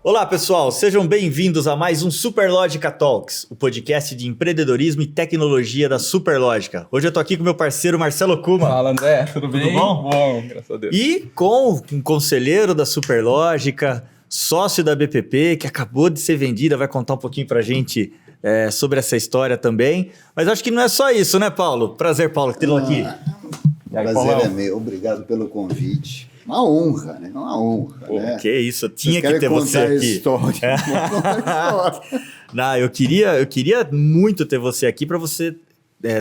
Olá, pessoal, sejam bem-vindos a mais um Superlógica Talks, o podcast de empreendedorismo e tecnologia da Superlógica. Hoje eu tô aqui com meu parceiro Marcelo Kuma. Fala, André, tudo bem? Tudo bom? Bom, graças a Deus. E com um conselheiro da Superlógica, sócio da BPP, que acabou de ser vendida, vai contar um pouquinho pra gente sobre essa história também. Mas acho que não é só isso, né, Paulo? Prazer, Paulo, que tê-lo aqui. Prazer é meu, obrado pelo convite. Uma honra, né? Uma honra, Pô, né? que isso, tinha que ter você aqui. História. Não, eu queria muito ter você aqui para você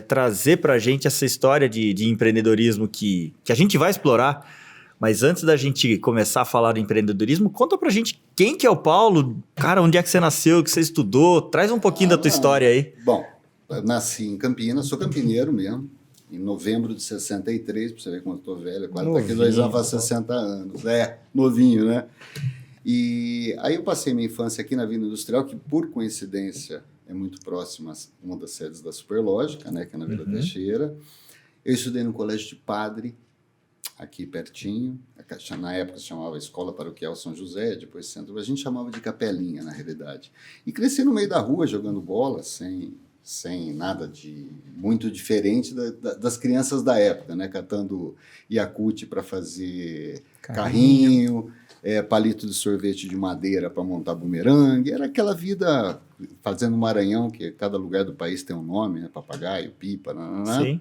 trazer para a gente essa história de empreendedorismo que a gente vai explorar. Mas antes da gente começar a falar do empreendedorismo, conta pra gente quem que é o Paulo, cara, onde é que você nasceu, o que você estudou, traz um pouquinho da tua história aí. Bom, eu nasci em Campinas, sou campineiro mesmo, em novembro de 63, pra você ver como eu tô velho, agora daqui 2 anos faz 60 anos, novinho, né? E aí eu passei minha infância aqui na Vila Industrial, que por coincidência é muito próxima a uma das sedes da Superlógica, né, que é na Vila Teixeira. Eu estudei no Colégio de Padre, aqui pertinho, na época se chamava Escola Paroquial São José, depois Centro, a gente chamava de Capelinha, na realidade. E cresci no meio da rua, jogando bola, sem nada de muito diferente das crianças da época, né? Catando Yakult para fazer carrinho, palito de sorvete de madeira para montar bumerangue, era aquela vida fazendo Maranhão, que cada lugar do país tem um nome, né? Papagaio, pipa, Sim.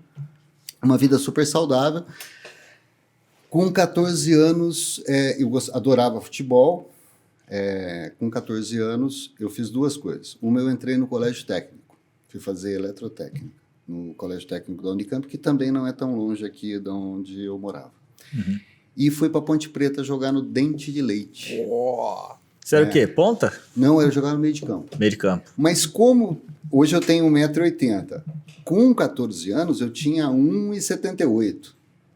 Uma vida super saudável. Com 14 anos, eu adorava futebol. Com 14 anos, eu fiz 2 coisas. Uma, eu entrei no colégio técnico. Fui fazer eletrotécnica no colégio técnico da Unicamp, que também não é tão longe aqui de onde eu morava. Uhum. E fui para Ponte Preta jogar no Dente de Leite. Você era o quê? Ponta? Não, eu jogava no meio de campo. Meio de campo. Mas como hoje eu tenho 1,80 m, com 14 anos eu tinha 1,78 m.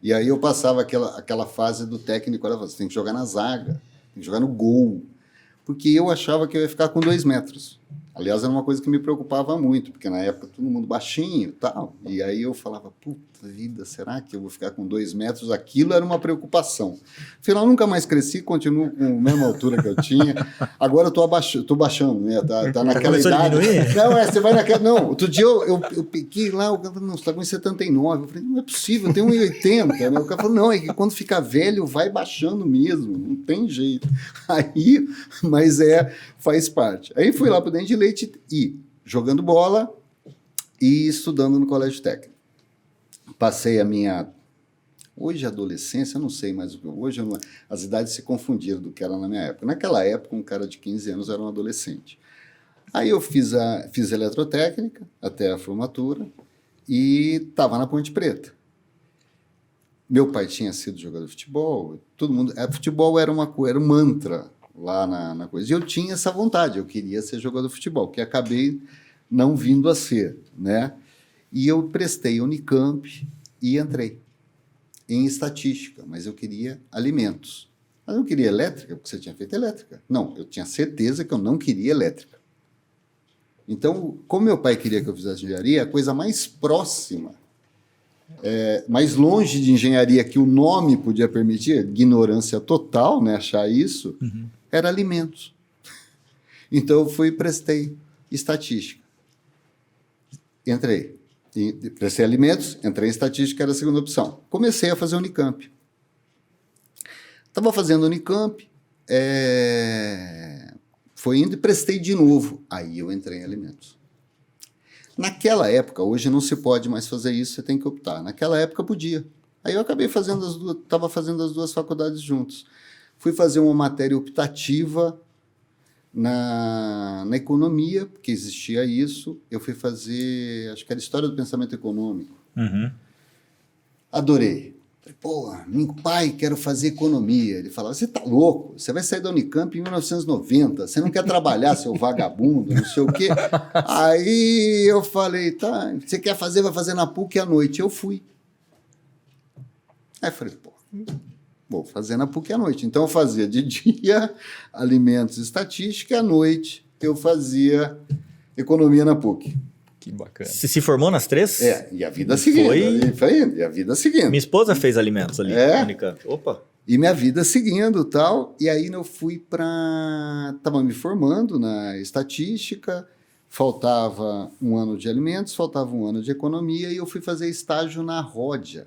E aí eu passava aquela fase do técnico, olha, você tem que jogar na zaga, tem que jogar no gol, porque eu achava que eu ia ficar com 2 metros. Aliás, era uma coisa que me preocupava muito, porque na época todo mundo baixinho e tal, e aí eu falava, puta vida, será que eu vou ficar com 2 metros? Aquilo era uma preocupação. Afinal, nunca mais cresci, continuo com a mesma altura que eu tinha. Agora eu tô baixando, né? Tá naquela idade. Não, você vai naquela. Não, outro dia eu peguei lá, o cara falou, não, você tá com 79. Eu falei, não é possível, eu tenho 1,80, né? O cara falou, não, é que quando ficar velho vai baixando mesmo, não tem jeito. Aí, mas faz parte. Aí fui lá pro Dente de Leite e jogando bola e estudando no colégio técnico. Passei a minha... Hoje, adolescência, eu não sei, mas hoje as idades se confundiram do que era na minha época. Naquela época, um cara de 15 anos era um adolescente. Aí eu fiz eletrotécnica até a formatura e estava na Ponte Preta. Meu pai tinha sido jogador de futebol, todo mundo... futebol era um mantra lá na coisa. E eu tinha essa vontade, eu queria ser jogador de futebol, que acabei não vindo a ser, né? E eu prestei Unicamp e entrei em estatística, mas eu queria alimentos. Mas eu não queria elétrica, porque você tinha feito elétrica. Não, eu tinha certeza que eu não queria elétrica. Então, como meu pai queria que eu fizesse engenharia, a coisa mais próxima, mais longe de engenharia que o nome podia permitir, ignorância total, né, achar isso, era alimentos. Então, eu fui e prestei estatística. Entrei. Prestei alimentos, entrei em estatística, era a segunda opção. Comecei a fazer Unicamp. Estava fazendo Unicamp, foi indo e prestei de novo. Aí eu entrei em alimentos. Naquela época, hoje não se pode mais fazer isso, você tem que optar. Naquela época podia. Aí eu acabei estava fazendo as 2 faculdades juntos. Fui fazer uma matéria optativa na economia, porque existia isso. Eu fui fazer, acho que era História do Pensamento Econômico. Uhum. Adorei. Falei, pô, meu pai, quero fazer economia. Ele falava, você tá louco? Você vai sair da Unicamp em 1990, você não quer trabalhar, seu vagabundo, não sei o quê. Aí eu falei, tá, você quer fazer, vai fazer na PUC à noite. Eu fui. Aí eu falei, pô, vou fazer na PUC à noite. Então eu fazia de dia alimentos e estatística, e à noite eu fazia economia na PUC. Que bacana. Você se formou nas 3? E a vida seguindo. Foi... E a vida seguindo. Minha esposa fez alimentos ali no Unicamp. Opa! E minha vida seguindo tal. E aí eu fui para... Estava me formando na estatística, faltava um ano de alimentos, faltava um ano de economia, e eu fui fazer estágio na Ródia.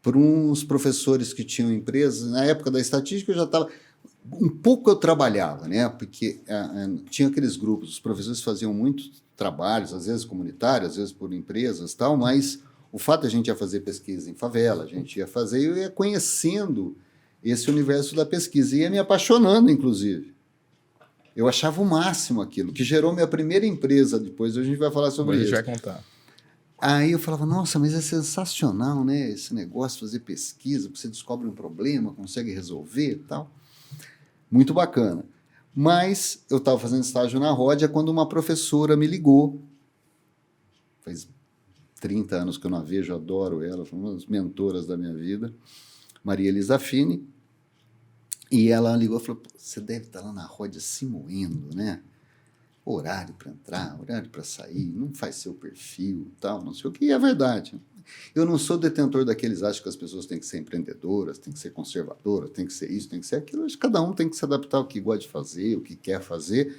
Por uns professores que tinham empresas. Na época da estatística eu já estava... Um pouco eu trabalhava, né? Porque tinha aqueles grupos, os professores faziam muitos trabalhos, às vezes comunitários, às vezes por empresas tal, mas... O fato de a gente ia fazer pesquisa em favela, a gente ia fazer, eu ia conhecendo esse universo da pesquisa, ia me apaixonando, inclusive. Eu achava o máximo aquilo, que gerou minha primeira empresa depois, a gente vai falar sobre isso. A gente vai contar. Aí eu falava, nossa, mas é sensacional, né? Esse negócio, fazer pesquisa, você descobre um problema, consegue resolver e tal. Muito bacana. Mas eu estava fazendo estágio na Ródia quando uma professora me ligou. Faz 30 anos que eu não a vejo, adoro ela, foi uma das mentoras da minha vida, Maria Elisa Fini, e ela ligou e falou, você deve estar lá na Ródia se moendo, né? Horário para entrar, horário para sair, não faz seu perfil, tal, não sei o que, e é verdade. Eu não sou detentor daqueles acham que as pessoas têm que ser empreendedoras, têm que ser conservadoras, têm que ser isso, tem que ser aquilo, acho que cada um tem que se adaptar ao que gosta de fazer, o que quer fazer.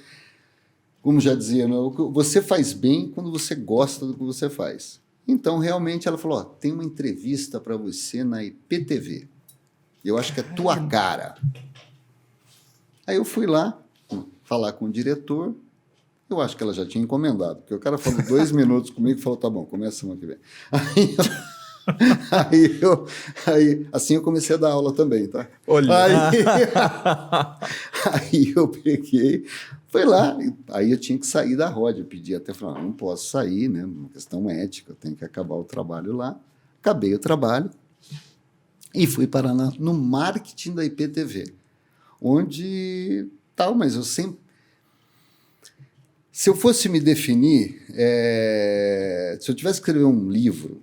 Como já dizia, você faz bem quando você gosta do que você faz. Então, realmente, ela falou, tem uma entrevista para você na IPTV. Eu acho que é tua cara. Aí eu fui lá falar com o diretor. Eu acho que ela já tinha encomendado, porque o cara falou 2 minutos comigo e falou, tá bom, começa semana que vem. Aí, assim eu comecei a dar aula também, tá? Olha. Aí eu peguei, foi lá, aí eu tinha que sair da Ródia, eu pedi até, falar, não posso sair, né? Uma questão ética, eu tenho que acabar o trabalho lá. Acabei o trabalho e fui parar no marketing da IPTV, onde tal, mas eu sempre... Se eu fosse me definir, se eu tivesse que escrever um livro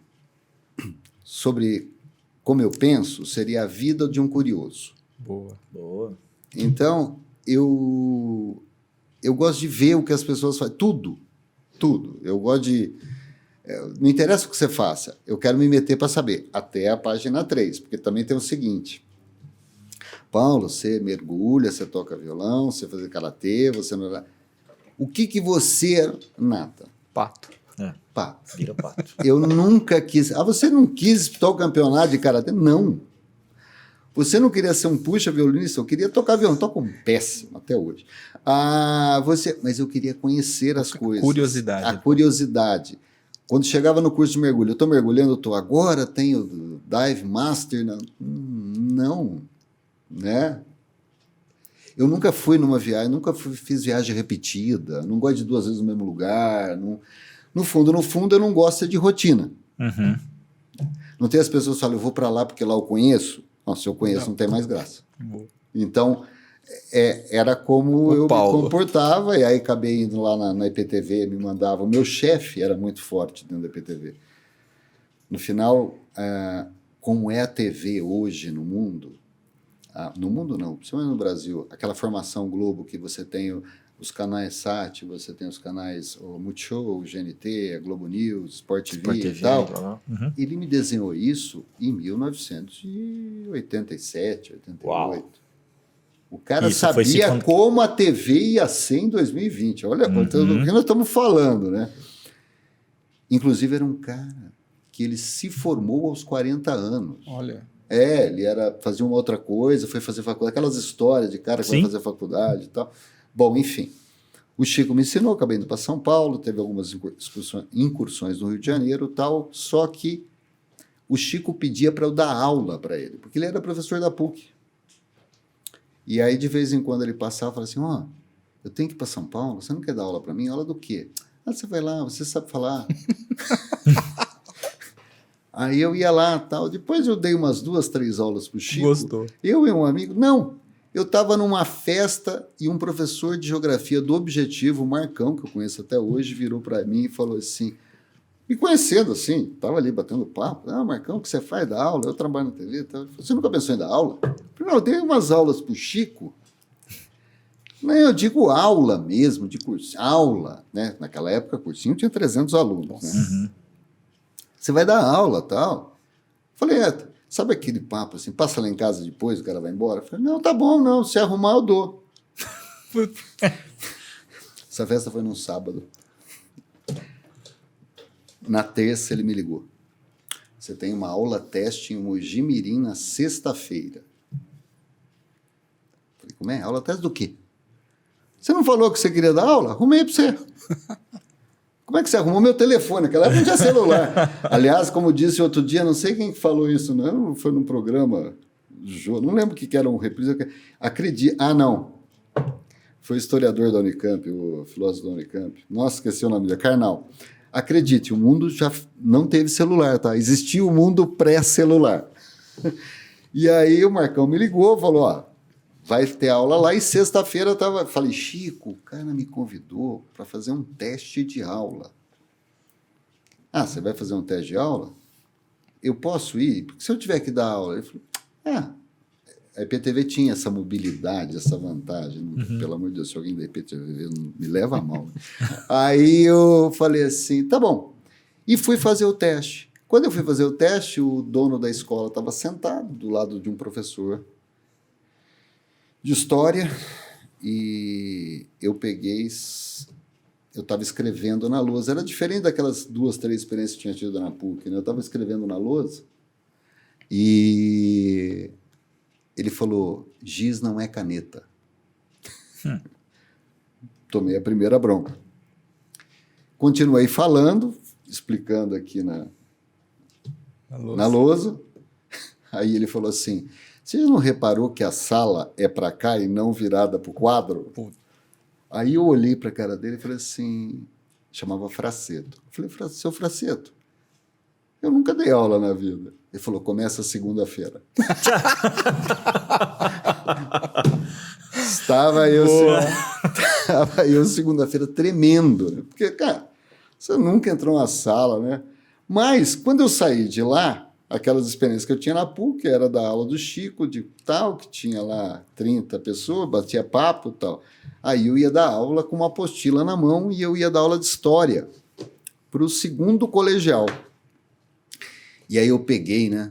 sobre como eu penso, seria a vida de um curioso. Boa. Boa. Então, eu gosto de ver o que as pessoas fazem. Tudo. Eu gosto de... não interessa o que você faça, eu quero me meter para saber. Até a página 3, porque também tem o seguinte. Paulo, você mergulha, você toca violão, você faz karatê, você não... O que você... Nata. Pato. Pato. Vira pato. Eu nunca quis... você não quis disputar o campeonato de karatê? Não. Você não queria ser um puxa-violinista? Eu queria tocar violão. Toco um péssimo até hoje. Mas eu queria conhecer as coisas. Curiosidade. A curiosidade. Quando chegava no curso de mergulho, eu estou mergulhando, agora tenho Dive Master. Não. Né? Eu nunca fui numa viagem, fiz viagem repetida, não gosto de 2 vezes no mesmo lugar. No fundo, eu não gosto de rotina. Uhum. Não tem as pessoas que falam, eu vou para lá porque lá eu conheço. Não, se eu conheço, não tem mais graça. Boa. Então, era como eu me comportava, e aí acabei indo lá na IPTV, me mandava. O meu chefe era muito forte dentro da IPTV. No final, como é a TV hoje no mundo, no mundo não, principalmente no Brasil, aquela formação Globo que você tem os canais SAT, você tem os canais o Multishow, o GNT, a Globo News, Sport TV e tal. Uhum. Ele me desenhou isso em 1987, 88. Uau. O cara sabia como a TV ia ser em 2020. Olha, do que nós estamos falando, né? Inclusive, era um cara que ele se formou aos 40 anos. Olha. Ele fazia uma outra coisa, foi fazer faculdade, aquelas histórias de cara que vai fazer faculdade e tal. Bom, enfim, o Chico me ensinou, acabei indo para São Paulo, teve algumas incursões no Rio de Janeiro e tal, só que o Chico pedia para eu dar aula para ele, porque ele era professor da PUC. E aí, de vez em quando, ele passava e falava assim, eu tenho que ir para São Paulo, você não quer dar aula para mim? Aula do quê? Você vai lá, você sabe falar. Aí eu ia lá tal. Depois eu dei umas 2, 3 aulas para o Chico. Gostou. Eu e um amigo. Não, eu estava numa festa e um professor de geografia do Objetivo, o Marcão, que eu conheço até hoje, virou para mim e falou assim, me conhecendo assim, estava ali batendo papo. Marcão, o que você faz? Dá aula? Eu trabalho na TV. Tá? Você nunca pensou em dar aula? Não, eu dei umas aulas para o Chico. Não, eu digo aula mesmo, de curso. Aula, né? Naquela época, cursinho tinha 300 alunos. Né? Uhum. Você vai dar aula, tal. Falei, Sabe aquele papo assim, passa lá em casa depois, o cara vai embora? Eu falei, não, tá bom, não, se arrumar eu dou. Essa festa foi num sábado. Na terça ele me ligou. Você tem uma aula teste em Mogi Mirim na sexta-feira. Falei, como é? Aula teste do quê? Você não falou que você queria dar aula? Arrumei para você. Como é que você arrumou meu telefone? Aquela época não tinha celular. Aliás, como disse outro dia, não sei quem falou isso, não foi num programa, não lembro o que era um reprise. Acredite. Ah, não. Foi o historiador da Unicamp, o filósofo da Unicamp. Nossa, esqueci o nome dele, Karnal. Acredite, o mundo já não teve celular, tá? Existia o mundo pré-celular. E aí o Marcão me ligou, falou, ó, vai ter aula lá, e sexta-feira eu tava... Falei, Chico, o cara me convidou para fazer um teste de aula. Ah, você vai fazer um teste de aula? Eu posso ir? Porque se eu tiver que dar aula... Ele falou, a IPTV tinha essa mobilidade, essa vantagem. Pelo amor de Deus, se alguém da IPTV me leva a mal. Aí eu falei assim, tá bom. E fui fazer o teste. Quando eu fui fazer o teste, o dono da escola estava sentado do lado de um professor de história, e eu estava escrevendo na lousa. Era diferente daquelas 2, 3 experiências que eu tinha tido na PUC, né? Eu estava escrevendo na lousa, e ele falou, giz não é caneta. Tomei a primeira bronca. Continuei falando, explicando aqui na lousa. Aí ele falou assim, você não reparou que a sala é para cá e não virada para o quadro? Aí eu olhei para a cara dele e falei assim, chamava Fraceto. Eu falei, seu Fraceto, eu nunca dei aula na vida. Ele falou, começa segunda-feira. Estava eu segunda-feira tremendo, né? Porque, cara, você nunca entrou na sala, né? Mas, quando eu saí de lá, aquelas experiências que eu tinha na PUC, era da aula do Chico, de tal, que tinha lá 30 pessoas, batia papo e tal. Aí eu ia dar aula com uma apostila na mão e eu ia dar aula de história para o 2º colegial. E aí eu peguei, né?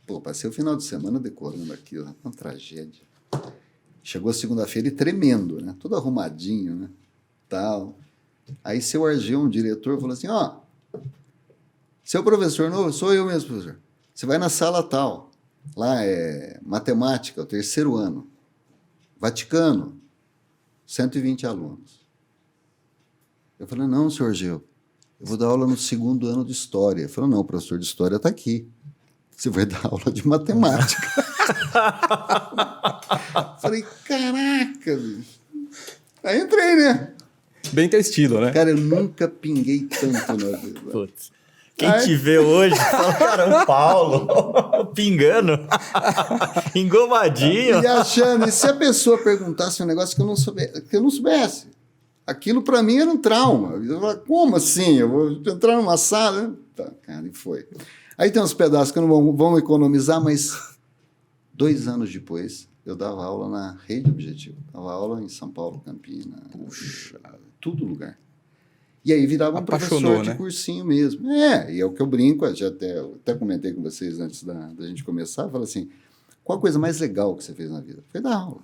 Pô, passei o final de semana decorando aquilo, uma tragédia. Chegou segunda-feira e tremendo, né? Todo arrumadinho, né? Tal. Aí seu Argel, um diretor, falou assim, ó, seu professor novo, sou eu mesmo, professor. Você vai na sala tal. Lá é matemática, o 3º ano. Vaticano, 120 alunos. Eu falei, não, senhor Argel, eu vou dar aula no 2º ano de história. Ele falou, não, o professor de história está aqui. Você vai dar aula de matemática. Falei, caraca, bicho. Aí entrei, né? Bem teu estilo, né? Cara, eu nunca pinguei tanto na vida. Putz. Quem te vê hoje fala, caramba, Paulo, pingando, engomadinho. E achando, e se a pessoa perguntasse um negócio que eu não soubesse? Aquilo para mim era um trauma. Eu falava, como assim? Eu vou entrar numa sala? Tá, cara, e foi. Aí tem uns pedaços que não vão economizar, mas 2 anos depois, eu dava aula na Rede Objetivo. Dava aula em São Paulo, Campinas, puxa, todo lugar. E aí virava um professor de cursinho mesmo. E é o que eu brinco, eu até comentei com vocês antes da gente começar, eu falo assim, qual a coisa mais legal que você fez na vida? Foi dar aula.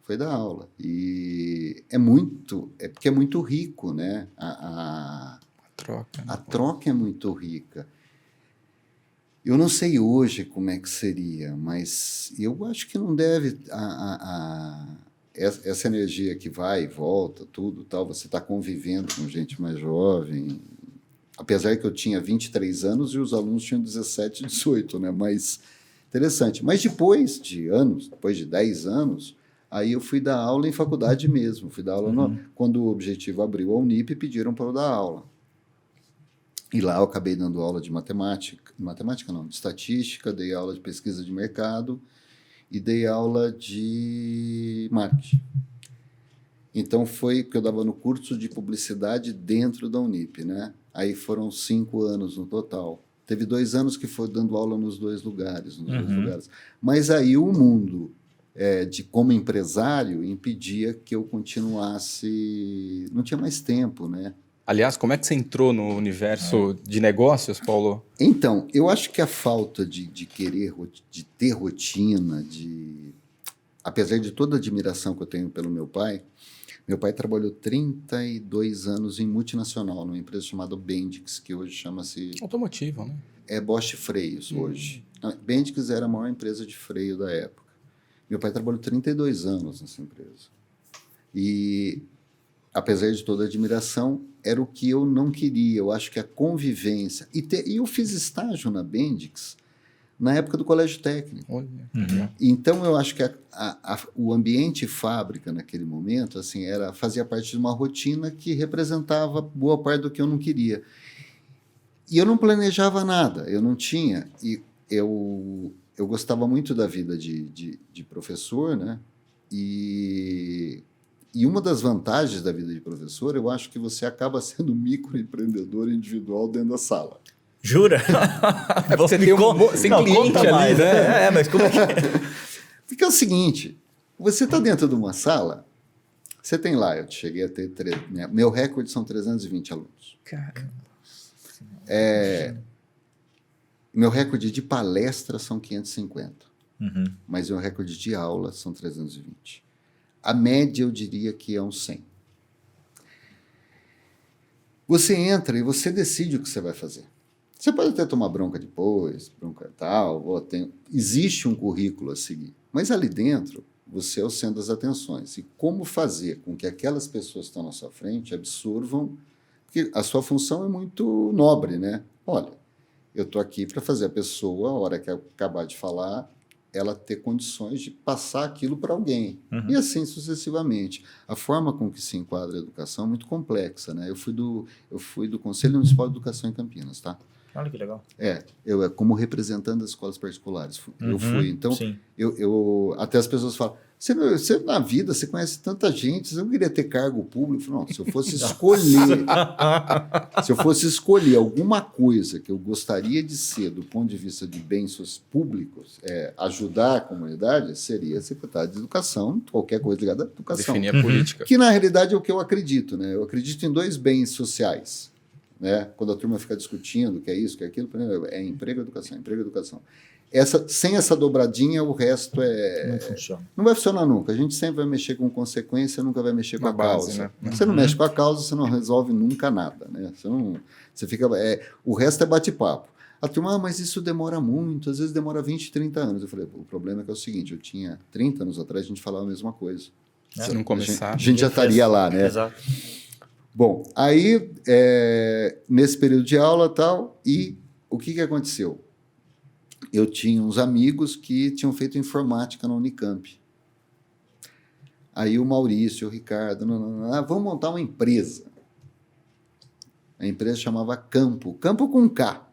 Foi dar aula. E porque é muito rico, né? A troca é muito rica. Eu não sei hoje como é que seria, mas eu acho que não deve... Essa energia que vai e volta, tudo, tal, você está convivendo com gente mais jovem, apesar que eu tinha 23 anos e os alunos tinham 17, 18, né? Mas interessante. Mas depois de 10 anos, aí eu fui dar aula em faculdade mesmo. Fui dar aula quando o Objetivo abriu a Unip, pediram para eu dar aula. E lá eu acabei dando aula de matemática não, de estatística, dei aula de pesquisa de mercado e dei aula de marketing. Então foi porque eu dava no curso de publicidade dentro da Unip, né? Aí foram 5 anos no total. Teve 2 anos que foi dando aula nos 2 lugares, Mas aí o mundo de como empresário impedia que eu continuasse, não tinha mais tempo, né? Aliás, como é que você entrou no universo de negócios, Paulo? Então, eu acho que a falta de de ter rotina, apesar de toda a admiração que eu tenho pelo meu pai trabalhou 32 anos em multinacional, numa empresa chamada Bendix, que hoje chama-se... Automotivo, né? É Bosch Freios, hoje. A Bendix era a maior empresa de freio da época. Meu pai trabalhou 32 anos nessa empresa. E, apesar de toda a admiração, era o que eu não queria. Eu acho que a convivência... E eu fiz estágio na Bendix na época do colégio técnico. Olha, Então, eu acho que o ambiente fábrica, naquele momento, assim, fazia parte de uma rotina que representava boa parte do que eu não queria. E eu não planejava nada, eu não tinha. E eu gostava muito da vida de professor, né? E uma das vantagens da vida de professor, eu acho que você acaba sendo microempreendedor individual dentro da sala. Jura? É porque você tem cliente ali, mais, né? Mas como é que... Porque é o seguinte, você está dentro de uma sala, você tem lá, eu cheguei a ter... Meu recorde são 320 alunos. Caramba. Meu recorde de palestra são 550. Mas meu recorde de aula são 320. A média, eu diria que é uns 100. Você entra e você decide o que você vai fazer. Você pode até tomar bronca depois, bronca tal, existe um currículo a seguir. Mas ali dentro, você é o centro das atenções. E como fazer com que aquelas pessoas que estão na sua frente absorvam, porque a sua função é muito nobre, né? Olha, eu estou aqui para fazer a pessoa, a hora que eu acabar de falar, ela ter condições de passar aquilo para alguém. E assim sucessivamente. A forma com que se enquadra a educação é muito complexa, né? Eu fui do Conselho Municipal de Educação em Campinas, tá? Olha que legal. Eu como representante das escolas particulares. Eu fui. Então, até as pessoas falam, você na vida, você conhece tanta gente, você não queria ter cargo público? Eu falo, não, se eu fosse escolher alguma coisa que eu gostaria de ser do ponto de vista de bens públicos, ajudar a comunidade, seria secretário de educação, qualquer coisa ligada à educação. Definir a política. Que, na realidade, é o que eu acredito, né? Eu acredito em dois bens sociais. Né? Quando a turma fica discutindo que é isso, que é aquilo, é emprego, educação, emprego, educação. Sem essa dobradinha, o resto não funciona. Não vai funcionar nunca. A gente sempre vai mexer com consequência, nunca vai mexer com a causa. Né? Você não mexe com a causa, você não resolve nunca nada. Né? Você fica, o resto é bate-papo. A turma, mas isso demora muito, às vezes demora 20, 30 anos. Eu falei, o problema é que é o seguinte, eu tinha 30 anos atrás, a gente falava a mesma coisa. Se não começar... A gente já estaria lá, né? Exato. Bom, aí, nesse período de aula e tal, o que aconteceu? Eu tinha uns amigos que tinham feito informática na Unicamp. Aí o Maurício, o Ricardo, vamos montar uma empresa. A empresa chamava Campo com K.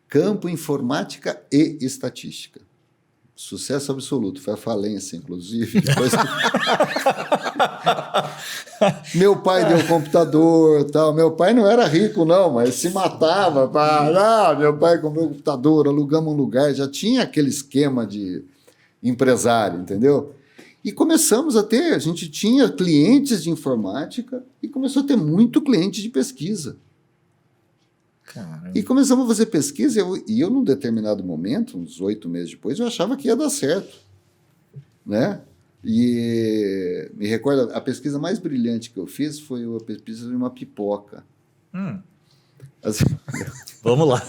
Campo Informática e Estatística. Sucesso absoluto, foi a falência, inclusive. Depois... Meu pai deu um computador, tal. Meu pai não era rico, não, mas se matava. Meu pai comprou um computador, alugamos um lugar, já tinha aquele esquema de empresário, entendeu? E começamos a gente tinha clientes de informática e começou a ter muito cliente de pesquisa. Caramba. E começamos a fazer pesquisa e eu, num determinado momento, uns 8 meses depois, eu achava que ia dar certo. Né? E me recordo, a pesquisa mais brilhante que eu fiz foi a pesquisa de uma pipoca. Assim, Vamos lá.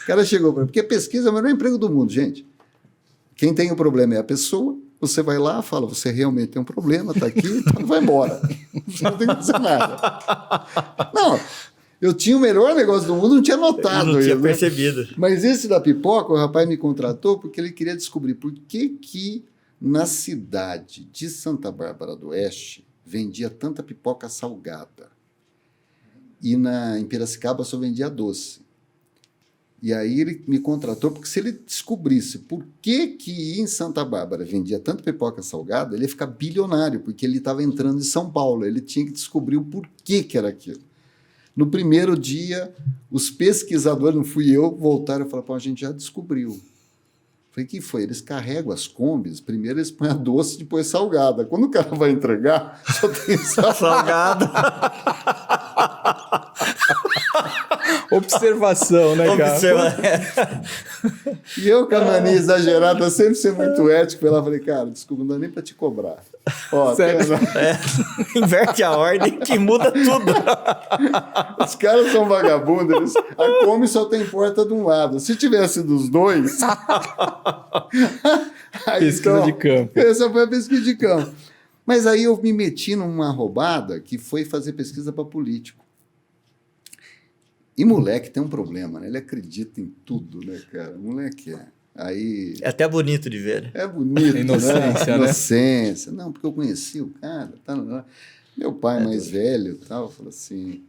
o cara chegou para mim, porque pesquisa é o melhor emprego do mundo, gente. Quem tem o problema é a pessoa, você vai lá, fala, você realmente tem um problema, está aqui, então vai embora. Você não tem que fazer nada. Não, eu tinha o melhor negócio do mundo, não tinha notado. Eu não tinha percebido. Mas esse da pipoca, o rapaz me contratou porque ele queria descobrir por que na cidade de Santa Bárbara do Oeste vendia tanta pipoca salgada. E em Piracicaba só vendia doce. E aí ele me contratou porque se ele descobrisse por que em Santa Bárbara vendia tanta pipoca salgada, ele ia ficar bilionário, porque ele estava entrando em São Paulo. Ele tinha que descobrir o porquê que era aquilo. No primeiro dia, os pesquisadores, não fui eu, voltaram e falaram, a gente já descobriu. Falei, que foi? Eles carregam as combis, primeiro eles põem a doce, depois salgada. Quando o cara vai entregar, só tem Salgado. Observação, né, cara? E eu, com a mania exagerada, sempre ser muito ético, eu falei, cara, desculpa, não dá nem pra te cobrar. Ó, Inverte a ordem que muda tudo. os caras são vagabundos, a Kombi só tem porta de um lado. Se tivesse dos dois... aí, pesquisa de campo. Essa foi a pesquisa de campo. Mas aí eu me meti numa roubada que foi fazer pesquisa para político. E moleque tem um problema, né? Ele acredita em tudo, né, cara? Moleque é. Aí... É até bonito de ver. É bonito, Inocência, né? né? Inocência. Não, porque eu conheci o cara. Tá. Meu pai mais velho tal, falou assim,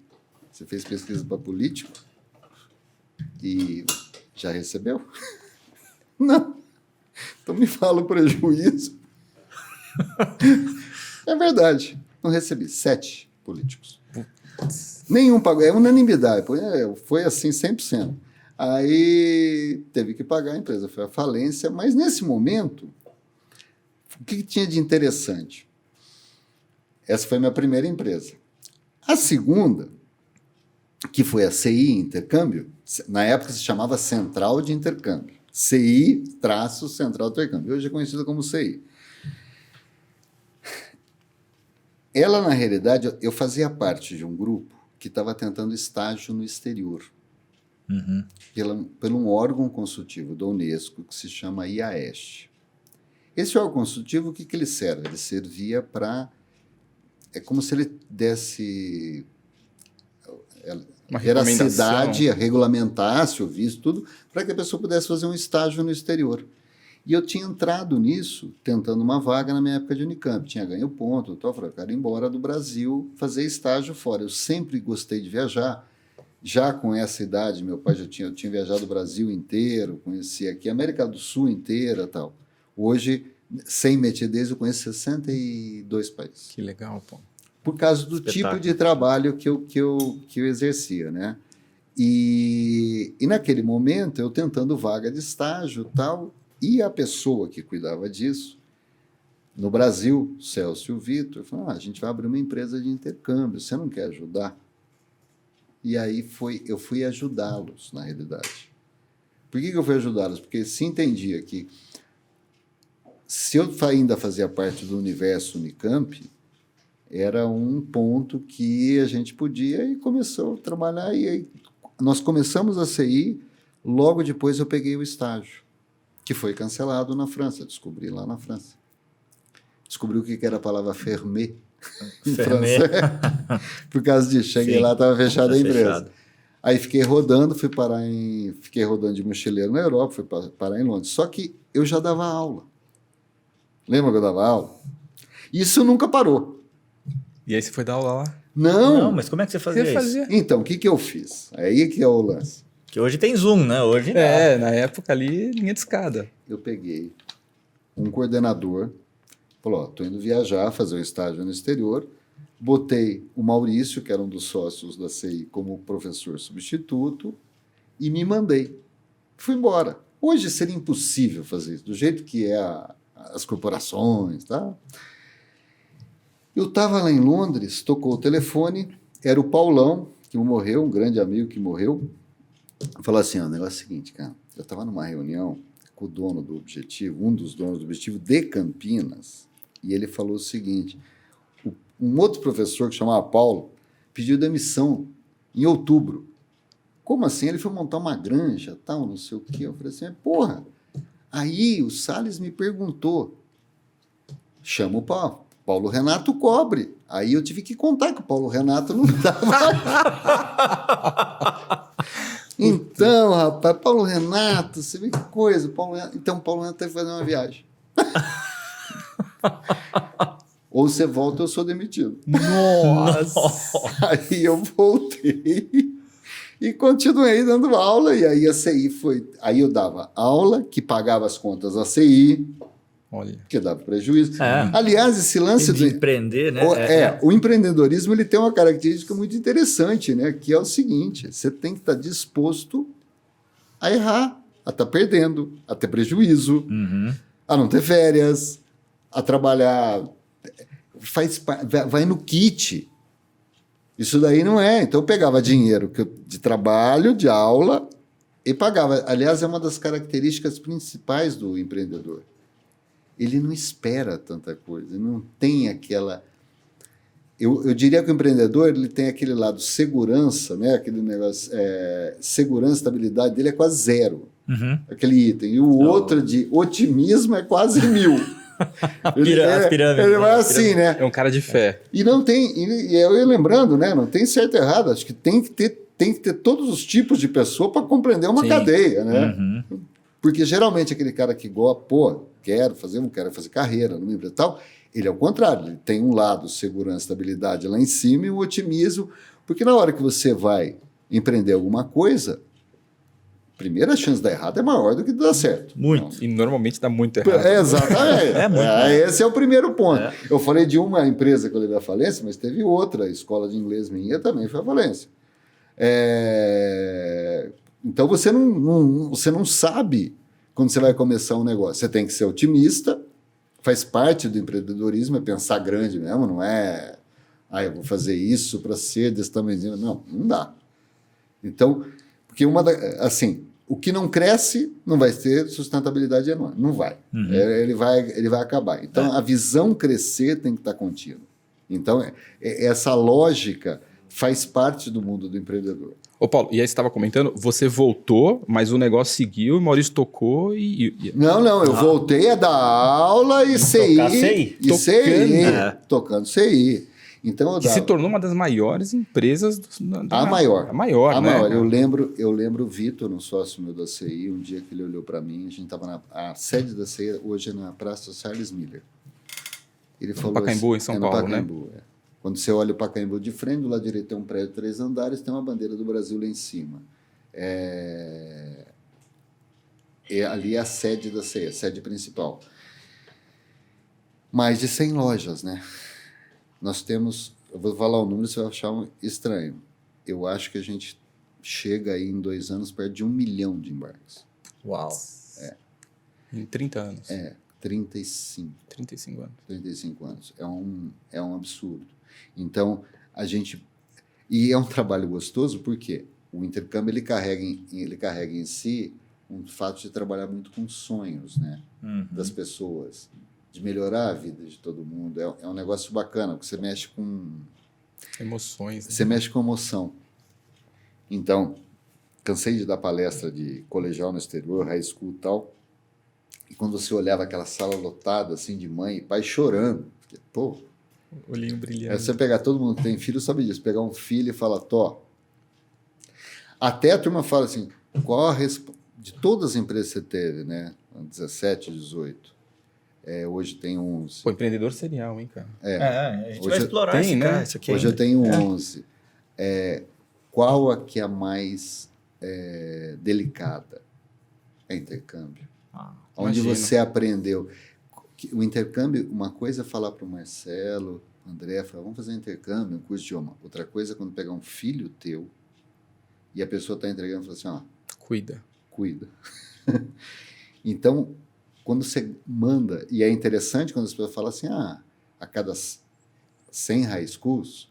você fez pesquisa para político? E já recebeu? Não. Então me fala o prejuízo. É verdade. Não recebi. 7 políticos. Nenhum pagou. É unanimidade. Foi assim 100%. Aí teve que pagar, a empresa foi à falência. Mas nesse momento, o que tinha de interessante? Essa foi a minha primeira empresa. A segunda, que foi a CI Intercâmbio, na época se chamava Central de Intercâmbio. CI-Central de Intercâmbio. Hoje é conhecida como CI. Ela, na realidade, eu fazia parte de um grupo que estava tentando estágio no exterior, por um órgão consultivo da Unesco que se chama IAEST. Esse órgão consultivo, o que ele serve? Ele servia para... É como se ele desse Uma veracidade, regulamentasse o visto, tudo, para que a pessoa pudesse fazer um estágio no exterior. E eu tinha entrado nisso, tentando uma vaga na minha época de Unicamp. Tinha ganho ponto, tal, falei, eu quero ir embora do Brasil, fazer estágio fora. Eu sempre gostei de viajar. Já com essa idade, meu pai eu tinha viajado o Brasil inteiro, conheci aqui a América do Sul inteira, tal. Hoje, sem metidez, eu conheço 62 países. Que legal, pô. Por causa do tipo de trabalho que eu exercia, né? E naquele momento, eu tentando vaga de estágio, tal, e a pessoa que cuidava disso, no Brasil, Celso e o Vitor, falou, a gente vai abrir uma empresa de intercâmbio, você não quer ajudar? E aí eu fui ajudá-los, na realidade. Por que eu fui ajudá-los? Porque se entendia que se eu ainda fazia parte do universo Unicamp, era um ponto que a gente podia e começou a trabalhar. E aí nós começamos a CI, logo depois eu peguei o estágio, que foi cancelado na França, descobri lá na França. Descobri o que era a palavra fermé em francês. Por causa disso, cheguei lá, estava fechada a empresa. Fechado. Aí fiquei rodando, fiquei rodando de mochileiro na Europa, fui parar em Londres. Só que eu já dava aula. Lembra que eu dava aula? Isso nunca parou. E aí você foi dar aula lá? Não, mas como é que você fazia isso? Então, o que eu fiz? Aí que é o lance. Que hoje tem Zoom, né? Hoje na época ali, linha de escada. Eu peguei um coordenador, falou, tô indo viajar, fazer um estágio no exterior, botei o Maurício, que era um dos sócios da CI, como professor substituto, e me mandei. Fui embora. Hoje seria impossível fazer isso, do jeito que é as corporações, tá? Eu estava lá em Londres, tocou o telefone, era o Paulão, que morreu, um grande amigo que morreu, falou assim, o negócio é o seguinte, cara, eu estava numa reunião com o dono do Objetivo, um dos donos do Objetivo de Campinas, e ele falou o seguinte, um outro professor que chamava Paulo pediu demissão em outubro. Como assim? Ele foi montar uma granja, tal, não sei o quê. Eu falei assim, porra. Aí o Salles me perguntou, chama o Paulo Renato cobre. Aí eu tive que contar que o Paulo Renato não estava. Então, rapaz, Paulo Renato, você vê que coisa. Então, Paulo Renato teve que fazer uma viagem. Ou você volta ou eu sou demitido. Nossa! Aí eu voltei e continuei dando aula. E aí a CI foi... Aí eu dava aula, que pagava as contas da CI, olha, que dava prejuízo. Aliás, esse lance de empreender, né? O empreendedorismo ele tem uma característica muito interessante, né? Que é o seguinte, você tem que estar disposto a errar. a estar perdendo, a ter prejuízo, a não ter férias, a trabalhar, vai no kit. Isso daí não é. Então eu pegava dinheiro de trabalho, de aula e pagava. Aliás, é uma das características principais do empreendedor. Ele não espera tanta coisa, ele não tem aquela... Eu diria que o empreendedor ele tem aquele lado segurança, né? Aquele negócio, segurança, estabilidade dele é quase zero, aquele item. E o outro de otimismo é quase 1000. Ele vai assim, né? É um cara de fé. E não tem, e eu ia lembrando, né? Não tem certo e errado, acho que tem que ter todos os tipos de pessoa para compreender uma cadeia, né? Porque geralmente aquele cara que gosta, quero fazer carreira numa empresa e tal, ele é o contrário, ele tem um lado, segurança, estabilidade lá em cima e o otimismo, porque na hora que você vai empreender alguma coisa, primeiro a chance de dar errado é maior do que de dar certo. Muito. E normalmente dá muito errado. Exatamente. Esse é o primeiro ponto. Eu falei de uma empresa que eu levei à falência, mas teve outra, a escola de inglês minha também foi à falência. Então você não sabe quando você vai começar um negócio. Você tem que ser otimista, faz parte do empreendedorismo, é pensar grande mesmo, não é eu vou fazer isso para ser desse tamanhozinho. Não dá. Então, porque o que não cresce não vai ter sustentabilidade enorme. Não vai. Ele vai acabar. Então, a visão crescer tem que estar contínua. Então, essa lógica faz parte do mundo do empreendedor. Ô Paulo, e aí você estava comentando, você voltou, mas o negócio seguiu, o Maurício tocou e... Não, eu voltei a dar aula e CI. Tocando CI. Então, que se tornou uma das maiores empresas... A maior, né? Eu lembro o Vitor, um sócio meu da CI, um dia que ele olhou para mim, a gente estava a sede da CI hoje é na Praça Charles Miller. Ele falou Pacaembu, em São Paulo, Pacaembu, né? Quando você olha o Pacaembu de frente, do lado direito tem um prédio de 3 andares, tem uma bandeira do Brasil lá em cima. Ali é a sede da CEA, a sede principal. Mais de 100 lojas, né? Nós temos, eu vou falar o número, você vai achar estranho. Eu acho que a gente chega aí em 2 anos perto de 1 milhão de embarques. Uau! Em 30 anos. 35. 35 anos. 35 anos. É um absurdo. Então, e é um trabalho gostoso porque o intercâmbio ele carrega em si um fato de trabalhar muito com sonhos, né? Das pessoas, de melhorar a vida de todo mundo. É um negócio bacana, porque você mexe com... emoções. Né? Você mexe com emoção. Então, cansei de dar palestra de colegial no exterior, high school e tal, e quando você olhava aquela sala lotada, assim, de mãe e pai chorando, porque, olhinho brilhante. Você pegar, todo mundo que tem filho sabe disso, pegar um filho e falar, até a turma fala assim, de todas as empresas que você teve, né, 17, 18, hoje tem 11. Empreendedor serial, hein, cara? A gente vai explorar isso aqui. Hoje eu tenho 11. Qual a que é a mais delicada? É intercâmbio. Onde você aprendeu. O intercâmbio, uma coisa é falar para o Marcelo, André, falar, vamos fazer um intercâmbio, um curso de idioma. Outra coisa é quando pegar um filho teu e a pessoa está entregando e fala assim, cuida. Então, quando você manda, e é interessante quando as pessoas falam assim, a cada 100 high schools,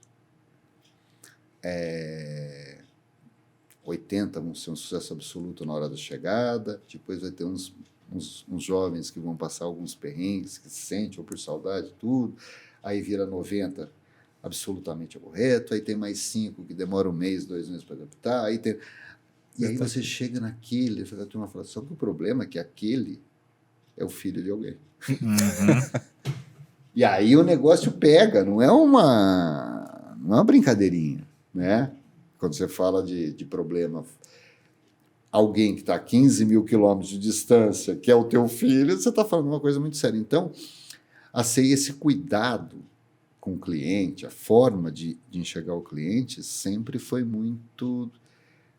80 vão ser um sucesso absoluto na hora da chegada, depois vai ter uns jovens que vão passar alguns perrengues, que se sentem ou por saudade, tudo, aí vira 90 absolutamente correto, aí tem mais 5 que demora 1 mês, 2 meses para adaptar, e aí você chega naquele, a turma fala, só que o problema é que aquele é o filho de alguém. E aí o negócio pega, não é uma brincadeirinha, né? Quando você fala de problema, alguém que está a 15 mil quilômetros de distância, que é o teu filho, você está falando uma coisa muito séria. Então, esse cuidado com o cliente, a forma de enxergar o cliente sempre foi muito...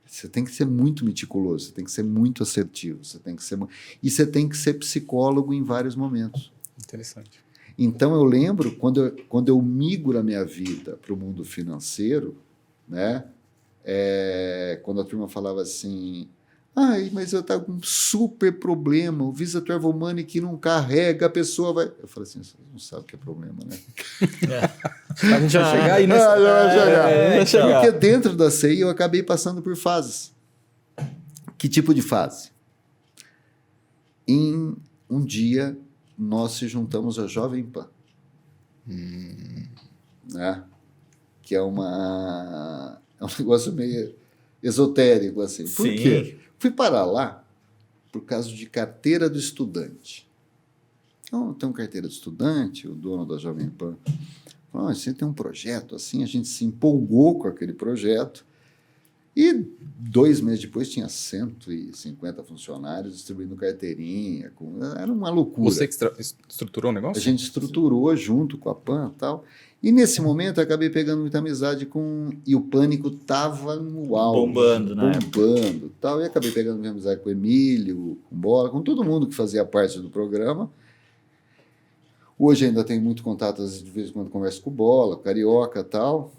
Você tem que ser muito meticuloso, você tem que ser muito assertivo, e você tem que ser psicólogo em vários momentos. Interessante. Então, eu lembro, quando eu migro a minha vida para o mundo financeiro, né? Quando a turma falava assim, Ai, mas eu tava com um super problema. O Visa Travel que não carrega, a pessoa vai. Eu falei assim, você não sabe o que é problema, né? A gente vai chegar aí nessa... vai chegar. chegar. Porque dentro da CI eu acabei passando por fases. Que tipo de fase? Em um dia, nós se juntamos à Jovem Pan. Né? Que é um negócio meio esotérico, assim. Por Sim. quê? Fui parar lá por causa de carteira do estudante. Então, tem uma carteira do estudante, o dono da Jovem Pan falou, você tem um projeto assim, a gente se empolgou com aquele projeto e 2 meses depois tinha 150 funcionários distribuindo carteirinha, era uma loucura. Você que estruturou o negócio? A gente estruturou junto com a PAN e tal. E nesse momento eu acabei pegando muita amizade com... E o Pânico tava no auge. Bombando, né? Bombando e tal. E acabei pegando muita amizade com o Emílio, com o Bola, com todo mundo que fazia parte do programa. Hoje ainda tenho muito contato, às vezes, de vez em quando converso com o Bola, Carioca e tal.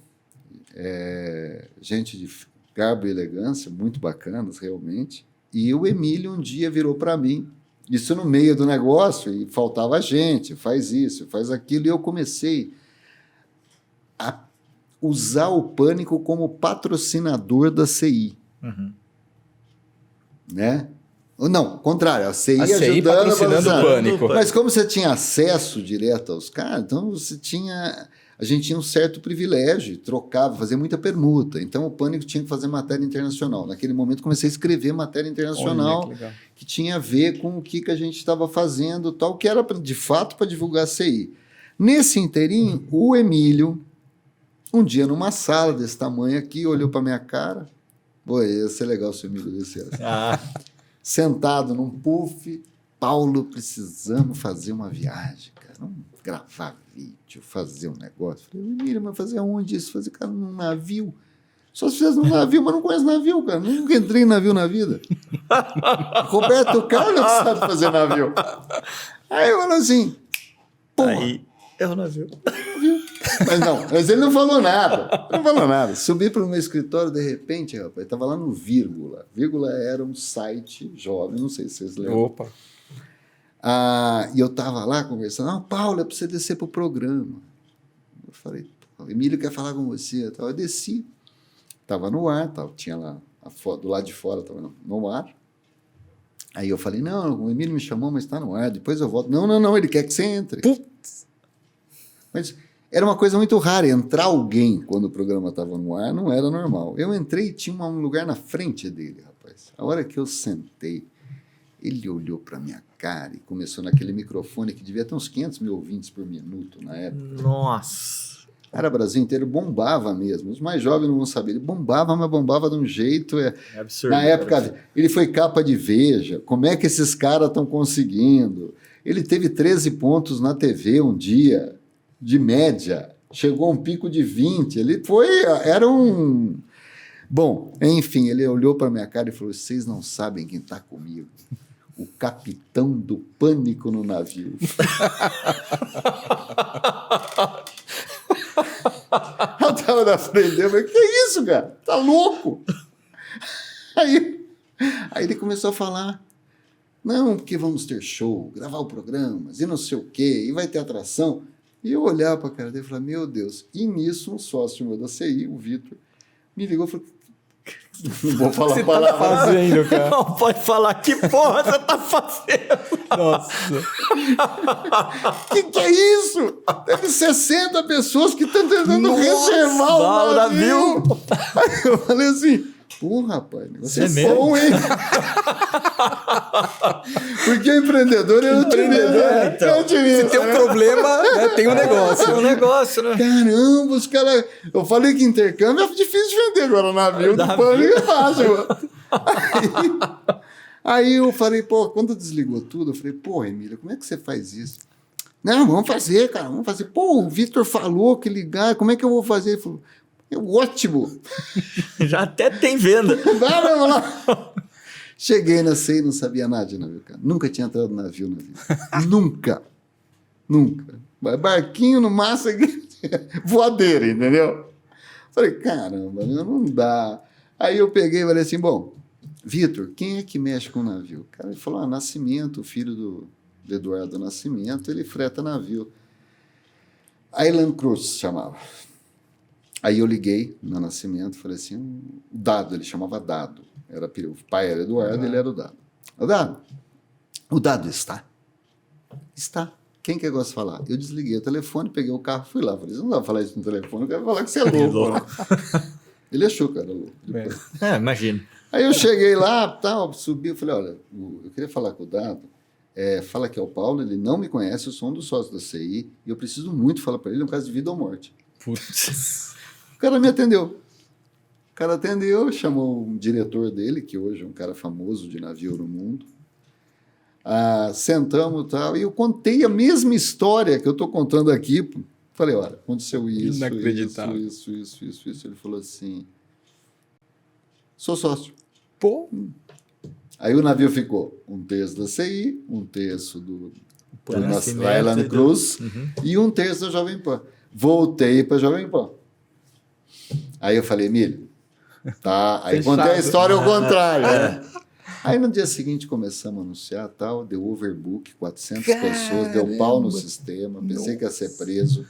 Gente de garbo e elegância, muito bacanas, realmente. E o Emílio um dia virou para mim, isso no meio do negócio, e faltava gente, faz isso, faz aquilo, e eu comecei a usar o Pânico como patrocinador da CI. Uhum. Né? Não, contrário, a CI A CI ajudando patrocinando a o Pânico. Mas como você tinha acesso direto aos caras, então a gente tinha um certo privilégio, trocava, fazia muita permuta. Então o Pânico tinha que fazer matéria internacional. Naquele momento comecei a escrever matéria internacional. Olha, que legal. Que tinha a ver com o que a gente estava fazendo, tal, que era de fato para divulgar a CI. Nesse inteirinho, o Emílio, um dia numa sala desse tamanho aqui, olhou para minha cara. Pô, ia ser legal se o Emílio dissesse. Sentado num puff, Paulo, precisamos fazer uma viagem, cara. Vamos gravar vídeo, fazer um negócio. Falei, Emílio, mas fazer aonde isso? Fazer, cara, num navio. Só se fez num navio, mas não conheço navio, cara. Nunca entrei em navio na vida. Roberto Carlos sabe fazer navio. Aí eu falei assim, porra. Aí, eu não vi. Mas ele não falou nada. Não falou nada. Subi para o meu escritório, de repente, rapaz, estava lá no Vírgula. Vírgula era um site jovem, não sei se vocês lembram. Opa. E eu estava lá conversando, Paulo, é para você descer para o programa. Eu falei, o Emílio quer falar com você. Eu desci, estava no ar, tinha lá, do lado de fora, estava no ar. Aí eu falei, não, o Emílio me chamou, mas está no ar, depois eu volto. Não, ele quer que você entre. Putz. Mas era uma coisa muito rara, entrar alguém quando o programa estava no ar não era normal. Eu entrei e tinha um lugar na frente dele, rapaz. A hora que eu sentei, ele olhou para minha cara e começou naquele microfone que devia ter uns 500 mil ouvintes por minuto na época. Nossa! Era o Brasil inteiro, bombava mesmo. Os mais jovens não vão saber. Ele bombava, mas bombava de um jeito... É absurdo. Na época, ele foi capa de Veja. Como é que esses caras estão conseguindo? Ele teve 13 pontos na TV um dia, de média. Chegou a um pico de 20. Ele era um... Bom, enfim, ele olhou para minha cara e falou, vocês não sabem quem está comigo. O capitão do Pânico no navio. Eu estava na frente dele, eu falei, que é isso, cara? Tá louco? Aí ele começou a falar, não, porque vamos ter show, gravar o programa, e não sei o quê, e vai ter atração. E eu olhava para a cara dele e falava, meu Deus. E nisso, um sócio meu da CI, o Vitor, me ligou e falou, não vou falar palavra. Tá fazendo, cara? Não pode falar que porra você tá fazendo. Nossa. Que é isso? Deve ser 60 pessoas que estão tentando reservar o navio. Aí eu falei assim, pô, rapaz, você é bom, hein? Porque o empreendedor é otimista. Então. É otimista. Se tem um problema, né, tem um negócio. É um negócio, né? Caramba, os caras... Eu falei que intercâmbio é difícil de vender agora. Navio do Pânico é fácil. Aí eu falei, pô, quando desligou tudo, eu falei, pô, Emília, como é que você faz isso? Não, vamos fazer, cara, vamos fazer. Pô, o Vitor falou que ligar, como é que eu vou fazer? Ele falou, ótimo. Já até tem venda. Vamos lá. Cheguei na CEI e não sabia nada de navio, cara. Nunca tinha entrado no navio na vida. Nunca. Barquinho no massa, voadeira, entendeu? Falei, caramba, não dá. Aí eu peguei e falei assim, bom, Vitor, quem é que mexe com o navio? O cara falou, Nascimento, o filho do Eduardo Nascimento, ele freta navio. Island Cruise chamava. Aí eu liguei no Nascimento, falei assim, o Dado, ele chamava Dado. O pai era Eduardo, ele era o Dado. O Dado está? Está. Quem que gosta de falar? Eu desliguei o telefone, peguei o carro, fui lá. Falei, você não dá pra falar isso no telefone, eu quero falar que você é louco. Né? Ele achou que era louco. Imagino. Aí eu cheguei lá, tal, subi, eu falei, olha, eu queria falar com o Dado, fala que é o Paulo, ele não me conhece, eu sou um dos sócios da CI, e eu preciso muito falar para ele, é um caso de vida ou morte. Putz. O cara me atendeu. O cara atendeu, chamou um diretor dele, que hoje é um cara famoso de navio no mundo. Sentamos e tal, e eu contei a mesma história que eu estou contando aqui. Falei, olha, aconteceu isso, isso. Ele falou assim, sou sócio. Pô. Aí o navio ficou um terço da CI, um terço do Nascimento, Island Cruise e um terço da Jovem Pan. Voltei para a Jovem Pan. Aí eu falei, Emílio, tá. Aí Fechado. contei a história ao contrário. Né? Aí no dia seguinte começamos a anunciar, tal, deu overbook, 400 pessoas, deu pau no sistema, pensei que ia ser preso.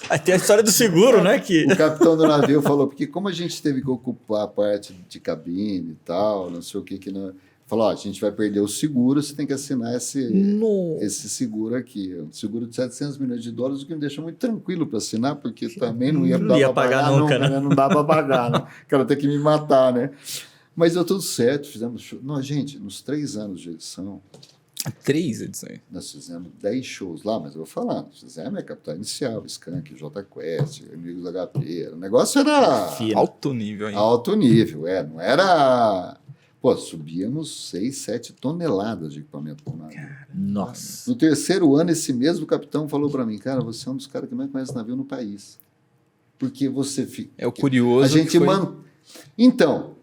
Aí tem a história do seguro, né? Que... O capitão do navio falou, porque como a gente teve que ocupar a parte de cabine e tal, não sei o que não... Falou, a gente vai perder o seguro, você tem que assinar esse seguro aqui. Um seguro de $700 milhões, o que me deixou muito tranquilo para assinar, porque também não ia dar para pagar nunca, né? Não dá para pagar, né? O cara tem que me matar, né? Mas deu tudo certo, fizemos show. Não, gente, nos 3 anos de edição... 3 edições? Nós fizemos 10 shows lá, mas eu vou falar, nós fizemos Capital Inicial, Skank, J Quest, Amigos HP, o negócio era... Alto nível, hein? Alto nível, não era... Pô, subíamos 6, 7 toneladas de equipamento por navio. Nossa. No 3º ano, esse mesmo capitão falou para mim, cara, você é um dos caras que mais conhece navio no país. Porque você fica... É o curioso. A gente Então,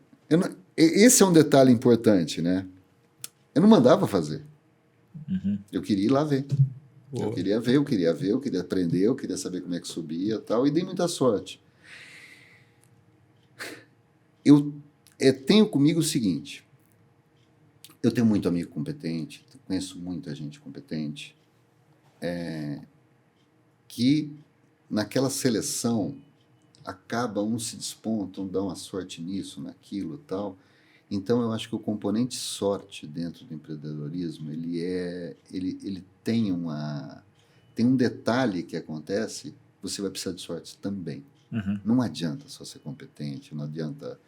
esse é um detalhe importante, né? Eu não mandava fazer. Eu queria ir lá ver. Boa. Eu queria ver, eu queria aprender, eu queria saber como é que subia e tal, e dei muita sorte. Eu tenho comigo o seguinte, eu tenho muito amigo competente, conheço muita gente competente, que naquela seleção acaba um se desponta, um dá uma sorte nisso, naquilo e tal. Então, eu acho que o componente sorte dentro do empreendedorismo, ele tem um detalhe que acontece, você vai precisar de sorte também. Não adianta só ser competente, não adianta...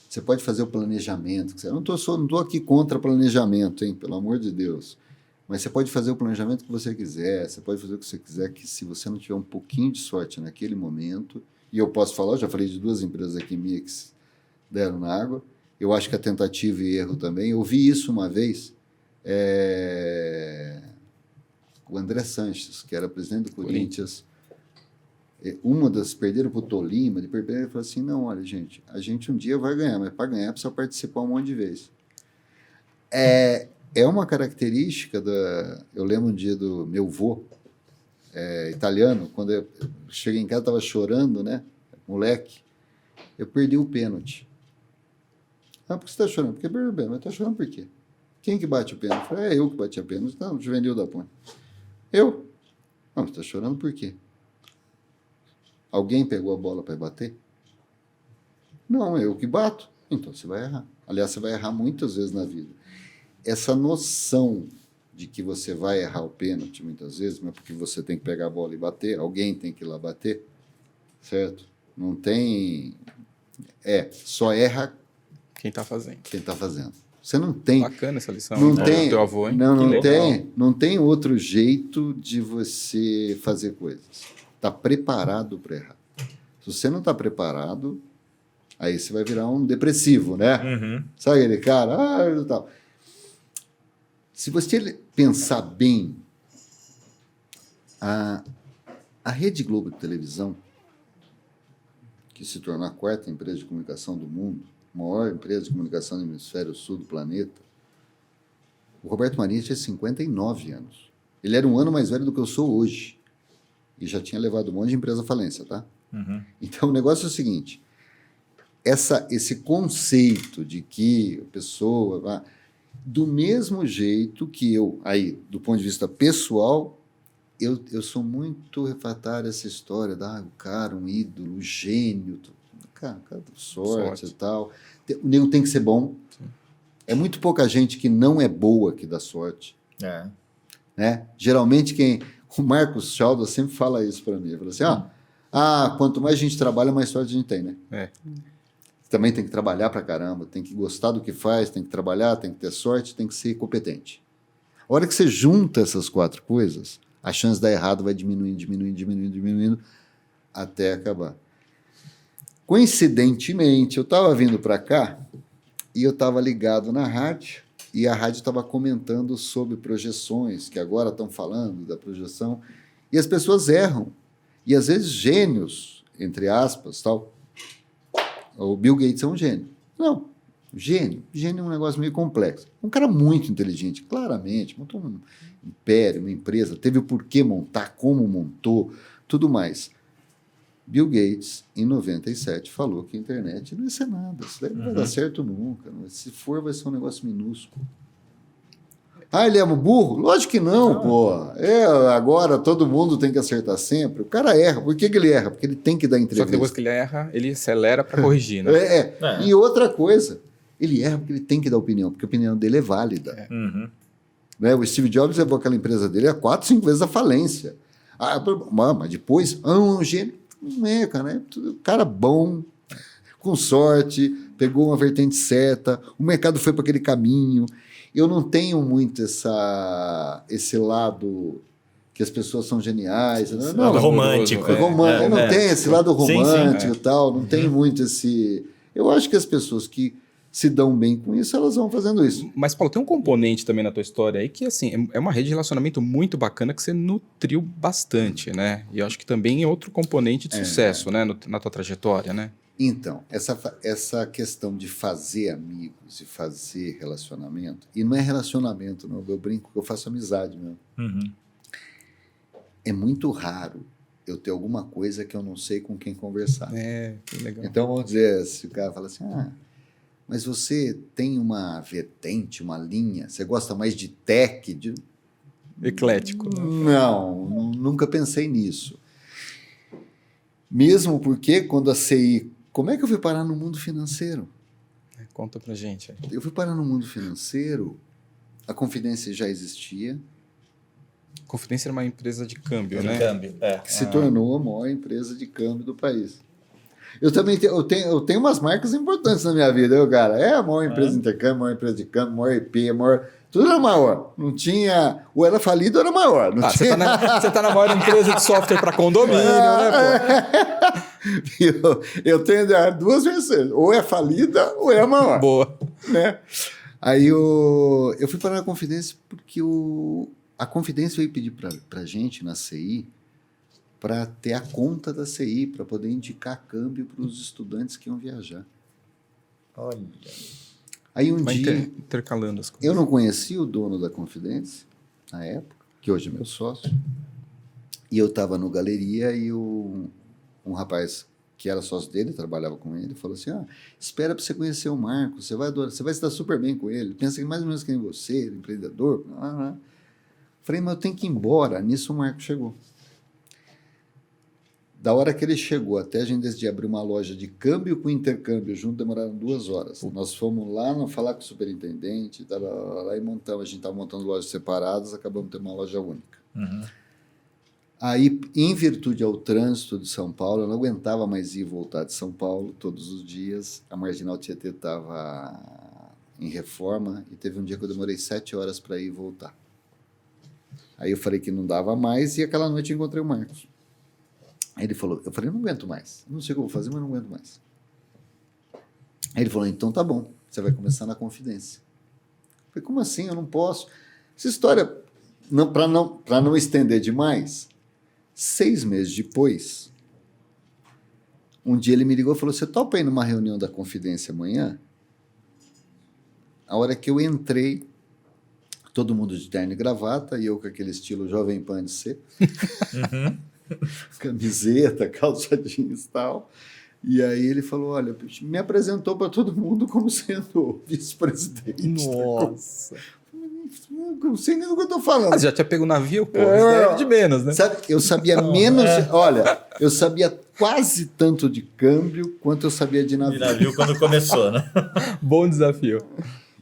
Você pode fazer o planejamento. Eu não estou aqui contra planejamento, hein, pelo amor de Deus. Mas você pode fazer o planejamento que você quiser, você pode fazer o que você quiser, que se você não tiver um pouquinho de sorte naquele momento, e eu posso falar, eu já falei de 2 empresas aqui minhas que deram na água, eu acho que a tentativa e erro também. Eu vi isso uma vez, o André Sanches, que era presidente do Corinthians, perderam para o Tolima, ele falou assim, não, olha, gente, a gente um dia vai ganhar, mas para ganhar precisa participar um monte de vezes. É uma característica eu lembro um dia do meu vô, italiano, quando eu cheguei em casa, estava chorando, né, moleque, eu perdi o pênalti. Por que você está chorando? Porque perdeu o pênalti. Mas está chorando por quê? Quem que bate o pênalti? Eu falei, eu que bati a pênalti. Não, o Juvenil da Ponte. Eu? Não, você está chorando por quê? Alguém pegou a bola para bater? Não, eu que bato. Então você vai errar. Aliás, você vai errar muitas vezes na vida. Essa noção de que você vai errar o pênalti muitas vezes, mas porque você tem que pegar a bola e bater, alguém tem que ir lá bater, certo? Não tem... só erra quem está fazendo. Você não tem... Bacana essa lição. Não tem, teu avô, hein? não tem outro jeito de você fazer coisas. Está preparado para errar. Se você não está preparado, aí você vai virar um depressivo, né? Sabe aquele cara? Tal. Se você pensar bem, a Rede Globo de televisão, que se tornou a 4ª empresa de comunicação do mundo, maior empresa de comunicação do hemisfério sul do planeta, o Roberto Marinho tinha 59 anos. Ele era um ano mais velho do que eu sou hoje. E já tinha levado um monte de empresa à falência, tá? Então, o negócio é o seguinte. esse conceito de que a pessoa... Do mesmo jeito que eu, aí, do ponto de vista pessoal, eu sou muito refratário a essa história o cara, um ídolo, gênio, cara, sorte e tal. O nego tem que ser bom. Sim. É muito pouca gente que não é boa que dá sorte. Né? Geralmente, o Marcos Chalda sempre fala isso para mim. Ele fala assim, quanto mais a gente trabalha, mais sorte a gente tem, né? Também tem que trabalhar pra caramba, tem que gostar do que faz, tem que trabalhar, tem que ter sorte, tem que ser competente. A hora que você junta essas 4 coisas, a chance de dar errado vai diminuindo, até acabar. Coincidentemente, eu estava vindo para cá e eu estava ligado na rádio, e a rádio estava comentando sobre projeções, que agora estão falando da projeção, e as pessoas erram. E às vezes gênios, entre aspas, tal. O Bill Gates é um gênio. Não, gênio. Gênio é um negócio meio complexo. Um cara muito inteligente, claramente, montou um império, uma empresa, teve o porquê montar, como montou, tudo mais. Bill Gates, em 97, falou que a internet não ia ser nada. Isso daí não vai dar certo nunca. Se for, vai ser um negócio minúsculo. Ele é um burro? Lógico que não, pô. Agora todo mundo tem que acertar sempre. O cara erra. Por que ele erra? Porque ele tem que dar entrevista. Só que depois que ele erra, ele acelera para corrigir, né? E outra coisa, ele erra porque ele tem que dar opinião, porque a opinião dele é válida. Né? O Steve Jobs levou aquela empresa dele a 4, 5 vezes a falência. Mas depois, um gênio. Não é, cara. É cara bom, com sorte, pegou uma vertente certa, o mercado foi para aquele caminho. Eu não tenho muito esse lado que as pessoas são geniais. Lado romântico. Eu não tenho esse lado romântico e tal. Não tem muito esse... Eu acho que as pessoas que se dão bem com isso, elas vão fazendo isso. Mas, Paulo, tem um componente também na tua história aí que, assim, é uma rede de relacionamento muito bacana que você nutriu bastante, né? E eu acho que também é outro componente de sucesso, né? Na tua trajetória, né? Então, essa questão de fazer amigos e fazer relacionamento, e não é relacionamento, não, eu brinco que eu faço amizade mesmo. É muito raro eu ter alguma coisa que eu não sei com quem conversar. Que legal. Então, vamos dizer, se o cara fala assim, mas você tem uma vertente, uma linha, você gosta mais de tech? Eclético. Não, nunca pensei nisso. Mesmo porque quando a CI... Como é que eu fui parar no mundo financeiro? Conta pra gente. Eu fui parar no mundo financeiro, a Confidência já existia. Confidência era uma empresa de câmbio, né? Que se tornou a maior empresa de câmbio do país. Eu também eu tenho umas marcas importantes na minha vida, cara. É a maior empresa de intercâmbio, a maior empresa de câmbio, a maior EP, a maior... Tudo era maior. Não tinha... Ou era falido ou era maior. Não tinha... Você tá na maior empresa de software para condomínio, né, pô? Eu tenho 2 vezes. Ou é falida ou é a maior. Boa. Né? Aí eu fui parar na Confidência porque a Confidência veio pedir pra gente, na CI, para ter a conta da CI, para poder indicar câmbio para os estudantes que iam viajar. Olha. Aí dia... intercalando as coisas. Eu não conhecia o dono da Confidência, na época, que hoje é meu sócio, e eu estava no Galeria e um rapaz que era sócio dele, trabalhava com ele, falou assim, espera para você conhecer o Marco, você vai adorar, você vai se dar super bem com ele, pensa que mais ou menos que nem você, empreendedor. Falei, mas eu tenho que ir embora. Nisso o Marco chegou. Da hora que ele chegou até a gente decidir abrir uma loja de câmbio com intercâmbio junto, demoraram 2 horas. Nós fomos lá falar com o superintendente, e montamos. A gente estava montando lojas separadas, acabamos tendo uma loja única. Aí, em virtude ao trânsito de São Paulo, eu não aguentava mais ir e voltar de São Paulo todos os dias. A Marginal Tietê estava em reforma e teve um dia que eu demorei 7 horas para ir e voltar. Aí eu falei que não dava mais e aquela noite eu encontrei o Marcos. Aí ele falou, eu falei, não aguento mais. Não sei o que eu vou fazer, mas não aguento mais. Aí ele falou, então tá bom, você vai começar na Confidência. Eu falei, como assim? Eu não posso. Essa história, para não estender demais, 6 meses depois, um dia ele me ligou e falou, você topa ir numa reunião da Confidência amanhã? A hora que eu entrei, todo mundo de terno e gravata, e eu com aquele estilo Jovem Pan de ser. Camiseta, calça jeans e tal. E aí ele falou, olha, me apresentou para todo mundo como sendo vice-presidente. Nossa. Não sei nem do que eu estou falando. Mas já tinha pego o navio, pô. Isso daí era de menos, né? Sabe, eu sabia menos... Olha, eu sabia quase tanto de câmbio quanto eu sabia de De navio. navio quando começou, né? Bom desafio.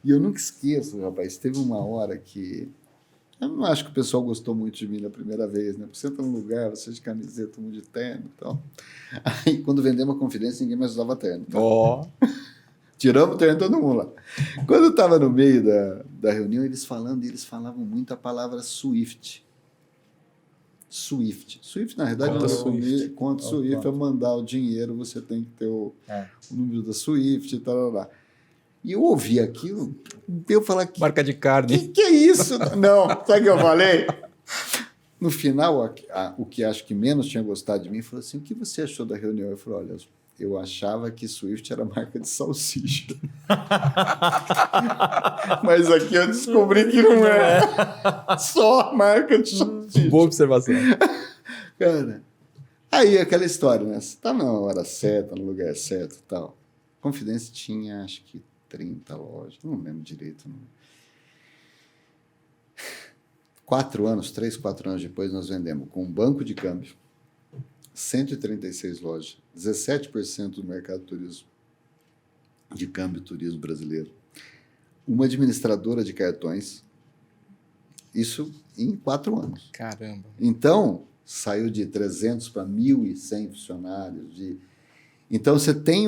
E eu nunca esqueço, rapaz, teve uma hora que... Eu não acho que o pessoal gostou muito de mim na primeira vez, né? Porque você entra num lugar, você de camiseta, um de terno e tal. Aí, quando vendemos a Confidência, ninguém mais usava terno. Tá? Ó. Tiramos o terno todo mundo lá. Quando eu estava no meio da reunião, eles falavam muito a palavra Swift. Swift. Swift, na verdade, Conta Swift. Conta Swift é mandar o dinheiro, você tem que ter o número da Swift e tal, lá. E eu ouvi aquilo, eu falar que... Marca de carne. Que é isso? Não, sabe o que eu falei? No final, o que acho que menos tinha gostado de mim falou assim, o que você achou da reunião? Eu falei, olha, eu achava que Swift era marca de salsicha. Mas aqui eu descobri que não é. Só marca de salsicha. Boa observação. Cara, aí aquela história, né? Você tá na hora certa, no lugar certo e tal. Confidência tinha, acho que 30 lojas, não lembro direito. Não. 3, 4 anos depois, nós vendemos com um banco de câmbio, 136 lojas, 17% do mercado de turismo, de câmbio turismo brasileiro, uma administradora de cartões, isso em 4 anos. Caramba. Então, saiu de 300 para 1.100 funcionários, Então, você tem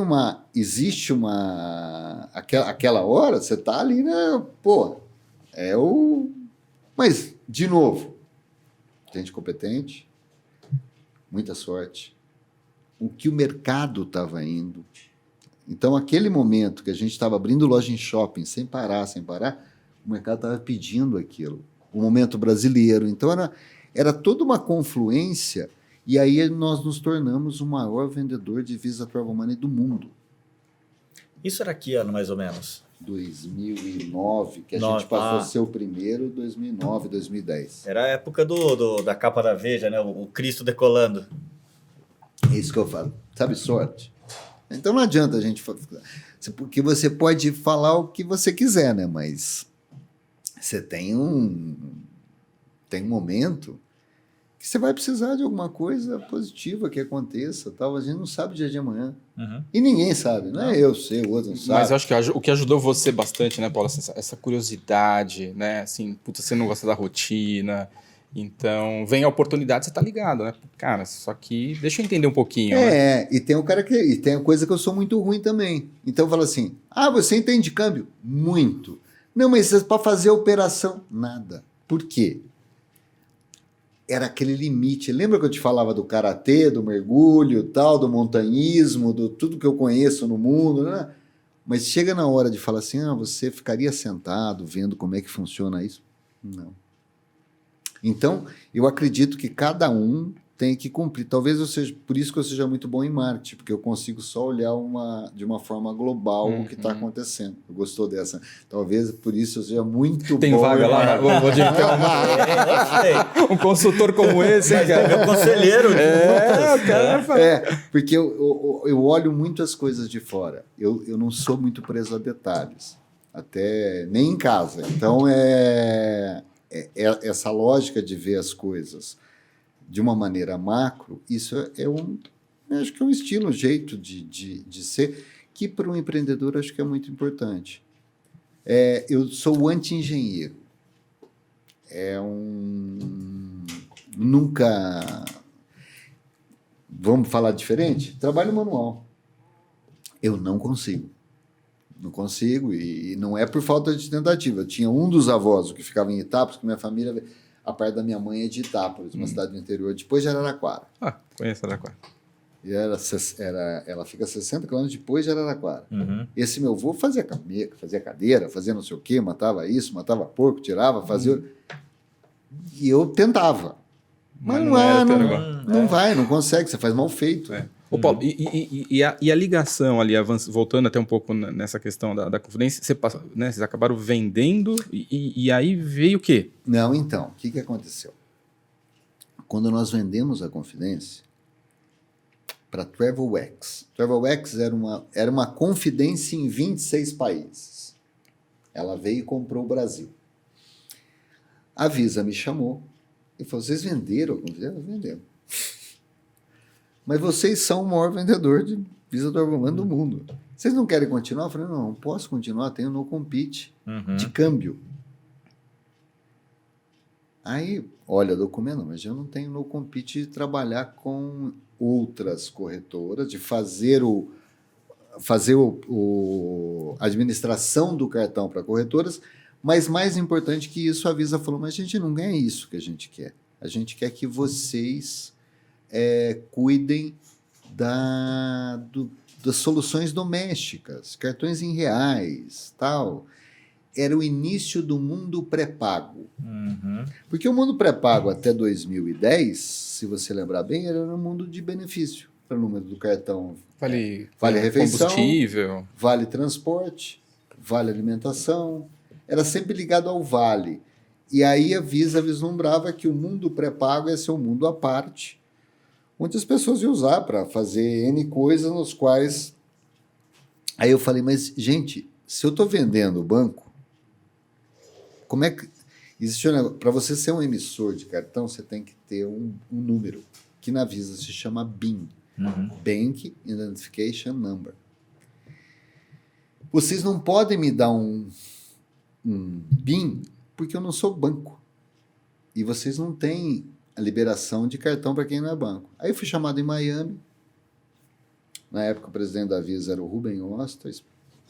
existe uma... Aquela hora, você está ali, né? Pô, Mas, de novo, gente competente, muita sorte, o que o mercado estava indo. Então, aquele momento que a gente estava abrindo loja em shopping, sem parar, o mercado estava pedindo aquilo. O momento brasileiro. Então, era toda uma confluência. E aí nós nos tornamos o maior vendedor de Visa Travel Money do mundo. Isso era que ano, mais ou menos? 2009, que a gente passou a ser o primeiro, 2009, 2010. Era a época da capa da Veja, né? O Cristo decolando. É isso que eu falo. Sabe, sorte. Então não adianta a gente... Porque você pode falar o que você quiser, né? Mas você tem um momento... que você vai precisar de alguma coisa positiva que aconteça, tal. A gente não sabe o dia de amanhã. Uhum. E ninguém sabe, não é eu sei, o outro não sabe. Mas eu acho que o que ajudou você bastante, né, Paulo, essa curiosidade, né, assim, puta, você não gosta da rotina, então vem a oportunidade, você tá ligado, né, cara, só que deixa eu entender um pouquinho. Né? E tem um cara e tem a coisa que eu sou muito ruim também. Então eu falo assim, você entende de câmbio? Muito. Não, mas para fazer a operação, nada. Por quê? Era aquele limite. Lembra que eu te falava do karatê, do mergulho, tal, do montanhismo, do tudo que eu conheço no mundo, né? Mas chega na hora de falar assim, você ficaria sentado vendo como é que funciona isso? Não. Então, eu acredito que cada um tem que cumprir. Talvez por isso que eu seja muito bom em marketing, porque eu consigo só olhar de uma forma global o que está acontecendo. Gostou dessa? Talvez por isso eu seja muito bom. Tem vaga lá, vou dizer um consultor como esse, cara. Meu conselheiro. Porque eu olho muito as coisas de fora. Eu não sou muito preso a detalhes, até nem em casa. Então, essa lógica de ver as coisas de uma maneira macro, isso acho que é um estilo, um jeito de ser, que para um empreendedor acho que é muito importante. Eu sou o anti-engenheiro. Nunca... Vamos falar diferente? Trabalho manual. Eu não consigo. Não consigo, e não é por falta de tentativa. Eu tinha um dos avós que ficava em Itápolis, que minha família... A parte da minha mãe é de Itápolis, uma cidade do interior, depois de Araraquara. Conheço Araraquara. E ela fica 60 quilômetros depois de Araraquara. Uhum. Esse meu avô fazia cadeira, fazia não sei o quê, matava isso, matava porco, tirava, fazia... E eu tentava. Mas não vai, não consegue, você faz mal feito. Ô, Paulo, e a ligação ali, voltando até um pouco nessa questão da Confidência, vocês acabaram vendendo e aí veio o quê? Não, então, o que aconteceu? Quando nós vendemos a Confidência, para TravelX. TravelX era uma confidência em 26 países. Ela veio e comprou o Brasil. A Visa me chamou e falou, vocês venderam a confidência? Venderam. Mas vocês são o maior vendedor de Visa do Arvomando do mundo. Vocês não querem continuar? Eu falei, não posso continuar, tenho no compete de câmbio. Aí, olha o documento, mas eu não tenho no compete de trabalhar com outras corretoras, de fazer a administração do cartão para corretoras, mas mais importante que isso, a Visa falou, mas a gente não ganha isso que a gente quer. A gente quer que vocês cuidem das soluções domésticas, cartões em reais, tal. Era o início do mundo pré-pago. Porque o mundo pré-pago até 2010, se você lembrar bem, era um mundo de benefício. Era o número do cartão. Vale refeição, combustível, vale transporte, vale alimentação. Era sempre ligado ao vale. E aí a Visa vislumbrava que o mundo pré-pago ia ser um mundo à parte, onde as pessoas iam usar para fazer N coisas nos quais... Aí eu falei, mas, gente, se eu estou vendendo o banco, como é que... Existe para você ser um emissor de cartão, você tem que ter um número, que na Visa se chama BIN. Bank Identification Number. Vocês não podem me dar um BIN porque eu não sou banco. E vocês não têm a liberação de cartão para quem não é banco. Aí eu fui chamado em Miami. Na época o presidente da Visa era o Rubem Osta,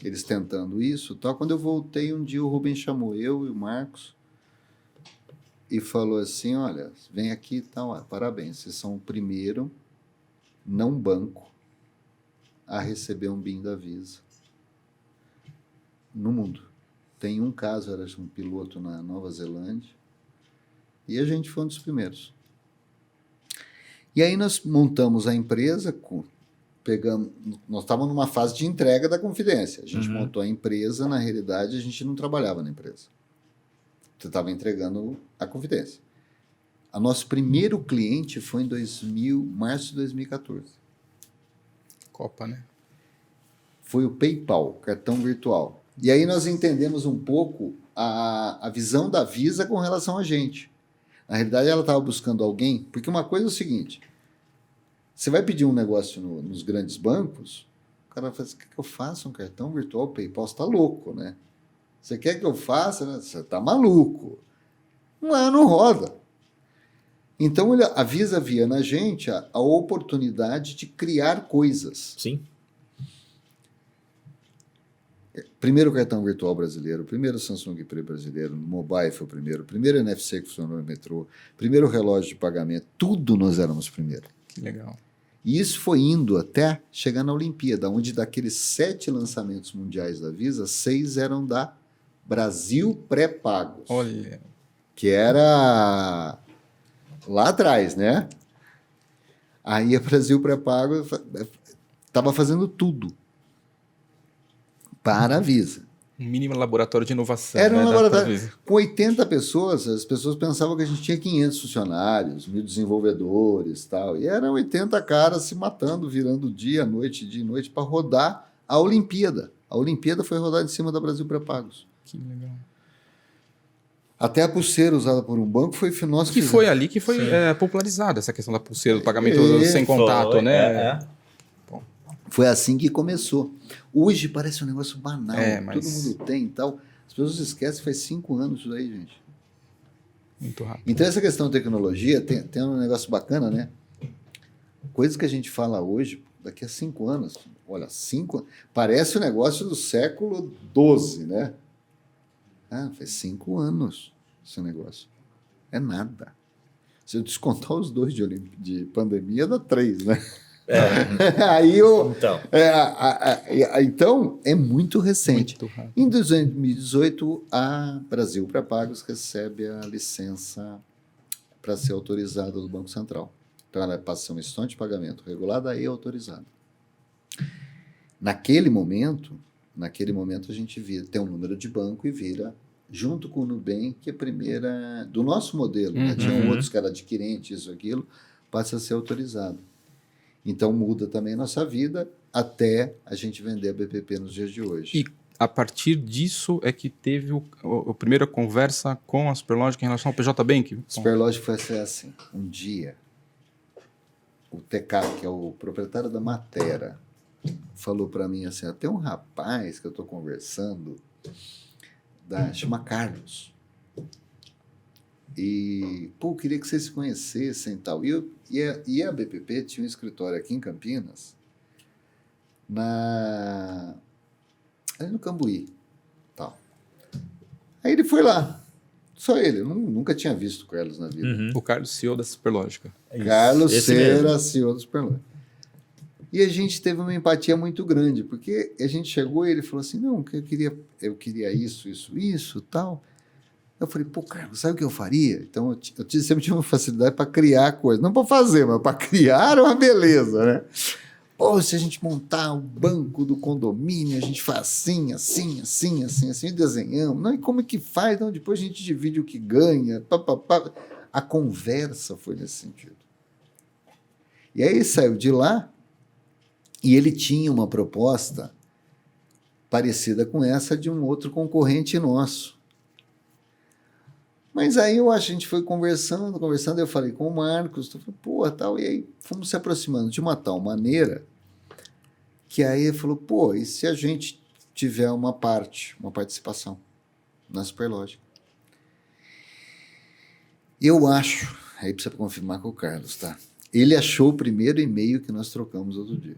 eles tentando isso. Tal. Quando eu voltei, um dia o Rubem chamou eu e o Marcos e falou assim, olha, vem aqui e tal, parabéns, vocês são o primeiro não banco a receber um BIN da Visa no mundo. Tem um caso, era um piloto na Nova Zelândia, e a gente foi um dos primeiros. E aí nós montamos a empresa, nós estávamos numa fase de entrega da confidência. A gente montou a empresa, na realidade a gente não trabalhava na empresa. Você estava entregando a confidência. O nosso primeiro cliente foi em março de 2014. Copa, né? Foi o PayPal, cartão virtual. E aí nós entendemos um pouco a visão da Visa com relação a gente. Na realidade, ela estava buscando alguém, porque uma coisa é o seguinte, você vai pedir um negócio nos grandes bancos, o cara fala assim, quer que eu faça um cartão virtual PayPal? Você está louco, né? Você quer que eu faça? Né? Você está maluco. Não roda. Então, a Visa via na gente a oportunidade de criar coisas. Sim. Primeiro cartão virtual brasileiro, primeiro Samsung Pay brasileiro, mobile foi o primeiro NFC que funcionou no metrô, primeiro relógio de pagamento, tudo nós éramos primeiro. Que legal. E isso foi indo até chegar na Olimpíada, onde daqueles 7 lançamentos mundiais da Visa, 6 eram da Brasil pré-pagos. Olha. Que era lá atrás, né? Aí a Brasil pré-pago estava fazendo tudo para a Visa. Um mínimo laboratório de inovação. Era um né, laboratório. Com 80 pessoas, as pessoas pensavam que a gente tinha 500 funcionários, 1.000 desenvolvedores e tal. E eram 80 caras se matando, virando dia e noite, para rodar a Olimpíada. A Olimpíada foi rodada em cima da Brasil pré-pagos. Que legal. Até a pulseira usada por um banco foi nós que foi ali que foi popularizada essa questão da pulseira, do pagamento sem contato, foi, né? Foi assim que começou. Hoje parece um negócio banal, mas... todo mundo tem e tal. As pessoas esquecem, faz 5 anos isso aí, gente. Muito rápido. Então essa questão de tecnologia tem um negócio bacana, né? Coisas que a gente fala hoje, daqui a 5 anos. Olha, 5 parece um negócio do século XII, né? Faz 5 anos esse negócio. É nada. Se eu descontar os 2 de pandemia, dá 3, né? Aí então, é muito recente. Muito rápido. Em 2018, a Brasil Pré-Pagos recebe a licença para ser autorizada do Banco Central. Então, ela passa a ser uma instituição de pagamento regulada e autorizada. Naquele momento, a gente tem um número de banco e vira, junto com o Nubank, a primeira do nosso modelo. Né? Tinham outros que eram adquirentes, isso, aquilo, passa a ser autorizado. Então muda também a nossa vida até a gente vender a BPP nos dias de hoje. E a partir disso é que teve a primeira conversa com a Superlógica em relação ao PJ Bank? Superlógica foi assim, um dia, o TK, que é o proprietário da Matera, falou para mim assim, tem um rapaz que eu estou conversando, chama Carlos, e, pô, eu queria que vocês se conhecessem e tal. E a BPP tinha um escritório aqui em Campinas, ali no Cambuí, tal. Aí ele foi lá, só ele, eu nunca tinha visto o Carlos na vida. O Carlos, CEO da Superlógica. Carlos esse Cera, mesmo. CEO da Superlógica. E a gente teve uma empatia muito grande, porque a gente chegou e ele falou assim, não, eu queria isso, tal. Eu falei, pô, Carlos, sabe o que eu faria? Então, eu sempre tive uma facilidade para criar coisas. Não para fazer, mas para criar uma beleza, né? Pô, se a gente montar o banco do condomínio, a gente faz assim, e desenhamos. Não, e como é que faz? Não, depois a gente divide o que ganha. A conversa foi nesse sentido. E aí saiu de lá e ele tinha uma proposta parecida com essa de um outro concorrente nosso. Mas aí a gente foi conversando, eu falei com o Marcos, pô, tal, e aí fomos se aproximando de uma tal maneira que aí ele falou, pô, e se a gente tiver uma participação na Superlógica? Eu acho, aí precisa confirmar com o Carlos, tá? Ele achou o primeiro e-mail que nós trocamos outro dia.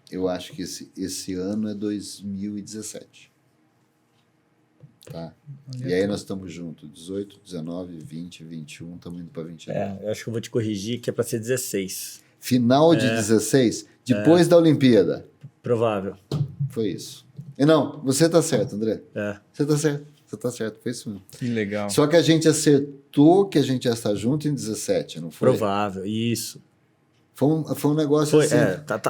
Eu acho que esse ano é 2017. Tá? E aí nós estamos juntos, 18, 19, 20, 21, estamos indo para 22. Eu acho que eu vou te corrigir que é para ser 16. Final de 16, depois da Olimpíada. Provável. Foi isso. E não, você está certo, André. Você está certo, foi isso mesmo. Que legal. Só que a gente acertou que a gente ia estar junto em 17, não foi? Provável, isso. Foi um negócio assim.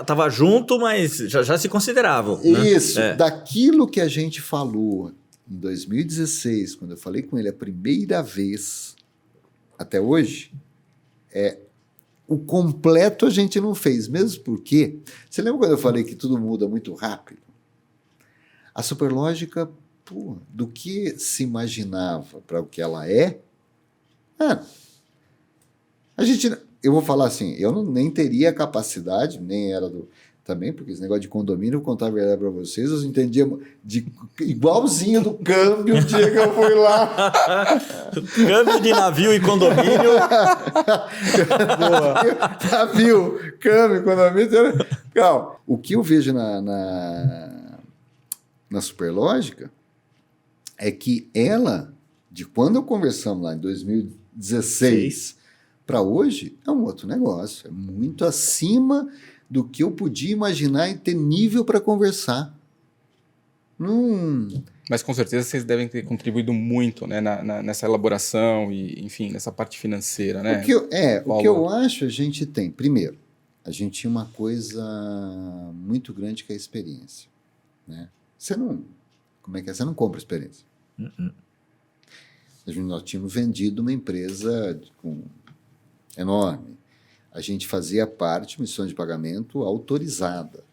Tava junto, mas já se considerava. Isso, né? daquilo que a gente falou em 2016, quando eu falei com ele a primeira vez, até hoje, o completo a gente não fez, mesmo porque... Você lembra quando eu falei que tudo muda muito rápido? A Superlógica, pô, do que se imaginava para o que ela eu vou falar assim, eu nem teria capacidade, nem era também, porque esse negócio de condomínio, eu vou contar a verdade para vocês, eu entendia igualzinho do câmbio o dia que eu fui lá. Câmbio de navio e condomínio. Navio, câmbio, condomínio. Calma. O que eu vejo na Superlógica é que ela, de quando conversamos lá em 2016 para hoje, é um outro negócio. É muito acima do que eu podia imaginar e ter nível para conversar. Mas com certeza vocês devem ter contribuído muito, né, nessa elaboração e, enfim, nessa parte financeira, né? O que eu acho a gente tem. Primeiro, a gente tinha uma coisa muito grande que é a experiência. Né? Você não compra experiência. Nós tínhamos vendido uma empresa enorme. A gente fazia parte, missão de pagamento autorizada.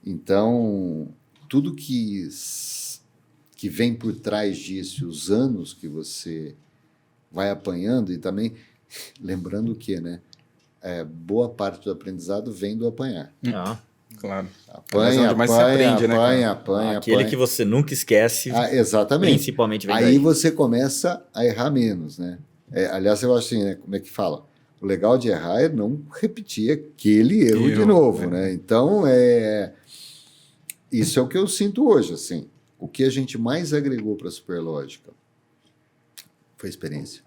Então, tudo que vem por trás disso, os anos que você vai apanhando, e também, lembrando que, né, boa parte do aprendizado vem do apanhar. Claro. Apanha, apanha. Aquele que você nunca esquece. Exatamente. Principalmente vem aí daí. Você começa a errar menos, né? Aliás, eu acho assim, né? Como é que fala? O legal de errar é não repetir aquele erro de novo, né? Então, isso é o que eu sinto hoje, assim. O que a gente mais agregou para a Superlógica foi experiência.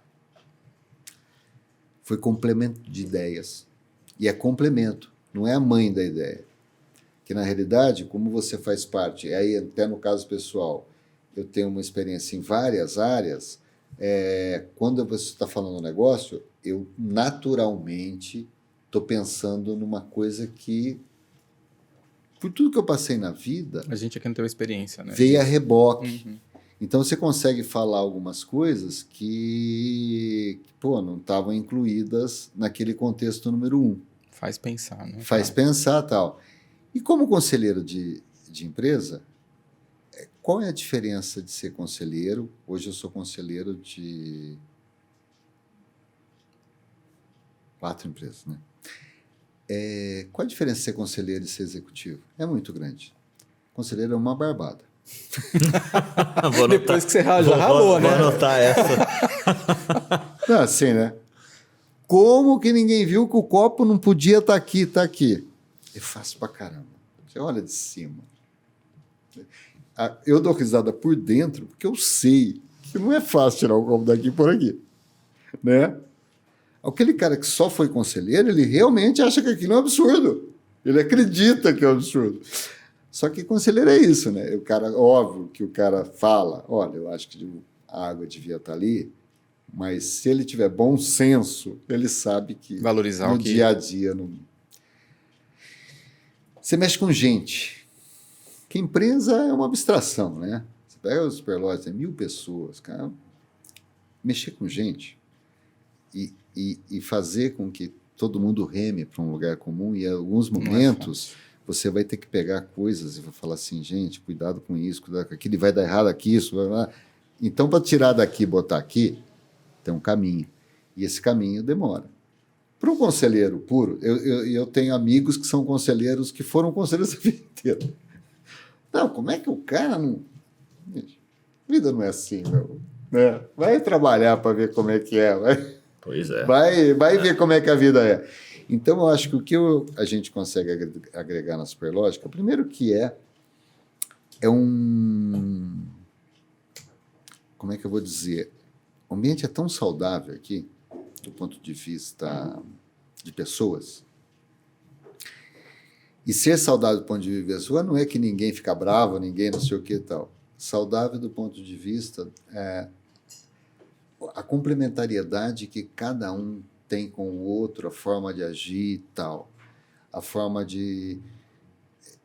Foi complemento de ideias. E é complemento, não é a mãe da ideia. Que, na realidade, como você faz parte, aí até no caso pessoal, eu tenho uma experiência em várias áreas, quando você está falando um negócio, eu naturalmente estou pensando numa coisa que, por tudo que eu passei na vida... A gente aqui não teve experiência, né? Veio a reboque. Então, você consegue falar algumas coisas que não estavam incluídas naquele contexto número 1. Faz pensar, né? Faz pensar tal. E como conselheiro de empresa, qual é a diferença de ser conselheiro? Hoje eu sou conselheiro de 4 empresas, né? Qual a diferença de ser conselheiro e ser executivo? É muito grande. Conselheiro é uma barbada. Depois que você já ralou, né? Vou anotar essa. Não, assim, né? Como que ninguém viu que o copo não podia estar aqui, tá aqui? É fácil pra caramba. Você olha de cima. Eu dou risada por dentro porque eu sei que não é fácil tirar o copo daqui e por aqui. Né? Aquele cara que só foi conselheiro, ele realmente acha que aquilo é um absurdo. Ele acredita que é um absurdo. Só que conselheiro é isso, né? O cara, óbvio que o cara fala, olha, eu acho que a água devia estar ali, mas se ele tiver bom senso, ele sabe que valorizar no o que... dia a dia... Não... Você mexe com gente. Que empresa é uma abstração, né? Você pega os superlotes, tem 1.000 pessoas, cara. Mexer com gente e fazer com que todo mundo reme para um lugar comum e em alguns momentos você vai ter que pegar coisas e vai falar assim, gente, cuidado com isso, cuidado com aquilo, vai dar errado aqui, isso vai lá. Então, para tirar daqui e botar aqui, tem um caminho. E esse caminho demora. Para um conselheiro puro, eu tenho amigos que são conselheiros, que foram conselheiros a vida inteira. Não, como é que o cara não... Gente, a vida não é assim, meu. Né? Vai trabalhar para ver como é que é. Pois é. Vai ver como é que a vida é. Então, eu acho que o que a gente consegue agregar na Superlógica, primeiro que é um... Como é que eu vou dizer? O ambiente é tão saudável aqui, do ponto de vista de pessoas. E ser saudável do ponto de vista de pessoa não é que ninguém fica bravo, ninguém não sei o que e tal. Saudável do ponto de vista a complementariedade que cada um tem com o outro, a forma de agir e tal. A forma de...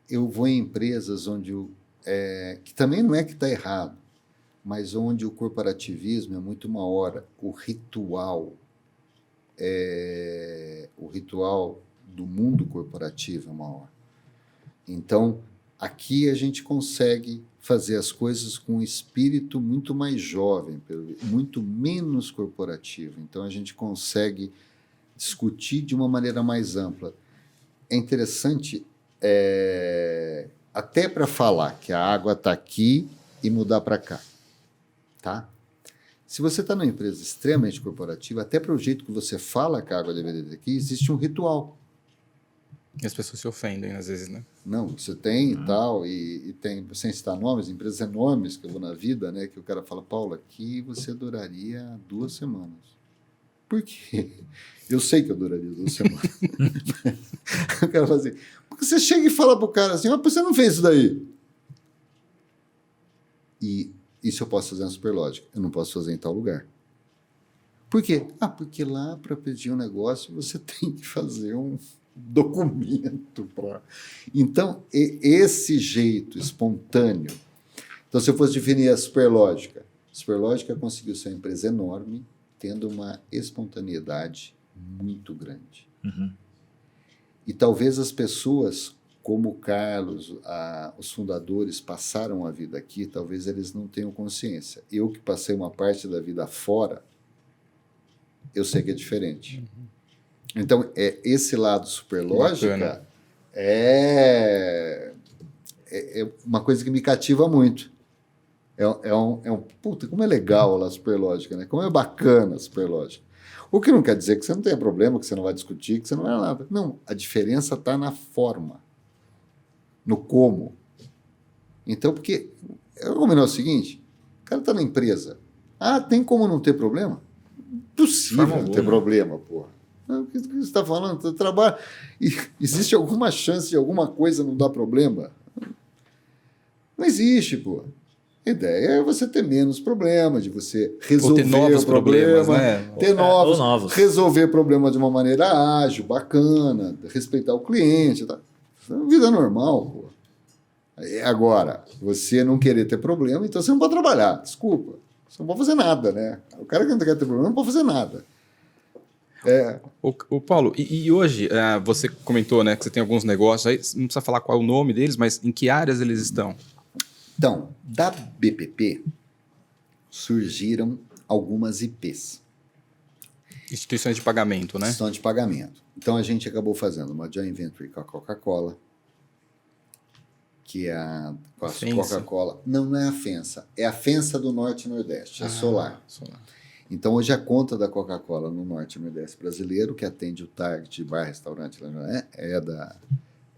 Eu vou em empresas onde... que também não é que está errado, mas onde o corporativismo é muito maior. O ritual do mundo corporativo é maior. Então, aqui a gente consegue fazer as coisas com um espírito muito mais jovem, muito menos corporativo. Então, a gente consegue discutir de uma maneira mais ampla. É interessante, até para falar que a água está aqui e mudar para cá. Tá? Se você está numa empresa extremamente corporativa, até para o jeito que você fala que a água deveria ter aqui, existe um ritual. E as pessoas se ofendem, às vezes, né? Não, você tem e tal, e tem, sem citar nomes, empresas enormes que eu vou na vida, né, que o cara fala, Paulo, aqui você duraria 2 semanas. Por quê? Eu sei que eu duraria 2 semanas. O cara fala assim, porque você chega e fala pro cara assim, mas você não fez isso daí. E isso eu posso fazer na Superlógica, eu não posso fazer em tal lugar. Por quê? Porque lá, para pedir um negócio, você tem que fazer um documento. Então, esse jeito espontâneo... Então, se eu fosse definir a Superlógica conseguiu ser uma empresa enorme, tendo uma espontaneidade muito grande. Uhum. E talvez as pessoas, como o Carlos, os fundadores passaram a vida aqui, talvez eles não tenham consciência. Eu que passei uma parte da vida fora, eu sei que é diferente. Uhum. Então, esse lado Superlógica é uma coisa que me cativa muito. Puta, como é legal a Superlógica, né? Como é bacana a Superlógica. O que não quer dizer que você não tenha problema, que você não vai discutir, que você não vai nada. Não, a diferença está na forma, no como. Então, porque eu vou combinar o seguinte, o cara está na empresa. Tem como não ter problema? Impossível não ter problema, porra. O que você está falando? Você trabalha. Existe alguma chance de alguma coisa não dar problema? Não existe, pô. A ideia é você ter menos problemas, de você resolver ter novos problemas, né? Ter novos, resolver problemas de uma maneira ágil, bacana, respeitar o cliente. Tá? Isso é uma vida normal, pô. Agora, você não querer ter problema, então você não pode trabalhar. Desculpa. Você não pode fazer nada, né? O cara que não quer ter problema não pode fazer nada. O Paulo, e hoje, você comentou, né, que você tem alguns negócios aí, não precisa falar qual é o nome deles, mas em que áreas eles estão? Então, da BPP surgiram algumas IPs. Instituições de pagamento, né? Instituição de pagamento. Então, a gente acabou fazendo uma joint venture com a Coca-Cola, que é a Coca-Cola... Não é a FENSA. É a FENSA do Norte e Nordeste, é solar. Então, hoje a conta da Coca-Cola no Norte e Nordeste brasileiro, que atende o Target, bar, restaurante,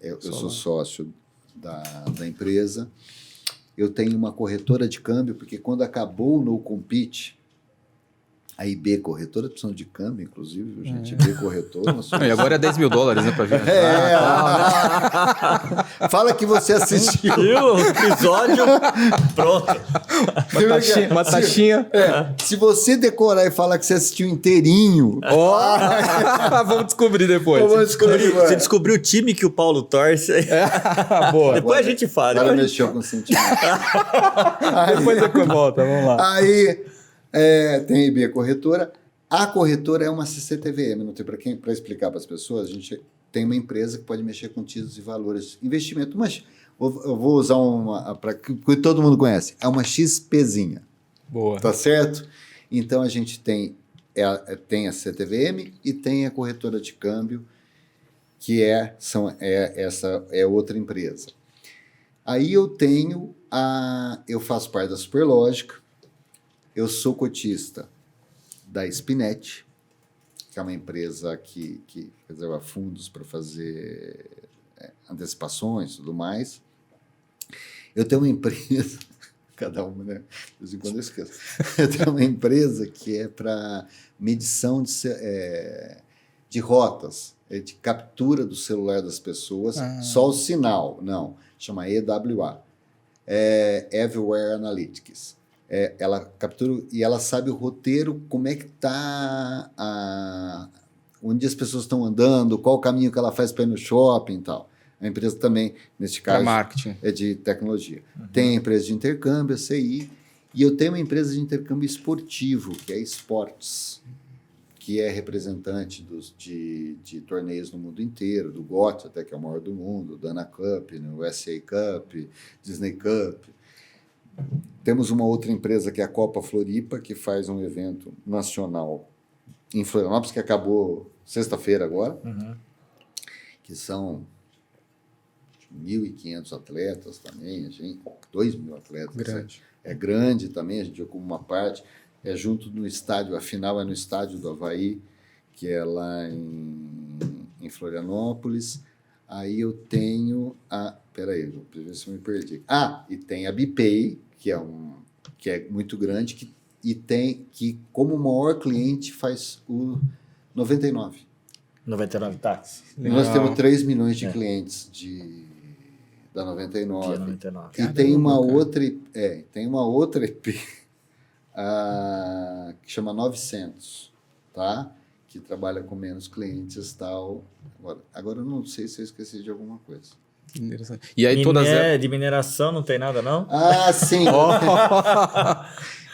eu sou sócio da empresa. Eu tenho uma corretora de câmbio, porque quando acabou o No Compete, a IB Corretora, opção de câmbio, inclusive, gente, IB Corretora. E agora é $10 mil, né, para ver. Fala que você assistiu. O episódio, pronto. Uma taxinha. Se você decorar e falar que você assistiu inteirinho... Vamos descobrir depois. Você descobriu o time que o Paulo torce. Boa. Depois a gente fala. Agora mexeu com o sentimento. Depois você volta, vamos lá. Aí... tem a IB Corretora. A corretora é uma CCTVM, não tem para explicar para as pessoas. A gente tem uma empresa que pode mexer com títulos e valores, investimento, mas eu vou usar uma que todo mundo conhece. É uma XPzinha. Boa. Tá certo? Então a gente tem a CCTVM e tem a corretora de câmbio, que essa é outra empresa. Aí eu faço parte da Superlógica. Eu sou cotista da Spinet, que é uma empresa que reserva fundos para fazer antecipações e tudo mais. Eu tenho uma empresa, cada uma, né? De vez em quando eu esqueço. Eu tenho uma empresa que é para medição de rotas, de captura do celular das pessoas, só o sinal, não, chama EWA, Everywhere Analytics. Ela captura e ela sabe o roteiro, como é que está, onde as pessoas estão andando, qual o caminho que ela faz para ir no shopping e tal. A empresa também, neste caso, marketing. É de tecnologia. Tem a empresa de intercâmbio, a CI, e eu tenho uma empresa de intercâmbio esportivo, que é Esportes, que é representante de torneios no mundo inteiro, do GOT, até que é o maior do mundo, Dana Cup, no USA Cup, Disney Cup. Temos uma outra empresa que é a Copa Floripa, que faz um evento nacional em Florianópolis, que acabou sexta-feira agora, que são 1.500 atletas também, 2.000 atletas. Grande. É grande também, a gente ocupa uma parte, junto no estádio, a final é no estádio do Avaí, que é lá em Florianópolis. Aí eu tenho peraí, vou ver se eu me perdi. E tem a Bipay, que é muito grande, que como maior cliente faz o 99. 99 táxis. Nós temos 3 milhões de clientes da 99. 99. E tem uma outra EP que chama 900, tá? Que trabalha com menos clientes e tal. Agora eu não sei se eu esqueci de alguma coisa. E aí de mineração não tem nada, não? Sim.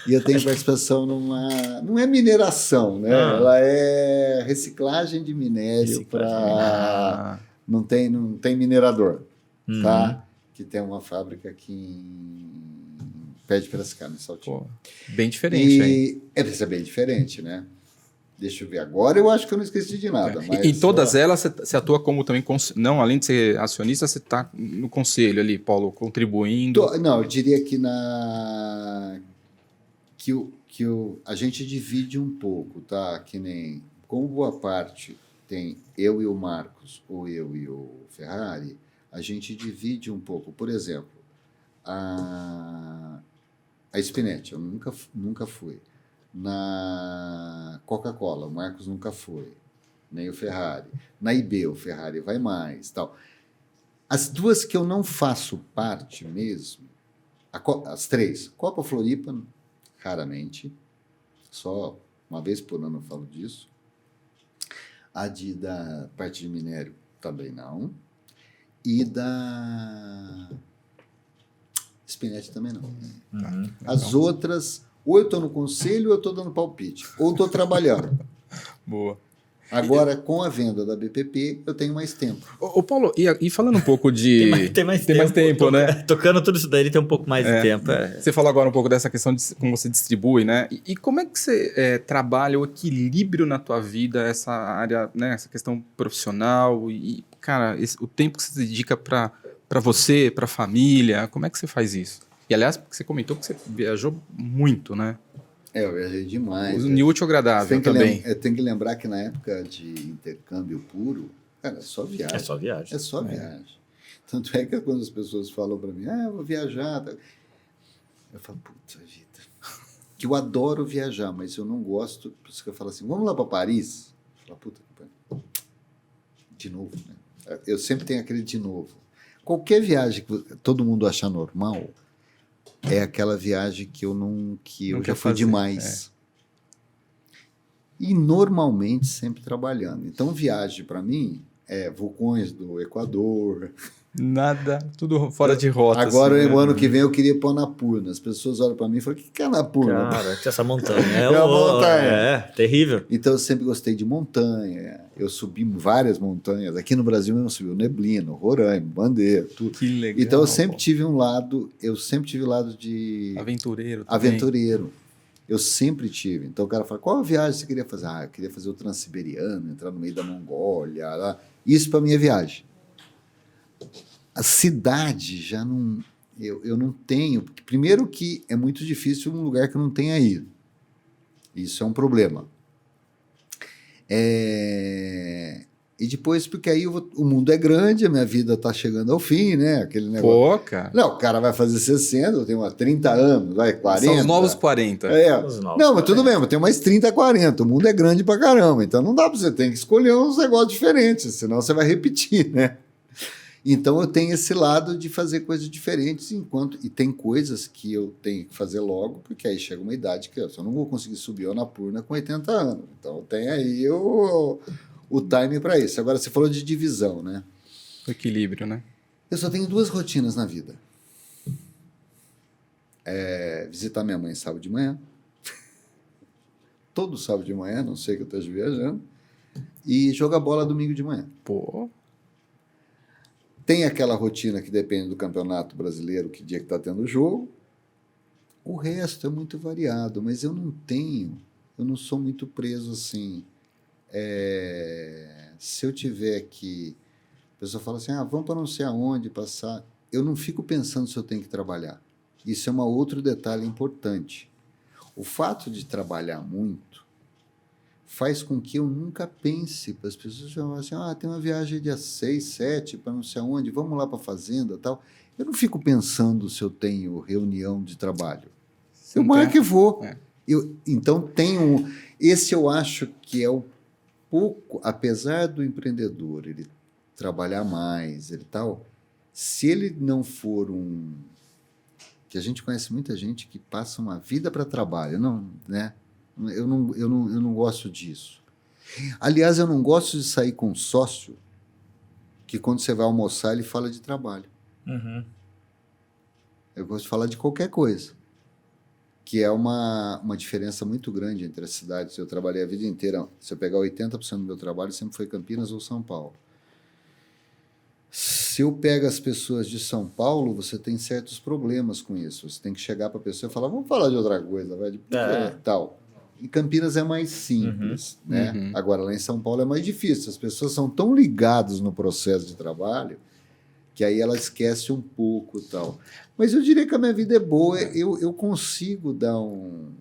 E eu tenho participação não é mineração, né? Ela é reciclagem de minério para... Não tem minerador, tá? Que tem uma fábrica aqui em Pé de Piracicaba, em Saltinho. Bem diferente, hein? Isso é bem diferente, né? Deixa eu ver agora, eu acho que eu não esqueci de nada. Mas, em todas elas, você atua como também... Não, além de ser acionista, você está no conselho ali, Paulo, contribuindo? Não, eu diria que a gente divide um pouco, tá? Que nem... Como boa parte tem eu e o Marcos, ou eu e o Ferrari, a gente divide um pouco. Por exemplo, a Spinet, eu nunca fui. Na Coca-Cola, o Marcos nunca foi, nem o Ferrari. Na IB, o Ferrari vai mais, tal. As duas que eu não faço parte mesmo, as três, Copa Floripa, raramente, só uma vez por ano eu falo disso. Da parte de minério, também não. E da Spinet também não. As outras... Ou eu estou no conselho ou eu estou dando palpite. Ou estou trabalhando. Boa. Agora, com a venda da BPP, eu tenho mais tempo. Ô Paulo, e falando um pouco de... Tem mais tempo, né? Tocando tudo isso daí, ele tem um pouco mais de tempo. Você falou agora um pouco dessa questão de como você distribui, né? E como é que você trabalha o equilíbrio na tua vida, essa área, né? Essa questão profissional e, cara, o tempo que você dedica para você, para a família, como é que você faz isso? E, aliás, porque você comentou que você viajou muito, né? Eu viajei demais. O útil agradável também. Tem que lembrar que na época de intercâmbio puro, cara, é só viagem. É só viagem. É só viagem. Tanto é que quando as pessoas falam para mim, eu vou viajar, eu falo, puta vida, que eu adoro viajar, mas eu não gosto, por isso que eu falo assim, vamos lá para Paris? Eu falo, puta que pariu. De novo, né? Eu sempre tenho aquele de novo. Qualquer viagem que todo mundo achar normal, é aquela viagem que eu já fui demais. E normalmente sempre trabalhando. Então, viagem para mim é vulcões do Equador. Nada, tudo fora de rota. Agora, assim, o ano que vem, eu queria ir para Annapurna. As pessoas olham para mim e falam, o que é Annapurna? Cara, essa montanha. É uma montanha. É, terrível. Então, eu sempre gostei de montanha. Eu subi várias montanhas. Aqui no Brasil, eu não subi o Neblino, Roraima, Bandeira, tudo. Que legal. Então, eu sempre tive lado de... Aventureiro também. Aventureiro. Eu sempre tive. Então, o cara fala, qual viagem você queria fazer? Eu queria fazer o Transiberiano, entrar no meio da Mongólia. Lá. Isso para mim é viagem. A cidade já não... Eu não tenho... Porque, primeiro que é muito difícil um lugar que eu não tenha ido. Isso é um problema. E depois, porque aí o mundo é grande, a minha vida está chegando ao fim, né? Aquele negócio. Pô, cara. Não, o cara vai fazer 60, eu tenho 30 anos, vai, 40. São os novos 40. Não, mas tudo bem, mas tem mais 30, 40. O mundo é grande pra caramba, então não dá pra você, tem que escolher uns negócios diferentes, senão você vai repetir, né? Então eu tenho esse lado de fazer coisas diferentes, e tem coisas que eu tenho que fazer logo, porque aí chega uma idade que eu não vou conseguir subir a Annapurna com 80 anos. Então tem aí o timing para isso. Agora, você falou de divisão, né? O equilíbrio, né? Eu só tenho 2 rotinas na vida. Visitar minha mãe sábado de manhã. Todo sábado de manhã, não sei que eu esteja viajando. E jogar bola domingo de manhã. Pô. Tem aquela rotina que depende do campeonato brasileiro, que dia que está tendo o jogo. O resto é muito variado, mas eu não sou muito preso assim. Se eu tiver que... A pessoa fala assim, vamos para não sei aonde passar. Eu não fico pensando se eu tenho que trabalhar. Isso é um outro detalhe importante. O fato de trabalhar muito faz com que eu nunca pense para as pessoas falam assim, tem uma viagem dia 6, 7 para não sei aonde, vamos lá para a fazenda e tal. Eu não fico pensando se eu tenho reunião de trabalho. Eu mais que vou. Então, esse eu acho que é o pouco, apesar do empreendedor ele trabalhar mais, ele tal, se ele não for que a gente conhece muita gente que passa uma vida para trabalho, não, né? Eu não gosto disso. Aliás, eu não gosto de sair com um sócio que quando você vai almoçar ele fala de trabalho. Uhum. Eu gosto de falar de qualquer coisa. Que é uma diferença muito grande entre as cidades. Eu trabalhei a vida inteira. Se eu pegar 80% do meu trabalho, sempre foi Campinas ou São Paulo. Se eu pego as pessoas de São Paulo, você tem certos problemas com isso. Você tem que chegar para a pessoa e falar, vamos falar de outra coisa, vai, tal. Em Campinas é mais simples, né? Uhum. Agora, lá em São Paulo é mais difícil. As pessoas são tão ligadas no processo de trabalho que aí ela esquece um pouco tal. Mas eu diria que a minha vida é boa, eu consigo dar um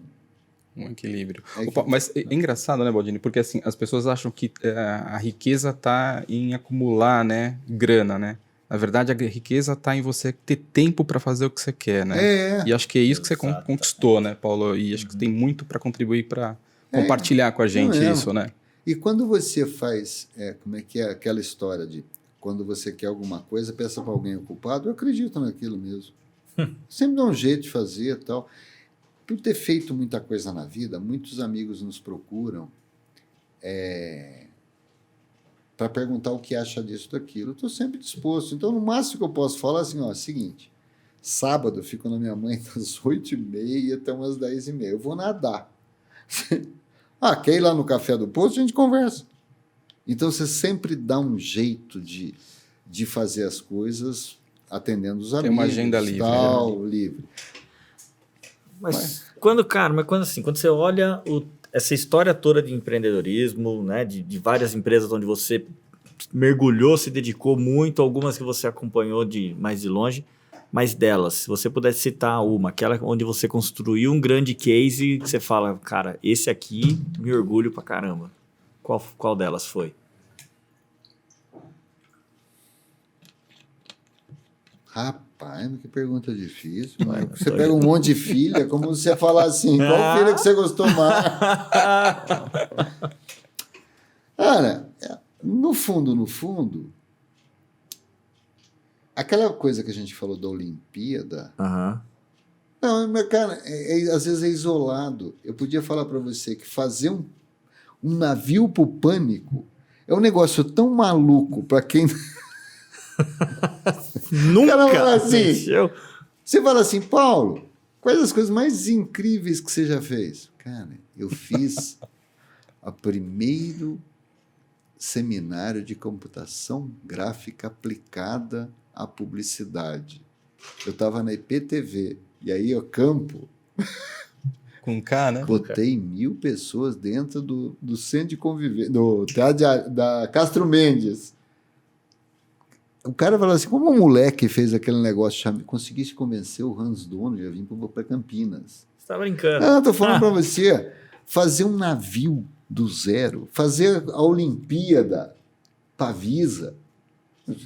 equilíbrio. Mas é engraçado, né, Baldini? Porque assim, as pessoas acham que a riqueza está em acumular, né, grana, né? Na verdade, a riqueza está em você ter tempo para fazer o que você quer, né? E acho que é isso que você conquistou, né, Paulo? E acho que tem muito para contribuir, para compartilhar com a gente isso, né? E quando você faz, como é que é aquela história de quando você quer alguma coisa, peça para alguém ocupado, eu acredito naquilo mesmo. Sempre dá um jeito de fazer e tal. Por ter feito muita coisa na vida, muitos amigos nos procuram para perguntar o que acha disso, daquilo. Eu estou sempre disposto. Então, no máximo que eu posso falar assim, seguinte, sábado eu fico na minha mãe das 8h30 até umas 10h30. Eu vou nadar. Quer ir lá no Café do Posto? A gente conversa. Então, você sempre dá um jeito de fazer as coisas atendendo os amigos. Tem uma agenda livre. Tal, livre. Mas quando você olha essa história toda de empreendedorismo, né, de várias empresas onde você mergulhou, se dedicou muito, algumas que você acompanhou mais de longe, mas delas, se você pudesse citar aquela onde você construiu um grande case, que você fala, cara, esse aqui me orgulho pra caramba. Qual delas foi? Rapaz, que pergunta difícil. Você pega um monte de filha, é como você falar assim, qual filha que você gostou mais? Cara, no fundo, aquela coisa que a gente falou da Olimpíada, não, mas, cara, às vezes é isolado. Eu podia falar para você que fazer um navio pro Pânico é um negócio tão maluco para quem... Nunca! Fala assim, você fala assim, Paulo, quais as coisas mais incríveis que você já fez? Cara, eu fiz o primeiro seminário de computação gráfica aplicada à publicidade. Eu estava na IPTV, e aí o campo... Com K, né? Botei 1.000 pessoas dentro do centro de convivência, do teatro da Castro Mendes. O cara falou assim, como um moleque fez aquele negócio, conseguisse convencer o Hans Donner a vir para Campinas. Você tá brincando. Não, estou falando para você, fazer um navio do zero, fazer a Olimpíada Pavisa,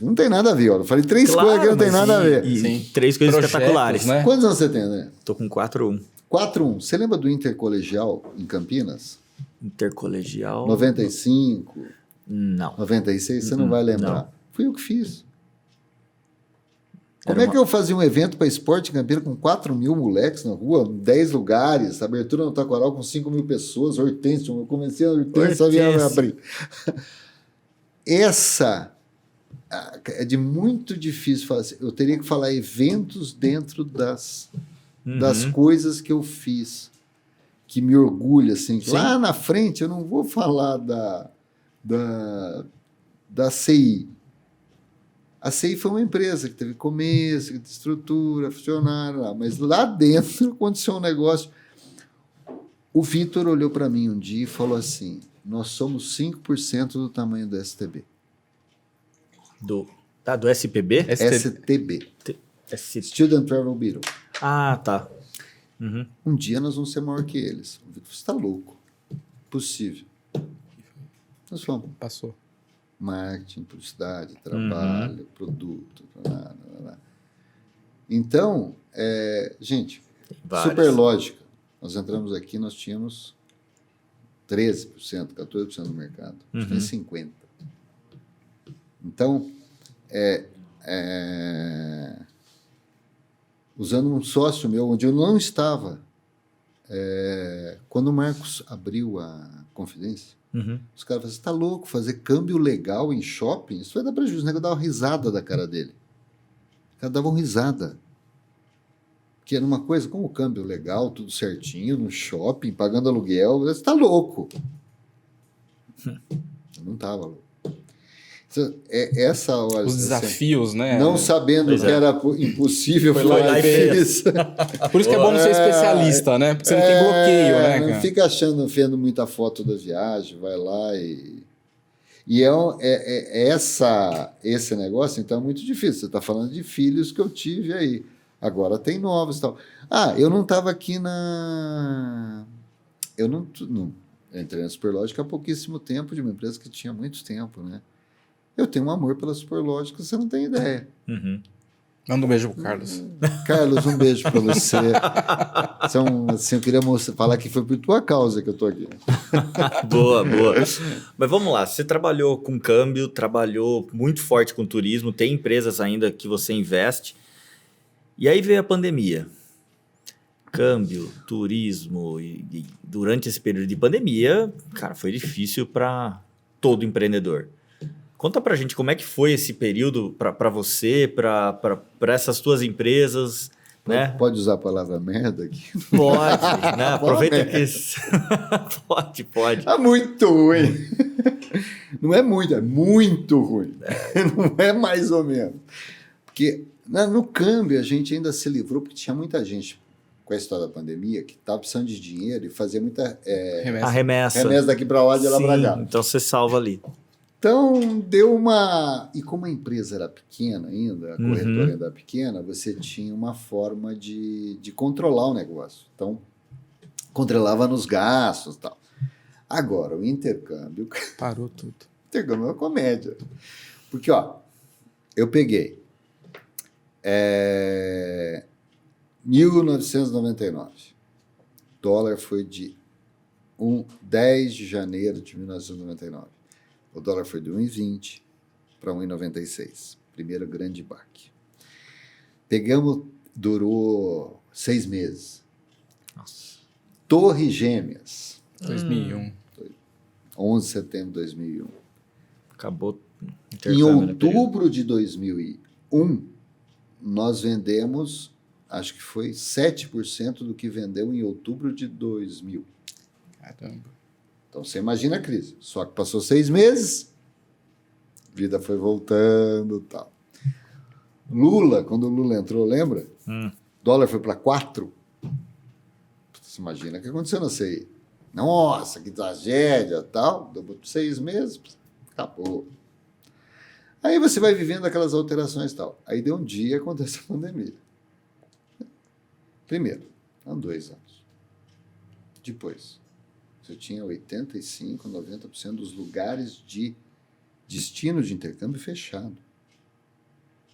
não tem nada a ver. Eu falei 3 coisas que não tem nada a ver. E 3 coisas Projetos, espetaculares. né? Quantos anos você tem, André? Tô com 4-1. 4-1. Você lembra do Intercolegial em Campinas? Intercolegial... 95? Não. 96? Você não vai lembrar. Não. Fui eu que fiz. Como é que eu fazia um evento para esporte em Campinas com 4.000 moleques na rua, 10 lugares, abertura no Taquaral com 5.000 pessoas, Hortência, eu comecei a Hortência a abrir. Essa é de muito difícil falar. Eu teria que falar eventos dentro das coisas que eu fiz, que me orgulha, assim. Sim. Lá na frente eu não vou falar da CI. A CI foi uma empresa que teve começo, que teve estrutura, funcionário lá, mas lá dentro aconteceu um negócio. O Vitor olhou para mim um dia e falou assim, nós somos 5% do tamanho do STB. Do SPB? STB. Student Travel Bureau. Ah, tá. Uhum. Um dia nós vamos ser maior que eles. O Vitor, você está louco. Possível. Nós fomos. Passou. Marketing, publicidade, trabalho, produto. Então, gente, super lógica. Nós entramos aqui, nós tínhamos 13%, 14% do mercado. Nós tínhamos 50%. Então, usando um sócio meu, onde eu não estava, quando o Marcos abriu a Confidência, os caras falaram, você está louco, fazer câmbio legal em shopping? Isso vai dar prejuízo. O negócio dava uma risada da cara dele. O cara dava uma risada. Que era uma coisa, como o câmbio legal, tudo certinho, no shopping, pagando aluguel, você está louco. Eu não estava louco. Essa hora, os desafios, né? Não sabendo que era impossível, foi lá e fez. Por isso que é bom não ser especialista, né? Porque você não tem bloqueio, né, cara? Não fica vendo muita foto da viagem, vai lá e esse negócio, então é muito difícil. Você está falando de filhos que eu tive aí. Agora tem novos e tal. Eu não estava aqui eu não entrei na Superlógica há pouquíssimo tempo, de uma empresa que tinha muito tempo, né? Eu tenho um amor pela Superlógica, você não tem ideia. Manda um beijo pro Carlos. Carlos, um beijo para você. Assim, eu queria falar que foi por tua causa que eu estou aqui. Boa. Mas vamos lá, você trabalhou com câmbio, trabalhou muito forte com turismo, tem empresas ainda que você investe. E aí veio a pandemia. Câmbio, turismo, e durante esse período de pandemia, cara, foi difícil para todo empreendedor. Conta pra gente como é que foi esse período para você, para essas tuas empresas, né? Pode usar a palavra merda aqui? Pode, né? Aproveita que... Pode. Muito ruim. Não é muito, é muito ruim. Não é mais ou menos. Porque no câmbio a gente ainda se livrou, porque tinha muita gente com a história da pandemia que estava precisando de dinheiro e fazia muita A remessa. remessa daqui para lá, de lá para cá. Então você salva ali. Então, deu uma... E como a empresa era pequena ainda, a corretora ainda era pequena, você tinha uma forma de controlar o negócio. Então, controlava nos gastos e tal. Agora, o intercâmbio... Parou tudo. O intercâmbio é uma comédia. Porque, ó, eu peguei 1999. O dólar foi de 10 de janeiro de 1999. O dólar foi de 1,20 para 1,96. Primeiro grande baque. Pegamos, durou 6 meses. Nossa. Torre Gêmeas. 2001. 11 de setembro de 2001. Acabou. Em outubro de 2001, nós vendemos, acho que foi 7% do que vendeu em outubro de 2000. Caramba. Então, você imagina a crise. Só que passou 6 meses, a vida foi voltando e tal. Lula, quando o Lula entrou, lembra? Dólar foi para 4. Você imagina o que aconteceu na CI. Nossa, que tragédia tal. Deu 6 meses, acabou. Aí você vai vivendo aquelas alterações e tal. Aí deu um dia e acontece a pandemia. Primeiro, há 2 anos. Depois, você tinha 85%, 90% dos lugares de destino de intercâmbio fechado.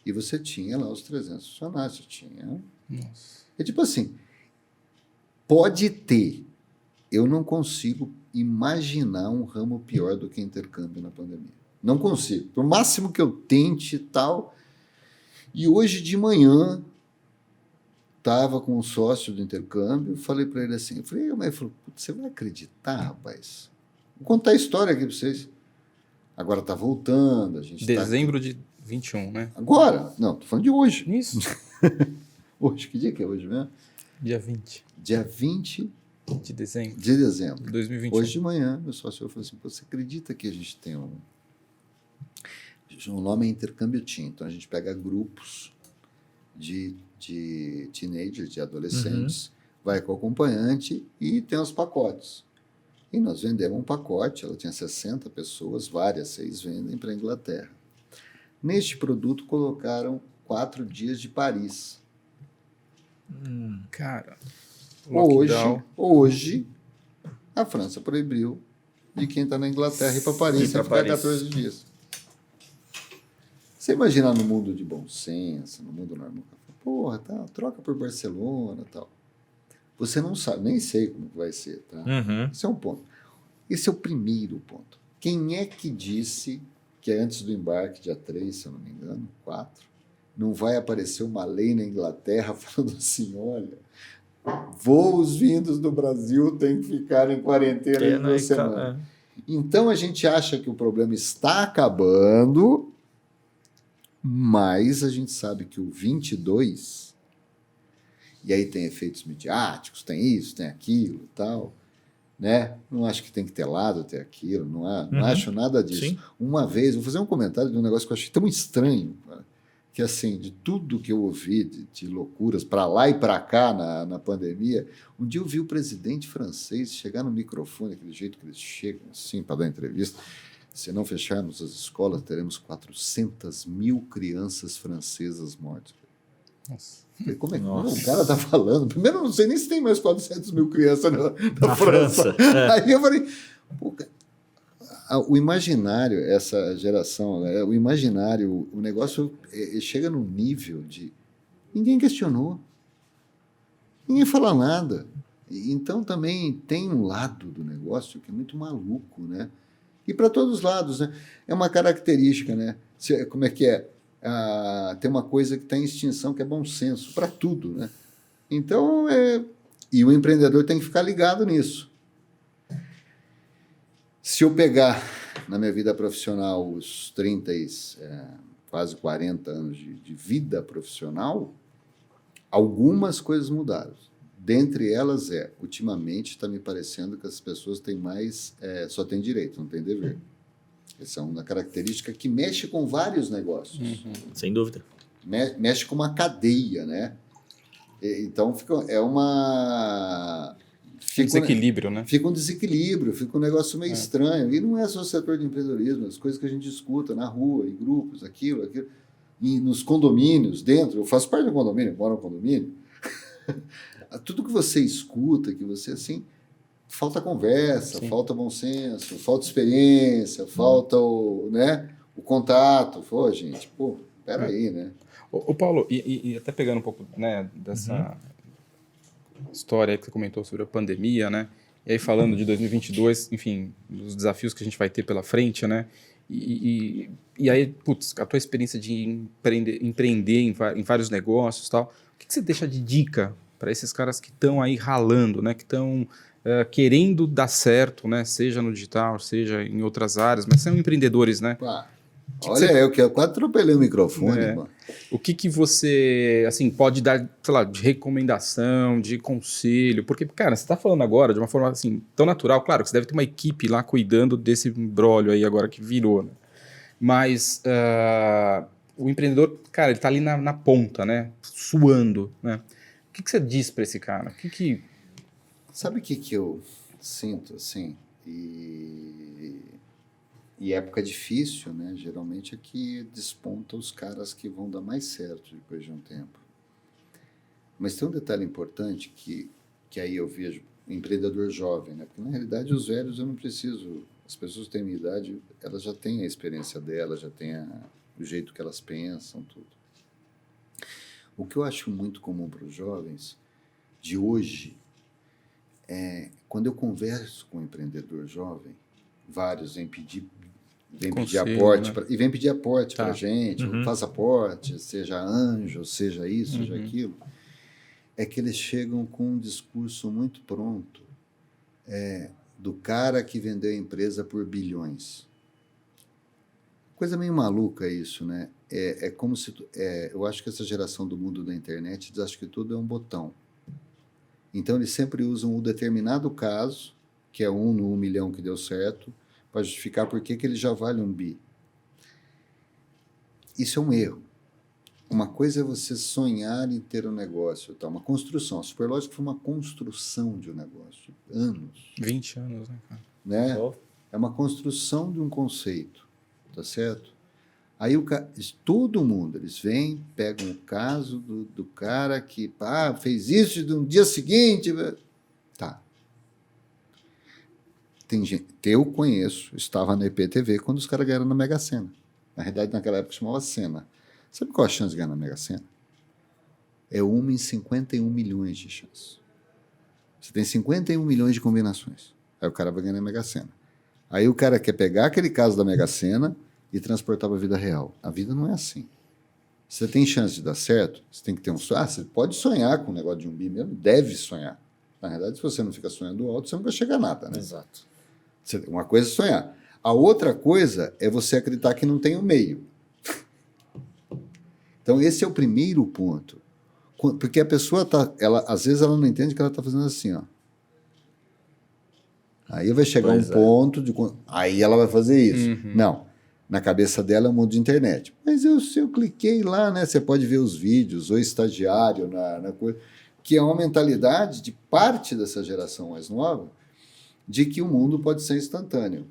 E você tinha lá os 300 funcionários. Você tinha... Nossa. É tipo assim, pode ter. Eu não consigo imaginar um ramo pior do que intercâmbio na pandemia. Não consigo. Por máximo que eu tente e tal. E hoje de manhã, estava com um sócio do intercâmbio, falei para ele assim, mas ele falou, você vai acreditar, rapaz? Vou contar a história aqui para vocês. Agora está voltando, a gente Dezembro de 21, né? Agora? Não, tô falando de hoje. Isso. Hoje, que dia que é hoje mesmo? Dia 20 Dia 20 de dezembro de dezembro. de 2021. Hoje de manhã, meu sócio falou assim, você acredita que a gente tem um nome é intercâmbio TIM, então a gente pega grupos de teenagers, de adolescentes, vai com o acompanhante e tem os pacotes. E nós vendemos um pacote, ela tinha 60 pessoas, várias, 6 vendem para a Inglaterra. Neste produto colocaram 4 dias de Paris. Cara, hoje, a França proibiu de quem está na Inglaterra ir para Paris e ficar 14 dias. Você imagina no mundo de bom senso, no mundo normal, porra, tá, troca por Barcelona e tal. Você não sabe, nem sei como vai ser, tá? Esse é um ponto. Esse é o primeiro ponto. Quem é que disse que antes do embarque, dia 3, se eu não me engano, 4, não vai aparecer uma lei na Inglaterra falando assim, olha, voos vindos do Brasil têm que ficar em quarentena em 2 semanas. Então, a gente acha que o problema está acabando, mas a gente sabe que o 22, e aí tem efeitos midiáticos, tem isso, tem aquilo e tal, né? Não acho que tem que ter lado, ter aquilo, não acho nada disso. Sim. Uma vez, vou fazer um comentário de um negócio que eu achei tão estranho, cara, que assim, de tudo que eu ouvi de loucuras para lá e para cá na pandemia, um dia eu vi o presidente francês chegar no microfone, aquele jeito que eles chegam assim para dar entrevista, se não fecharmos as escolas, teremos 400 mil crianças francesas mortas. Nossa. Falei, como é que o cara está falando? Primeiro, eu não sei nem se tem mais 400 mil crianças na França. Aí eu falei, pô, o imaginário, essa geração, né, o imaginário, o negócio chega num nível de... Ninguém questionou. Ninguém fala nada. Então, também tem um lado do negócio que é muito maluco, né? E para todos os lados, né? É uma característica, né? Como é que é? Tem uma coisa que está em extinção, que é bom senso, para tudo, né? Então, e o empreendedor tem que ficar ligado nisso. Se eu pegar na minha vida profissional os 30, quase 40 anos de vida profissional, algumas coisas mudaram. Dentre elas ultimamente está me parecendo que as pessoas têm mais, só têm direito, não têm dever. Essa é uma característica que mexe com vários negócios. Sem dúvida. Mexe com uma cadeia, né? Então, Fica um desequilíbrio, né? Fica um desequilíbrio, fica um negócio meio estranho. E não é só o setor de empreendedorismo, as coisas que a gente escuta na rua, em grupos, aquilo. E nos condomínios, dentro. Eu faço parte do condomínio, moro no condomínio. Tudo que você escuta, que você, assim... Falta conversa, falta bom senso, falta experiência, falta o contato. Pô, gente, peraí, né? Ô Paulo, e até pegando um pouco, né, dessa história aí que você comentou sobre a pandemia, né? E aí falando de 2022, enfim, dos desafios que a gente vai ter pela frente, né? E aí, putz, a tua experiência de empreender em vários negócios e tal, o que você deixa de dica para esses caras que estão aí ralando, né? Que estão querendo dar certo, né? Seja no digital, seja em outras áreas, mas são empreendedores, né? Olha, eu quase atropelei o microfone, mano. O que você, assim, pode dar, sei lá, de recomendação, de conselho? Porque, cara, você está falando agora de uma forma, assim, tão natural. Claro que você deve ter uma equipe lá cuidando desse imbróglio aí agora que virou, né? Mas o empreendedor, cara, ele tá ali na ponta, né? Suando, né? O que você diz para esse cara? Sabe o que eu sinto, assim? E época difícil, né? Geralmente é que desponta os caras que vão dar mais certo depois de um tempo. Mas tem um detalhe importante que aí eu vejo empreendedor jovem, né? Porque na realidade os velhos eu não preciso. As pessoas que têm a minha idade, elas já têm a experiência delas, já têm o jeito que elas pensam, tudo. O que eu acho muito comum para os jovens de hoje quando eu converso com um empreendedor jovem, vários vêm pedir aporte, né? E vem pedir aporte para a gente, faz aporte, seja anjo, seja isso, seja aquilo, é que eles chegam com um discurso muito pronto do cara que vendeu a empresa por bilhões. Coisa meio maluca isso, né? É como se... eu acho que essa geração do mundo da internet acha que tudo é um botão. Então, eles sempre usam um determinado caso, que é 1 no 1 milhão que deu certo, para justificar por que ele já vale 1 bi. Isso é um erro. Uma coisa é você sonhar em ter um negócio, tá? Uma construção. A Superlógica foi uma construção de um negócio. Anos. 20 anos, né, cara? Né? É uma construção de um conceito, tá certo? Aí todo mundo, eles vêm, pegam o caso do cara que fez isso e no dia seguinte... Tá. Tem gente, eu conheço, estava na IPTV quando os caras ganharam na Mega Sena. Na realidade, naquela época chamava Sena. Sabe qual a chance de ganhar na Mega Sena? É 1 em 51 milhões de chances. Você tem 51 milhões de combinações. Aí o cara vai ganhar na Mega Sena. Aí o cara quer pegar aquele caso da Mega Sena e transportar para a vida real. A vida não é assim. Você tem chance de dar certo, você tem que ter um sonho. Você pode sonhar com um negócio de 1 bi mesmo, deve sonhar. Na realidade, se você não fica sonhando alto, você não vai chegar a nada, né? Exato. Uma coisa é sonhar. A outra coisa é você acreditar que não tem um meio. Então, esse é o primeiro ponto. Porque a pessoa às vezes ela não entende que ela está fazendo assim, ó. Aí vai chegar ponto de... Aí ela vai fazer isso. Não. Na cabeça dela é um mundo de internet. Mas se eu cliquei lá, né? Você pode ver os vídeos, ou estagiário na coisa, que é uma mentalidade de parte dessa geração mais nova, de que o mundo pode ser instantâneo.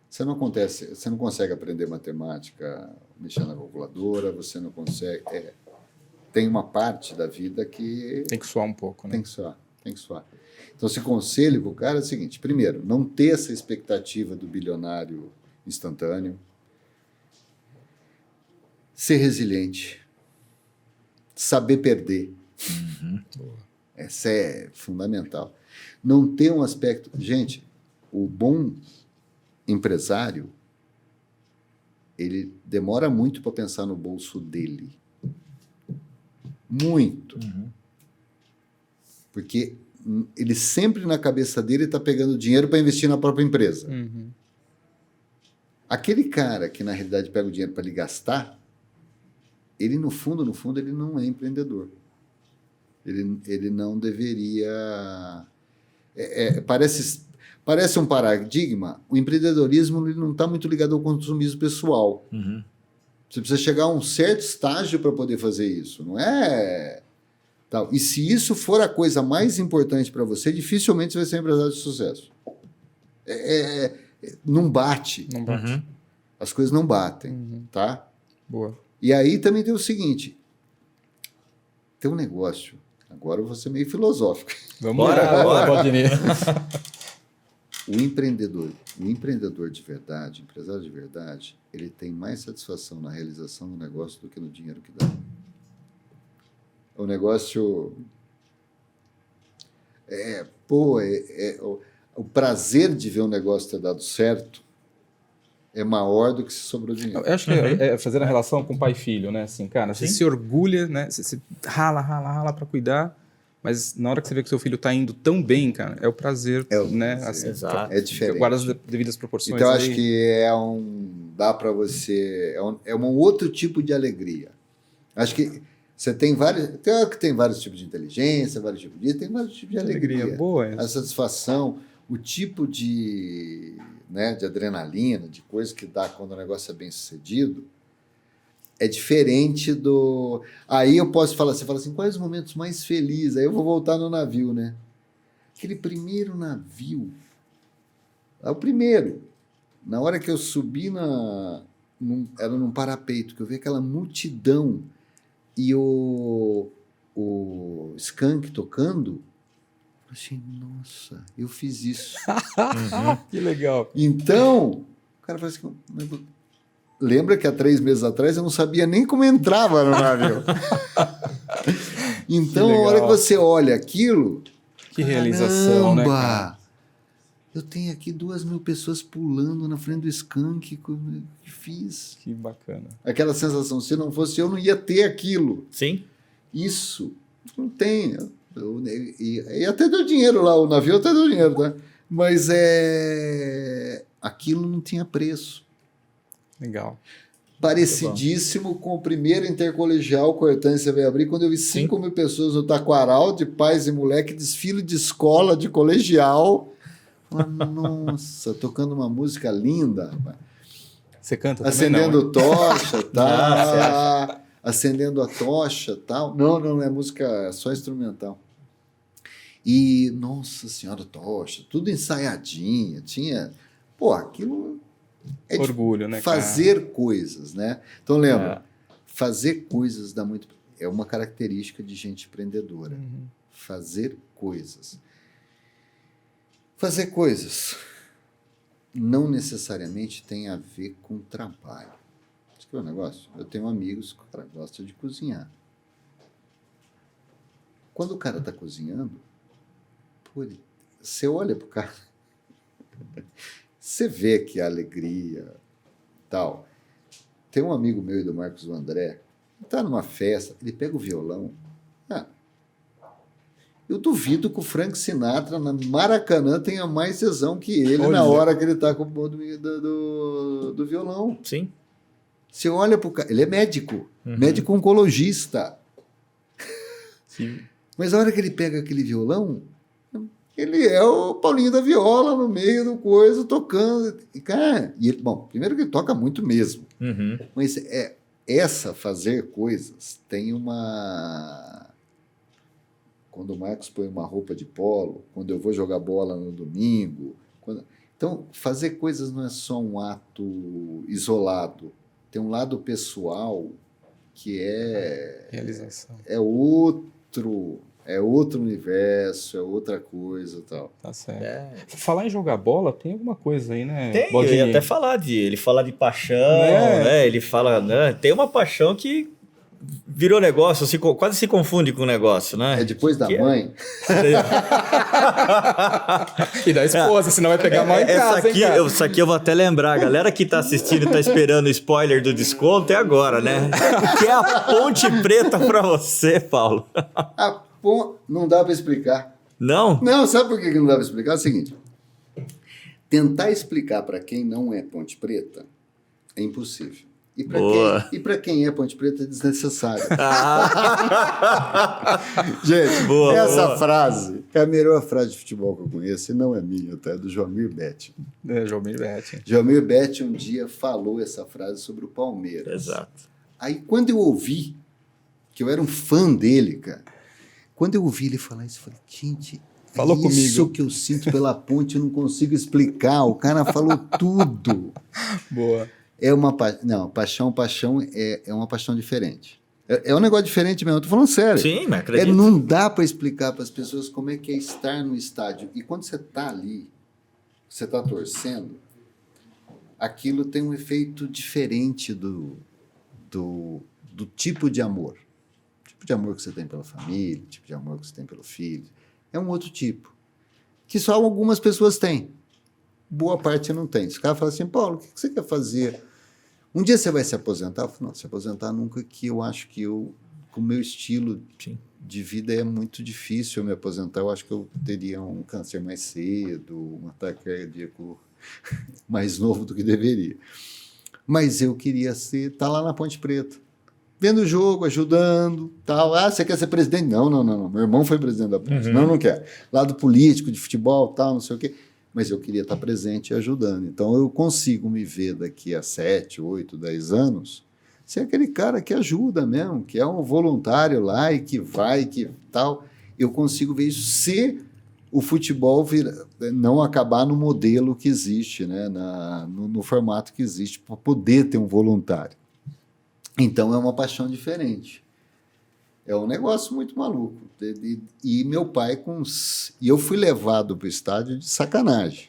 Você não consegue aprender matemática mexendo na calculadora, você não consegue... tem uma parte da vida que... Tem que suar um pouco, né? Tem que suar. Então, esse conselho para o cara é o seguinte: primeiro, não ter essa expectativa do bilionário instantâneo. Ser resiliente. Saber perder. Essa é fundamental. Não ter um aspecto... Gente, o bom empresário, ele demora muito para pensar no bolso dele. Muito. Porque ele sempre na cabeça dele está pegando dinheiro para investir na própria empresa. Aquele cara que na realidade pega o dinheiro para ele gastar, ele no fundo, ele não é empreendedor. Ele não deveria... Parece um paradigma, o empreendedorismo ele não está muito ligado ao consumismo pessoal. Uhum. Você precisa chegar a um certo estágio para poder fazer isso, não é? Tal. E se isso for a coisa mais importante para você, dificilmente você vai ser um empresário de sucesso. Não bate. Não bate. Uhum. As coisas não batem, tá? Boa. E aí também tem o seguinte, tem um negócio, agora eu vou ser meio filosófico. Vamos Bora, lá, bora. pode ir. O empreendedor de verdade, o empresário de verdade, ele tem mais satisfação na realização do negócio do que no dinheiro que dá. O negócio o prazer de ver o negócio ter dado certo é maior do que se sobrou dinheiro. Eu acho que é fazer a relação com pai e filho, né? Assim, cara, você Sim. se orgulha, né? Você rala pra cuidar, mas na hora que você vê que seu filho tá indo tão bem, cara, é o prazer, né? prazer. Assim, Exato. É diferente. guarda as devidas proporções. Então, aí. acho que dá para você, é um outro tipo de alegria. Acho que você tem vários tipos de inteligência, tem vários tipos de alegria. Boa. A satisfação, o tipo de adrenalina, de coisa que dá quando o negócio é bem sucedido, é diferente do... Aí eu posso falar, você fala assim, quais os momentos mais felizes? Aí eu vou voltar no navio, né? Aquele primeiro navio, o primeiro, na hora que eu subi era num parapeito, que eu vi aquela multidão e o Skank tocando, eu achei, nossa, eu fiz isso. Que legal. Então, o cara fala assim, lembra que há 3 meses atrás eu não sabia nem como entrava no navio. Então, a hora que você olha aquilo, Que realização, né, caramba, cara? eu tenho aqui 2.000 pessoas pulando na frente do Skank, que fiz. Que bacana. Aquela sensação, se não fosse eu, não ia ter aquilo. Sim. Isso, não tem. E até deu dinheiro lá, o navio até deu dinheiro, tá? Mas aquilo não tinha preço. Legal. Parecidíssimo com o primeiro intercolegial que a Hortência veio abrir, quando eu vi 5.000 pessoas no Taquaral, de pais e moleque, desfile de escola, de colegial. Nossa, tocando uma música linda, rapaz. Você canta Acendendo também, não, tocha, tá? Acendendo a tocha, tal. Não é música, é só instrumental. E, nossa senhora, tocha, tudo ensaiadinha, tinha... Pô, aquilo... orgulho, né, fazer coisas, né? Então, lembra, fazer coisas dá muito... É uma característica de gente empreendedora. Uhum. Fazer coisas. Fazer coisas não necessariamente tem a ver com trabalho. Isso que é um negócio. Eu tenho amigos que o cara gosta de cozinhar. Quando o cara está cozinhando, você olha pro cara, você vê que a alegria, tal. Tem um amigo meu e do Marcos André, está numa festa, ele pega o violão. Eu duvido que o Frank Sinatra, na Maracanã, tenha mais tesão que ele na hora que ele está com o do violão. Sim. Você olha para o cara, ele é médico, médico oncologista. Sim. Mas a hora que ele pega aquele violão, ele é o Paulinho da Viola no meio do coisa, tocando. E, cara, bom, primeiro que ele toca muito mesmo. Uhum. Mas fazer coisas tem uma... Quando o Marcos põe uma roupa de polo, quando eu vou jogar bola no domingo. Então, fazer coisas não é só um ato isolado. Tem um lado pessoal que realização. É outro universo, é outra coisa e tal. Tá certo. Falar em jogar bola, tem alguma coisa aí, né? Tem, eu ia até falar ele fala de paixão, né? Ele fala, né? Tem uma paixão que virou negócio, quase se confunde com o negócio, né? É depois da mãe. E da esposa, senão vai pegar mal em casa, Isso aqui eu vou até lembrar. A galera que tá assistindo e tá esperando o spoiler do desconto é agora, né? Que é a ponte preta pra você, Paulo. Não dá para explicar. Não? Não, sabe por que não dá para explicar? É o seguinte, tentar explicar para quem não é ponte preta é impossível. E para quem é Ponte Preta é desnecessário. Ah. Gente, Boa, essa boa. frase é a melhor frase de futebol que eu conheço, e não é minha, tá? É do Joamir Betti. Joamir Betti. Joamir Betti um dia falou essa frase sobre o Palmeiras. Exato. Aí quando eu ouvi, que eu era um fã dele, cara, quando eu ouvi ele falar isso, eu falei, gente, Falou isso comigo. que eu sinto pela Ponte, eu não consigo explicar. O cara falou tudo. Boa. É uma não, paixão é uma paixão diferente. É um negócio diferente mesmo, eu tô falando sério. Sim, mas acredito. Não dá para explicar para as pessoas como é que é estar no estádio. E quando você tá ali, você tá torcendo, aquilo tem um efeito diferente do tipo de amor. O tipo de amor que você tem pela família, o tipo de amor que você tem pelo filho. É um outro tipo. Que só algumas pessoas têm. Boa parte não tem. Se o cara fala assim, Paulo, o que você quer fazer? Um dia você vai se aposentar? Eu falo, não, se aposentar nunca, que eu acho que com o meu estilo de vida é muito difícil eu me aposentar. Eu acho que eu teria um câncer mais cedo, um ataque cardíaco mais novo do que deveria. Mas eu queria estar lá na Ponte Preta, vendo o jogo, ajudando, tal. Ah, você quer ser presidente? Não. Meu irmão foi presidente da Ponte. Não quero. Lado político, de futebol, tal, não sei o quê. Mas eu queria estar presente e ajudando. Então, eu consigo me ver daqui a 7, 8, 10 anos ser aquele cara que ajuda mesmo, que é um voluntário lá e que vai, que tal. Eu consigo ver isso se o futebol não acabar no modelo que existe, né? No formato que existe, para poder ter um voluntário. Então, é uma paixão diferente. É um negócio muito maluco. E meu pai E eu fui levado para o estádio de sacanagem.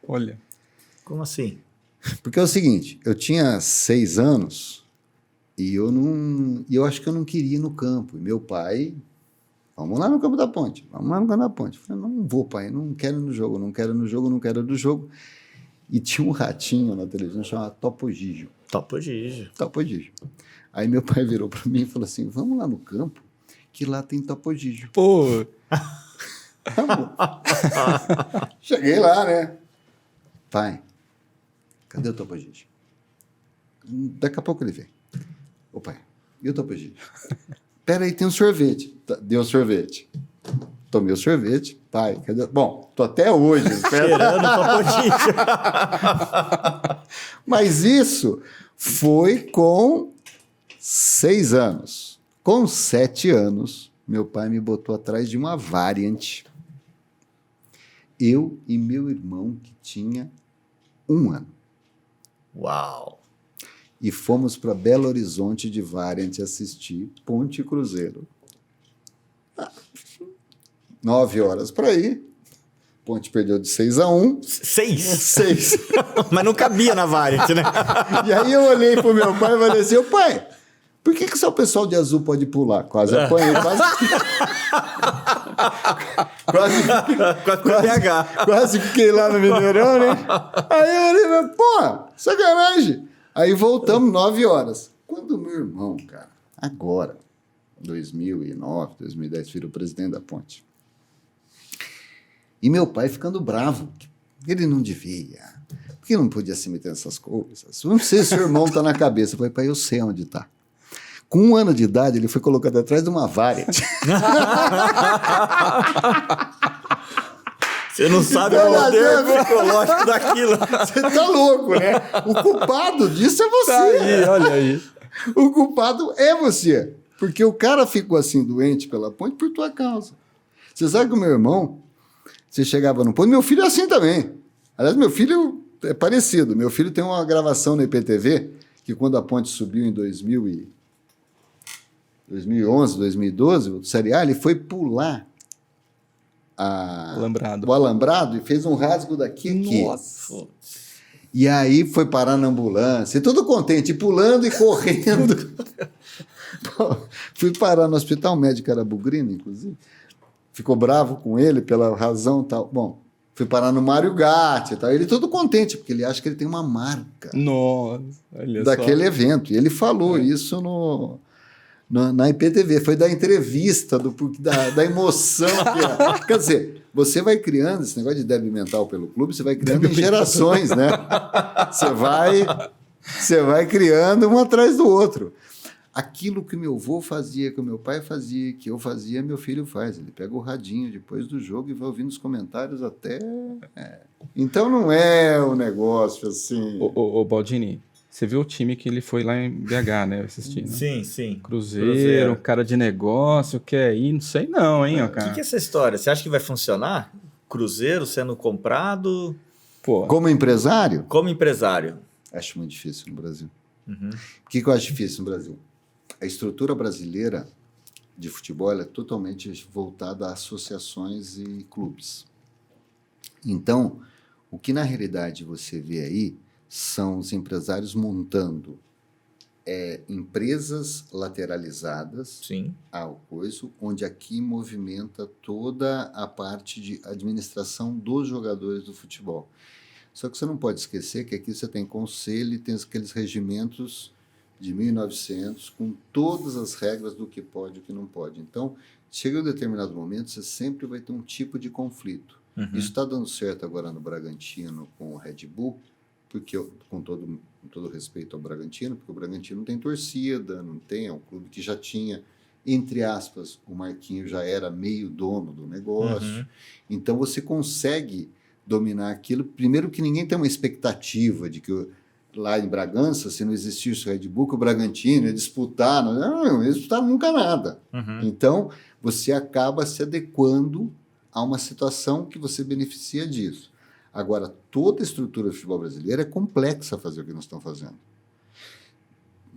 Olha. Como assim? Porque é o seguinte, eu tinha 6 anos e eu acho que eu não queria ir no campo. E meu pai, vamos lá no campo da Ponte, vamos lá no campo da Ponte. Eu falei, não vou, pai, não quero ir no jogo, não quero ir no jogo, não quero ir no jogo. E tinha um ratinho na televisão chamado Topo Gigio. Topo Gigio. Topo Gigio. Aí meu pai virou para mim e falou assim, vamos lá no campo, que lá tem Topo Gigio. Pô. Cheguei lá, né? Pai, cadê o Topo Gigio? Daqui a pouco ele vem. Ô pai, e o Topo Gigio? Pera aí, tem um sorvete. Deu o sorvete. Tomei o sorvete. Pai, cadê? Bom, tô até hoje esperando o Topo Gigio. Mas isso foi com 6 anos. Com 7 anos, meu pai me botou atrás de uma Variant. Eu e meu irmão, que tinha 1 ano. Uau! E fomos para Belo Horizonte de Variant assistir Ponte e Cruzeiro. 9 horas para ir. Ponte perdeu de 6-1. 6? Mas não cabia na Variant, né? E aí eu olhei pro meu pai e falei assim, ô pai, por que só o pessoal de azul pode pular? Quase apanhei, quase fiquei lá no Mineirão, né? Aí eu olhei e falei, pô, sacanagem. Aí voltamos 9 horas. Quando meu irmão, cara, agora, 2009, 2010, virou presidente da Ponte. E meu pai ficando bravo. Ele não devia. Porque não podia se meter nessas coisas. Não sei se o irmão tá na cabeça. Eu falei, pai, eu sei onde tá. Com 1 ano de idade, ele foi colocado atrás de uma Variant. Você não sabe o poder psicológico daquilo. Você tá louco, né? O culpado disso é você. Tá aí, olha aí. O culpado é você. Porque o cara ficou assim doente pela Ponte por tua causa. Você sabe que o meu irmão, você chegava no ponto, meu filho é assim também. Aliás, meu filho é parecido. Meu filho tem uma gravação na IPTV, que quando a Ponte subiu em 2011, 2012, o Série A, ele foi pular o alambrado e fez um rasgo daqui aqui. Nossa. E aí foi parar na ambulância, tudo contente, pulando e correndo. Pô, fui parar no Hospital Médico Arabugrino, inclusive. Ficou bravo com ele pela razão tal. Bom, fui parar no Mário Gatti e tal. Ele todo contente, porque ele acha que ele tem uma marca. Nossa, olha daquele só. evento. E ele falou isso na IPTV. Foi da entrevista, da emoção. Quer dizer, você vai criando esse negócio de débil mental pelo clube, você vai criando em gerações, né? Você vai Você vai criando um atrás do outro. Aquilo que meu avô fazia, que o meu pai fazia, que eu fazia, meu filho faz. Ele pega o radinho depois do jogo e vai ouvindo os comentários até... Então não é um negócio assim... Ô Baldini, você viu o time que ele foi lá em BH, né? Assistindo. Sim. Cruzeiro, cara de negócio, quer ir, não sei não, hein, ó, O cara. que é essa história? Você acha que vai funcionar? Cruzeiro sendo comprado Pô, Como empresário, como empresário? acho muito difícil no Brasil. Uhum. O que eu acho difícil no Brasil? A estrutura brasileira de futebol ela é totalmente voltada a associações e clubes. Então, o que na realidade você vê aí são os empresários montando empresas lateralizadas Sim. ao coisa, onde aqui movimenta toda a parte de administração dos jogadores do futebol. Só que você não pode esquecer que aqui você tem conselho e tem aqueles regimentos de 1900 com todas as regras do que pode e o que não pode. Então, chega um determinado momento, você sempre vai ter um tipo de conflito. Uhum. Isso está dando certo agora no Bragantino com o Red Bull, porque com todo respeito ao Bragantino, porque o Bragantino não tem torcida, não tem, é um clube que já tinha, entre aspas, o Marquinhos já era meio dono do negócio. Uhum. Então você consegue dominar aquilo. Primeiro que ninguém tem uma expectativa de que lá em Bragança, se não existisse o Red Bull, que o Bragantino ia disputar, não ia disputar nunca nada. Uhum. Então você acaba se adequando a uma situação que você beneficia disso. Agora, toda a estrutura do futebol brasileiro é complexa fazer o que nós estamos fazendo.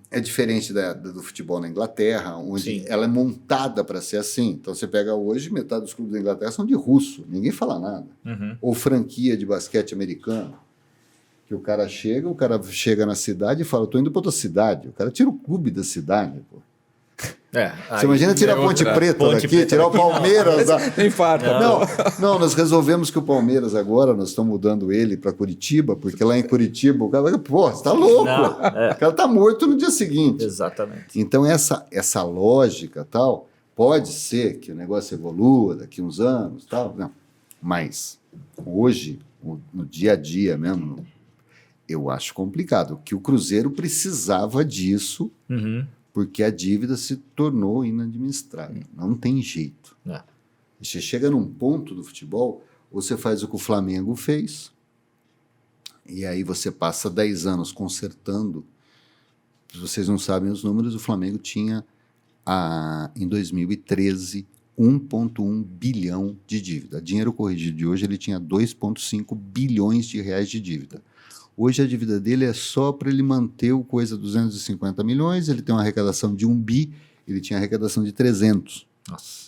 É diferente do futebol na Inglaterra, onde Sim. ela é montada para ser assim. Então, você pega hoje, metade dos clubes da Inglaterra são de russo, ninguém fala nada. Uhum. Ou franquia de basquete americano, que o cara chega na cidade e fala, estou indo para outra cidade. O cara tira o clube da cidade, pô. Você imagina tirar a Ponte Preta daqui, tirar o Palmeiras. Nem farta. Não, nós resolvemos que o Palmeiras agora, nós estamos mudando ele para Curitiba, porque lá em Curitiba o cara, pô, você tá louco. Não, O cara tá morto no dia seguinte. Exatamente. Então essa lógica tal, pode ser que o negócio evolua daqui uns anos, tal, não. Mas hoje, no dia a dia mesmo, eu acho complicado, que o Cruzeiro precisava disso, Uhum. porque a dívida se tornou inadministrável. Não tem jeito. É. Você chega num ponto do futebol, ou você faz o que o Flamengo fez, e aí você passa 10 anos consertando. Se vocês não sabem os números, o Flamengo tinha, em 2013, 1,1 bilhão de dívida. Dinheiro corrigido de hoje, ele tinha 2,5 bilhões de reais de dívida. Hoje a dívida dele é só para ele manter o coisa 250 milhões, ele tem uma arrecadação de 1 bi, ele tinha arrecadação de 300. Nossa.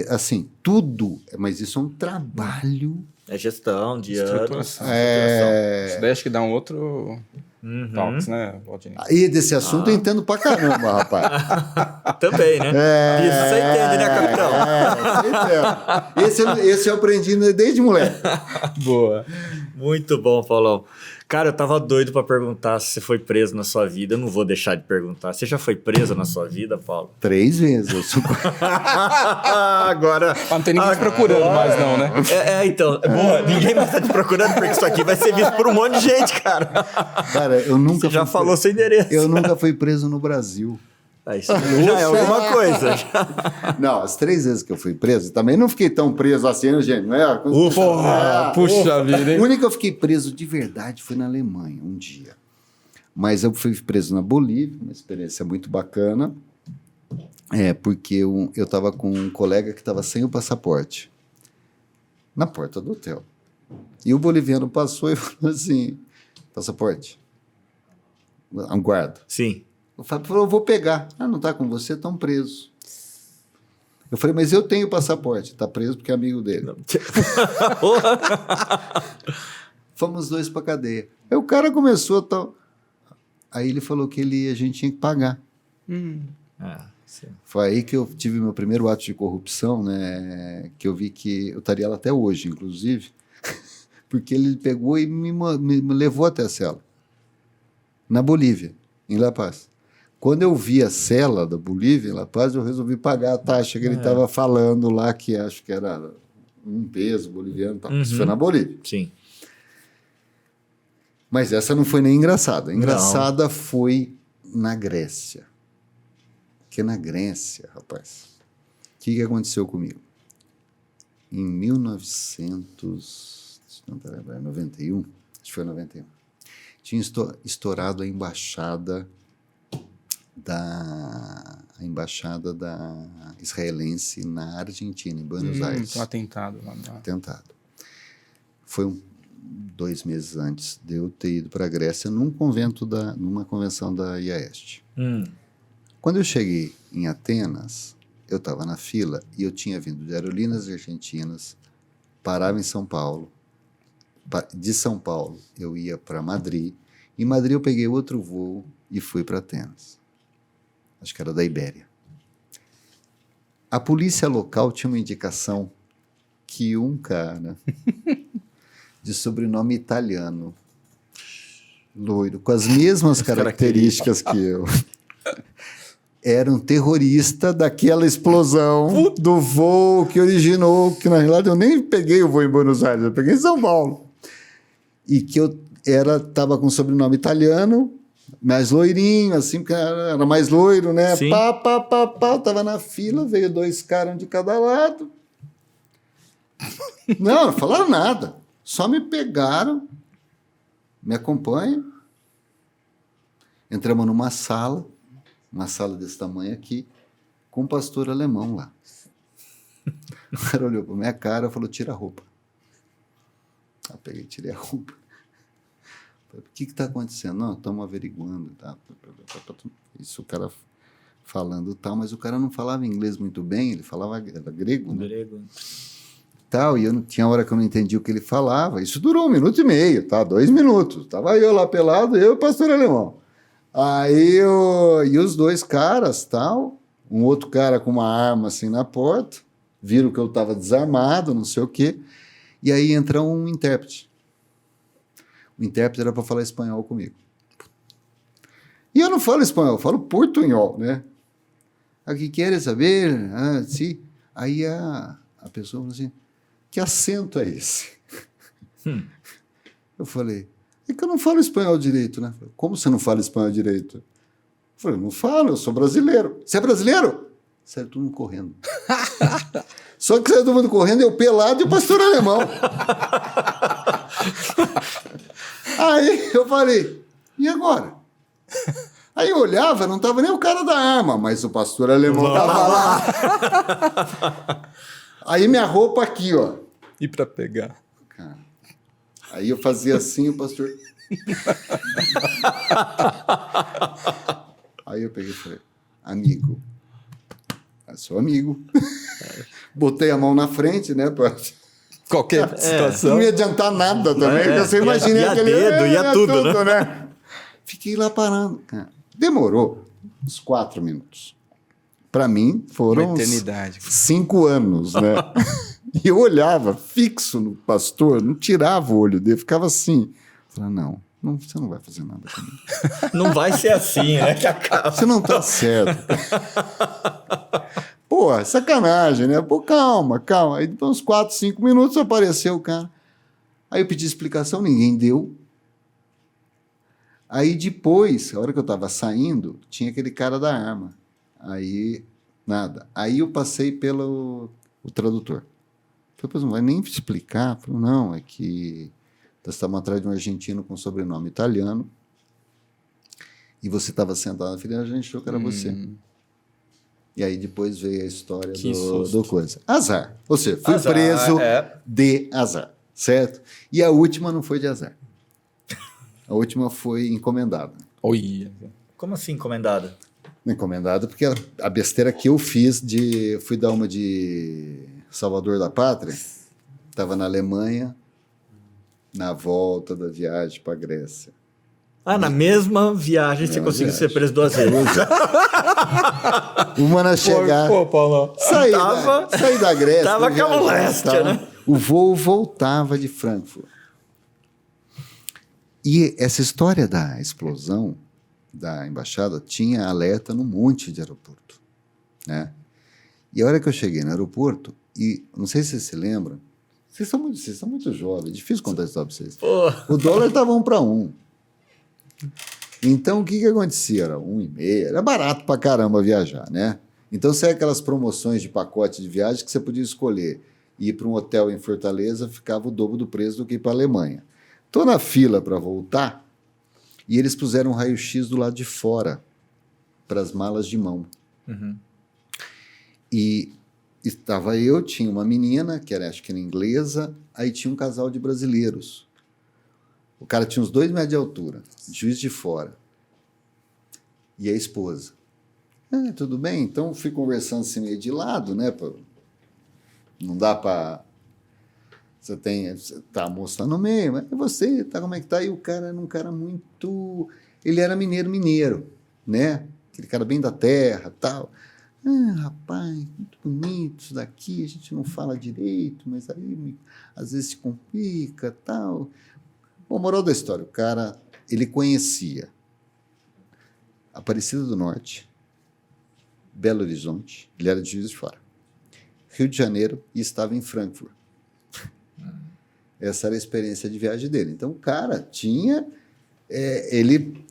Assim, tudo, mas isso é um trabalho. É gestão de anos. Estruturação. Isso daí acho que dá um outro talks, né, Baldini? Aí desse assunto eu entendo pra caramba, rapaz. Também, né? Isso você entende, né, capitão? Você entende. Esse eu aprendi desde moleque. Boa. Muito bom, Paulão. Cara, eu tava doido pra perguntar se você foi preso na sua vida. Eu não vou deixar de perguntar. Você já foi preso na sua vida, Paulo? 3 vezes. Eu sou... Agora... Não tem ninguém te procurando mais não, né? Então. Boa, ninguém mais tá te procurando, porque isso aqui vai ser visto por um monte de gente, cara. Cara, eu nunca Você já falou seu endereço. Eu nunca fui preso no Brasil. Isso já é alguma coisa. Não, as 3 vezes que eu fui preso, também não fiquei tão preso assim, né, gente? Não é? Puxa vida, hein? O único que eu fiquei preso de verdade foi na Alemanha, um dia. Mas eu fui preso na Bolívia, uma experiência muito bacana, porque eu estava com um colega que estava sem o passaporte, na porta do hotel. E o boliviano passou e falou assim, passaporte, um guarda. Sim. Eu falei, eu vou pegar. Não está com você, estão presos. Eu falei, mas eu tenho passaporte. Está preso porque é amigo dele. Fomos os 2 para cadeia. Aí o cara começou a tal. Aí ele falou que a gente tinha que pagar. Sim. Foi aí que eu tive meu primeiro ato de corrupção, né? Que eu vi que eu estaria lá até hoje, inclusive, porque ele pegou e me levou até a cela, na Bolívia, em La Paz. Quando eu vi a cela da Bolívia, em La Paz, eu resolvi pagar a taxa que ele estava falando lá, que acho que era 1 peso boliviano. Tal. Isso foi na Bolívia. Sim. Mas essa não foi nem engraçada. Engraçada foi na Grécia. Porque na Grécia, rapaz, o que aconteceu comigo? Em 1991, acho que foi 91, tinha estourado a embaixada da israelense na Argentina, em Buenos Aires. Um atentado lá. Atentado. Foi 2 meses antes de eu ter ido para a Grécia numa convenção da IAEST. Quando eu cheguei em Atenas, eu estava na fila e eu tinha vindo de Aerolíneas Argentinas, parava em São Paulo. De São Paulo, eu ia para Madrid. Em Madrid, eu peguei outro voo e fui para Atenas. Acho que era da Ibéria. A polícia local tinha uma indicação que um cara de sobrenome italiano, loiro, com as mesmas características que eu, era um terrorista daquela explosão do voo que originou, que na realidade eu nem peguei o voo em Buenos Aires, eu peguei em São Paulo. E que eu estava com sobrenome italiano, mais loirinho, assim, porque era mais loiro, né? Sim. Tava na fila, veio 2 caras, um de cada lado. Não falaram nada. Só me pegaram, me acompanham. Entramos numa sala desse tamanho aqui, com um pastor alemão lá. O cara olhou para minha cara e falou, tira a roupa. Eu peguei e tirei a roupa. O que está acontecendo? Não, estamos averiguando. Tá. Isso o cara falando tal, mas o cara não falava inglês muito bem, ele falava era grego, né? Grego. Tal, e eu não tinha hora que eu não entendi o que ele falava. Isso durou 1 minuto e meio, tá? 2 minutos. Estava eu lá pelado, eu e o pastor alemão. Aí e os 2 caras, tal, um outro cara com uma arma assim na porta, viram que eu estava desarmado, não sei o quê, e aí entra um intérprete. O intérprete era para falar espanhol comigo. E eu não falo espanhol, eu falo portunhol, né? O que queres saber? Ah, sim. Aí a pessoa falou assim, que acento é esse? Eu falei, é que eu não falo espanhol direito, né? Falei, como você não fala espanhol direito? Eu falei, não falo, eu sou brasileiro. Você é brasileiro? Saiu todo mundo correndo. Só que saiu todo mundo correndo, eu pelado e o pastor alemão. Aí eu falei, e agora? Aí eu olhava, não estava nem o cara da arma, mas o pastor alemão estava lá. Aí minha roupa aqui, ó. E para pegar? Cara, aí eu fazia assim, o pastor... Aí eu peguei e falei, amigo, eu sou amigo. Botei a mão na frente, né, qualquer situação. Não ia adiantar nada também, porque você imagina aquele... Ia tudo, né? Fiquei lá parando, cara. Demorou uns 4 minutos. Para mim, foram uma eternidade. 5 anos, né? E eu olhava fixo no pastor, não tirava o olho dele, ficava assim. Falei, não, você não vai fazer nada comigo. Não vai ser assim, né? Que acaba. Você não tá certo. Pô, sacanagem, né? Pô, calma. Aí depois uns 4, 5 minutos apareceu o cara. Aí eu pedi explicação, ninguém deu. Aí depois, a hora que eu estava saindo, tinha aquele cara da arma. Aí, nada. Aí eu passei pelo tradutor. Falei, pois não vai nem explicar. Falei, não, é que nós estávamos atrás de um argentino com sobrenome italiano e você estava sentado na fileira, a gente achou que era você. E aí depois veio a história do coisa. Azar. Ou seja, fui preso de azar, certo? E a última não foi de azar. A última foi encomendada. Como assim encomendada? Encomendada porque a besteira que eu fiz fui dar uma de Salvador da Pátria, estava na Alemanha, na volta da viagem para a Grécia. Na mesma viagem você conseguiu ser preso 2 vezes. Uma na chegada. Pô, Paulo. Saí da Grécia. Tava com a moléstia, né? O voo voltava de Frankfurt. E essa história da explosão da embaixada tinha alerta num monte de aeroporto, né? E a hora que eu cheguei no aeroporto, e não sei se você se lembra, Vocês são muito jovens, é difícil contar isso para vocês. Pô. O dólar estava 1 para 1. Então, o que acontecia? Era 1,5, era barato pra caramba viajar, né? Então, saía aquelas promoções de pacote de viagem que você podia escolher. Ir para um hotel em Fortaleza, ficava o dobro do preço do que ir para a Alemanha. Estou na fila para voltar e eles puseram um raio-x do lado de fora para as malas de mão. Uhum. E estava eu, tinha uma menina, que era, acho que era inglesa, aí tinha um casal de brasileiros. O cara tinha uns 2 metros de altura, Juiz de Fora. E a esposa. Tudo bem? Então, fui conversando assim meio de lado, né? Não dá para... Tá, a moça tá no meio, mas você, tá, como é que tá? E o cara era um cara muito... Ele era mineiro, né? Aquele cara bem da terra, tal. Rapaz, muito bonito isso daqui, a gente não fala direito, mas aí às vezes se complica, tal. Bom, moral da história, o cara, ele conhecia Aparecida do Norte, Belo Horizonte, ele era de Juiz de Fora, Rio de Janeiro e estava em Frankfurt. Essa era a experiência de viagem dele. Então, o cara tinha... ele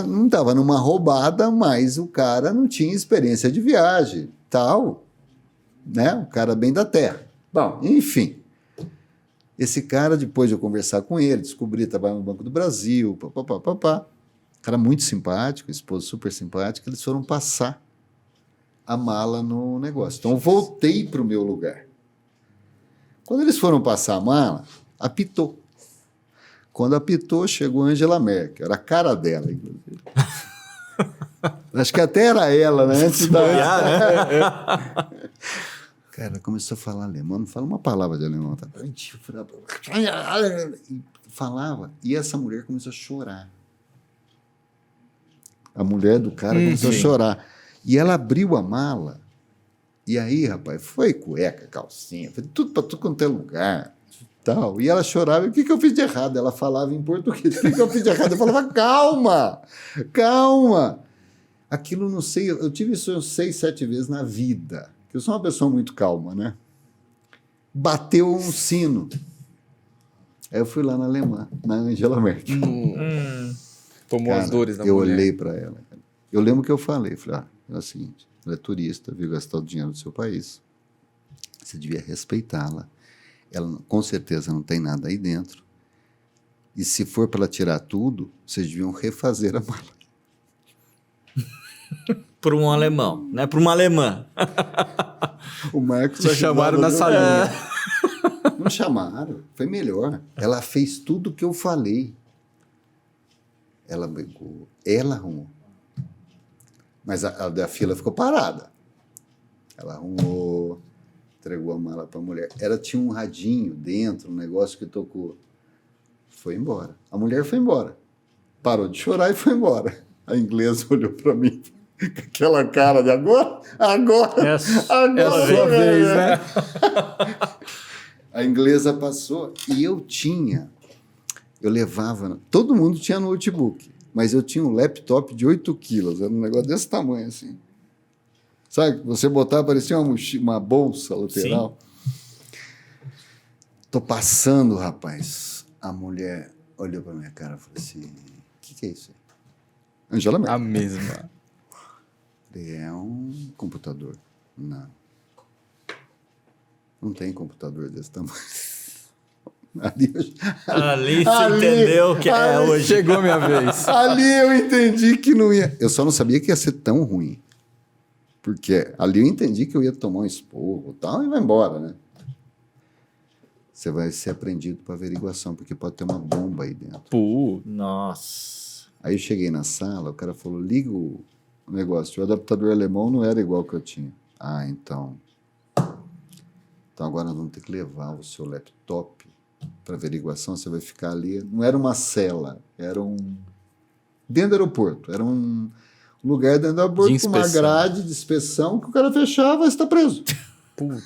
não estava numa roubada, mas o cara não tinha experiência de viagem, tal, né? Um cara bem da terra. Bom, enfim... Esse cara, depois de eu conversar com ele, descobri que trabalhava no Banco do Brasil, papapá. Cara muito simpático, esposa super simpática, eles foram passar a mala no negócio. Então, eu voltei para o meu lugar. Quando eles foram passar a mala, apitou. Quando apitou, chegou Angela Merkel. Era a cara dela, inclusive. Acho que até era ela, né? Antes da... Cara, começou a falar alemão, não fala uma palavra de alemão. Tá? E falava, e essa mulher começou a chorar. A mulher do cara começou a chorar. E ela abriu a mala, e aí, rapaz, foi cueca, calcinha, foi tudo para tudo quanto é lugar. Tal. E ela chorava, o que eu fiz de errado? Ela falava em português, o que eu fiz de errado? Eu falava, calma. Aquilo, não sei, eu tive isso 6, 7 vezes na vida. Eu sou uma pessoa muito calma, né? Bateu um sino. Aí eu fui lá na alemã, na Angela Merkel. Tomou Cara, as dores da eu mulher. olhei para ela. Cara. Eu lembro que eu falei. É o seguinte, ela é turista, veio gastar o dinheiro do seu país. Você devia respeitá-la. Ela, com certeza, não tem nada aí dentro. E se for para ela tirar tudo, vocês deviam refazer a mala. Por um alemão, não é por uma alemã. O Marcos Te chamaram na salinha. Não chamaram, foi melhor. Ela fez tudo o que eu falei. Ela brigou, ela arrumou. Mas a da fila ficou parada. Ela arrumou, entregou a mala para a mulher. Ela tinha um radinho dentro, um negócio que tocou. Foi embora. A mulher foi embora. Parou de chorar e foi embora. A inglesa olhou para mim com aquela cara de agora. É a sua vez, né? A inglesa passou e eu levava, todo mundo tinha notebook, mas eu tinha um laptop de 8 quilos, era um negócio desse tamanho assim. Sabe, você botava, parecia uma bolsa lateral. Sim. Tô passando, rapaz. A mulher olhou para minha cara e falou assim, o que é isso aí? Angela Merkel. A mesma. É um computador. Não tem computador desse tamanho. Ali você entendeu que é hoje. Chegou a minha vez. Ali eu entendi que não ia... Eu só não sabia que ia ser tão ruim. Porque ali eu entendi que eu ia tomar um esporro e tal, e vai embora, né? Você vai ser apreendido para averiguação, porque pode ter uma bomba aí dentro. Pô. Nossa. Aí eu cheguei na sala, o cara falou, liga o negócio. O adaptador alemão não era igual que eu tinha. Então agora nós vamos ter que levar o seu laptop para averiguação, você vai ficar ali. Não era uma cela, era dentro do aeroporto, era um lugar dentro do aeroporto com uma grade de inspeção que o cara fechava e está preso. Puta.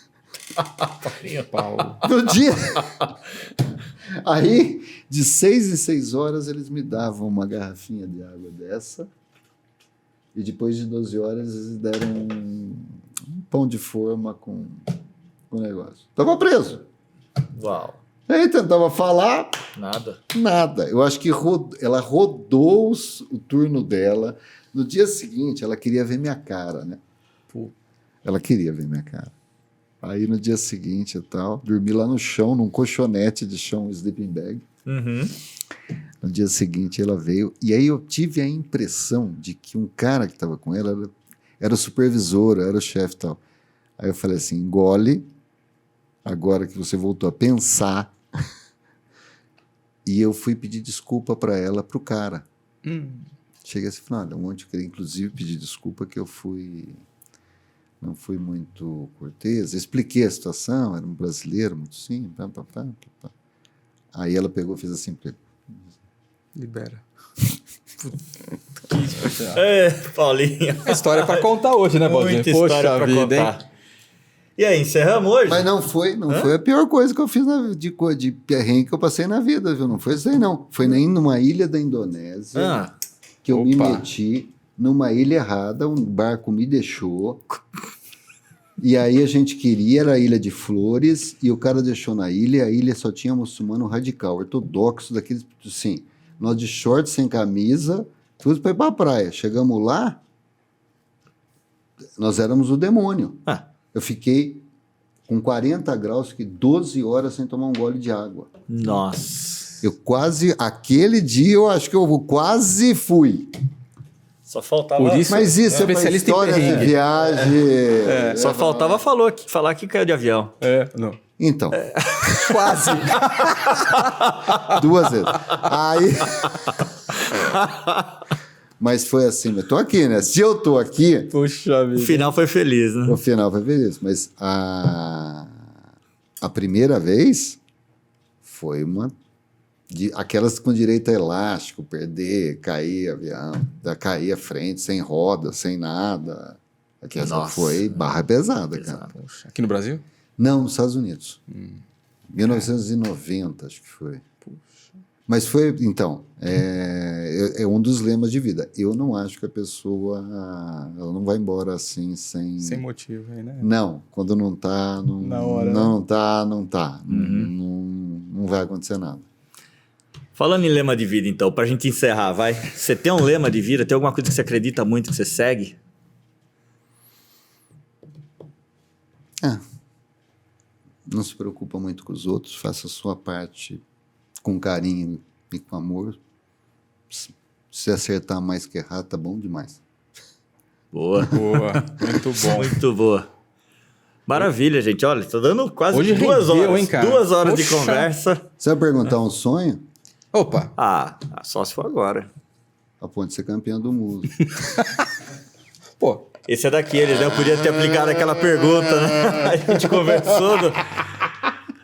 Paulo. No dia. Aí, de 6 em 6 horas, eles me davam uma garrafinha de água dessa. E depois de 12 horas, eles deram um pão de forma com negócio. Estava preso. Uau. Aí tentava falar, Nada. nada. Eu acho que ela rodou o turno dela. No dia seguinte, ela queria ver minha cara, né? Pô. Ela queria ver minha cara. Aí no dia seguinte e tal, dormi lá no chão, num colchonete de chão, sleeping bag. Uhum. No dia seguinte ela veio, e aí eu tive a impressão de que um cara que estava com ela era o supervisor, era o chefe e tal. Aí eu falei assim, engole, agora que você voltou a pensar. E eu fui pedir desculpa para ela, para o cara. Cheguei assim e falei, olha, ontem eu queria inclusive pedir desculpa que eu não fui muito cortês. Expliquei a situação, era um brasileiro, muito simples. Pá, pá, pá, pá. Aí ela pegou e fez assim, Libera. Paulinho. A história é pra contar hoje, né, Baldinho? Muita história pra contar. Hein? E aí, encerramos hoje? Mas não foi a pior coisa que eu fiz de perrengue que eu passei na vida, viu? Não foi isso aí, não. Foi nem numa ilha da Indonésia que eu me meti numa ilha errada, um barco me deixou. E aí a gente queria, era a Ilha de Flores, e o cara deixou na ilha, e a ilha só tinha muçulmano radical, ortodoxo, daqueles, assim, nós de short, sem camisa, tudo para ir para a praia. Chegamos lá, nós éramos o demônio. Eu fiquei com 40 graus, fiquei 12 horas sem tomar um gole de água. Nossa. Aquele dia eu acho que eu quase fui. Só faltava... Por isso, mas isso é para história de viagem. Só faltava falar que caiu de avião. Não. Então. Quase. 2 vezes. Aí... Mas foi assim, eu tô aqui, né? Se eu tô aqui... Puxa vida. O final foi feliz, né? O final foi feliz. Mas a primeira vez foi aquelas com direito a elástico, perder, cair avião, cair à frente, sem roda, sem nada. Aquela foi barra pesada, cara. Poxa. Aqui no Brasil? Não, nos Estados Unidos. 1990, acho que foi. Puxa. Mas foi, então, é um dos lemas de vida. Eu não acho que a pessoa ela não vai embora assim, sem motivo aí, né? Não, quando não tá, Na hora, não tá. Não vai acontecer nada. Falando em lema de vida, então, pra gente encerrar, vai. Você tem um lema de vida? Tem alguma coisa que você acredita muito, que você segue? Não se preocupa muito com os outros, faça a sua parte com carinho e com amor. Se acertar mais que errar, tá bom demais. Boa. Muito bom. Muito boa. Maravilha, gente. Olha, tô dando quase Hoje 2 rendeu, horas. Hein, cara? 2 horas de Poxa. conversa. Você vai perguntar um sonho? Opa. Só se for agora. A ponto de ser campeão do mundo. Pô. Esse é daqueles, né? Eu podia ter aplicado aquela pergunta, né? A gente conversou.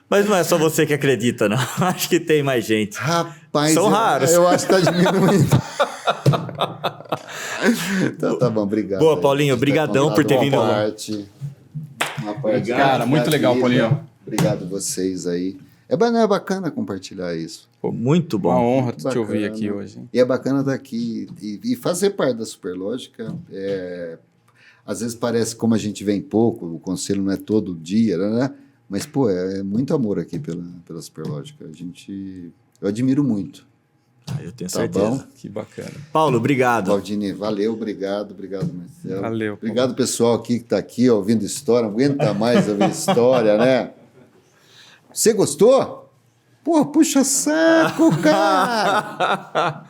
Mas não é só você que acredita, não. Acho que tem mais gente. Rapaz, são raros. Eu acho que tá diminuindo. Então tá bom, obrigado. Boa, Paulinho. Obrigadão por ter vindo. Uma parte Cara, muito legal, Paulinho. Obrigado vocês aí. É bacana compartilhar isso. Pô, muito bom. Uma honra Muito te ouvir bacana. aqui hoje. E é bacana estar aqui e fazer parte da Superlógica. Às vezes parece como a gente vem pouco, o conselho não é todo dia, né? Mas, pô, é muito amor aqui pela Superlógica. Eu admiro muito. Eu tenho Tá certeza. bom? Que bacana. Paulo, obrigado. Valdini, valeu, obrigado, Marcelo. Valeu. Obrigado, pessoal aqui que está aqui ouvindo história. Não aguenta mais ouvir história, né? Você gostou? Pô, puxa saco, cara!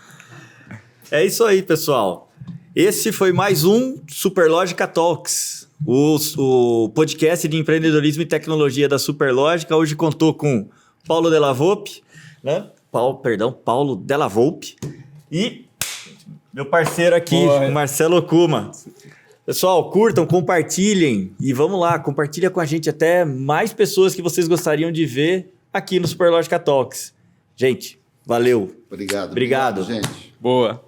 É isso aí, pessoal. Esse foi mais um Superlógica Talks, o podcast de empreendedorismo e tecnologia da Superlógica. Hoje contou com Paulo Della Volpe, né? Paulo Della Volpe e meu parceiro aqui, Marcelo Kuma. Pessoal, curtam, compartilhem e vamos lá, compartilha com a gente até mais pessoas que vocês gostariam de ver aqui no Superlógica Talks. Gente, valeu. Obrigado, Obrigado. gente. Boa.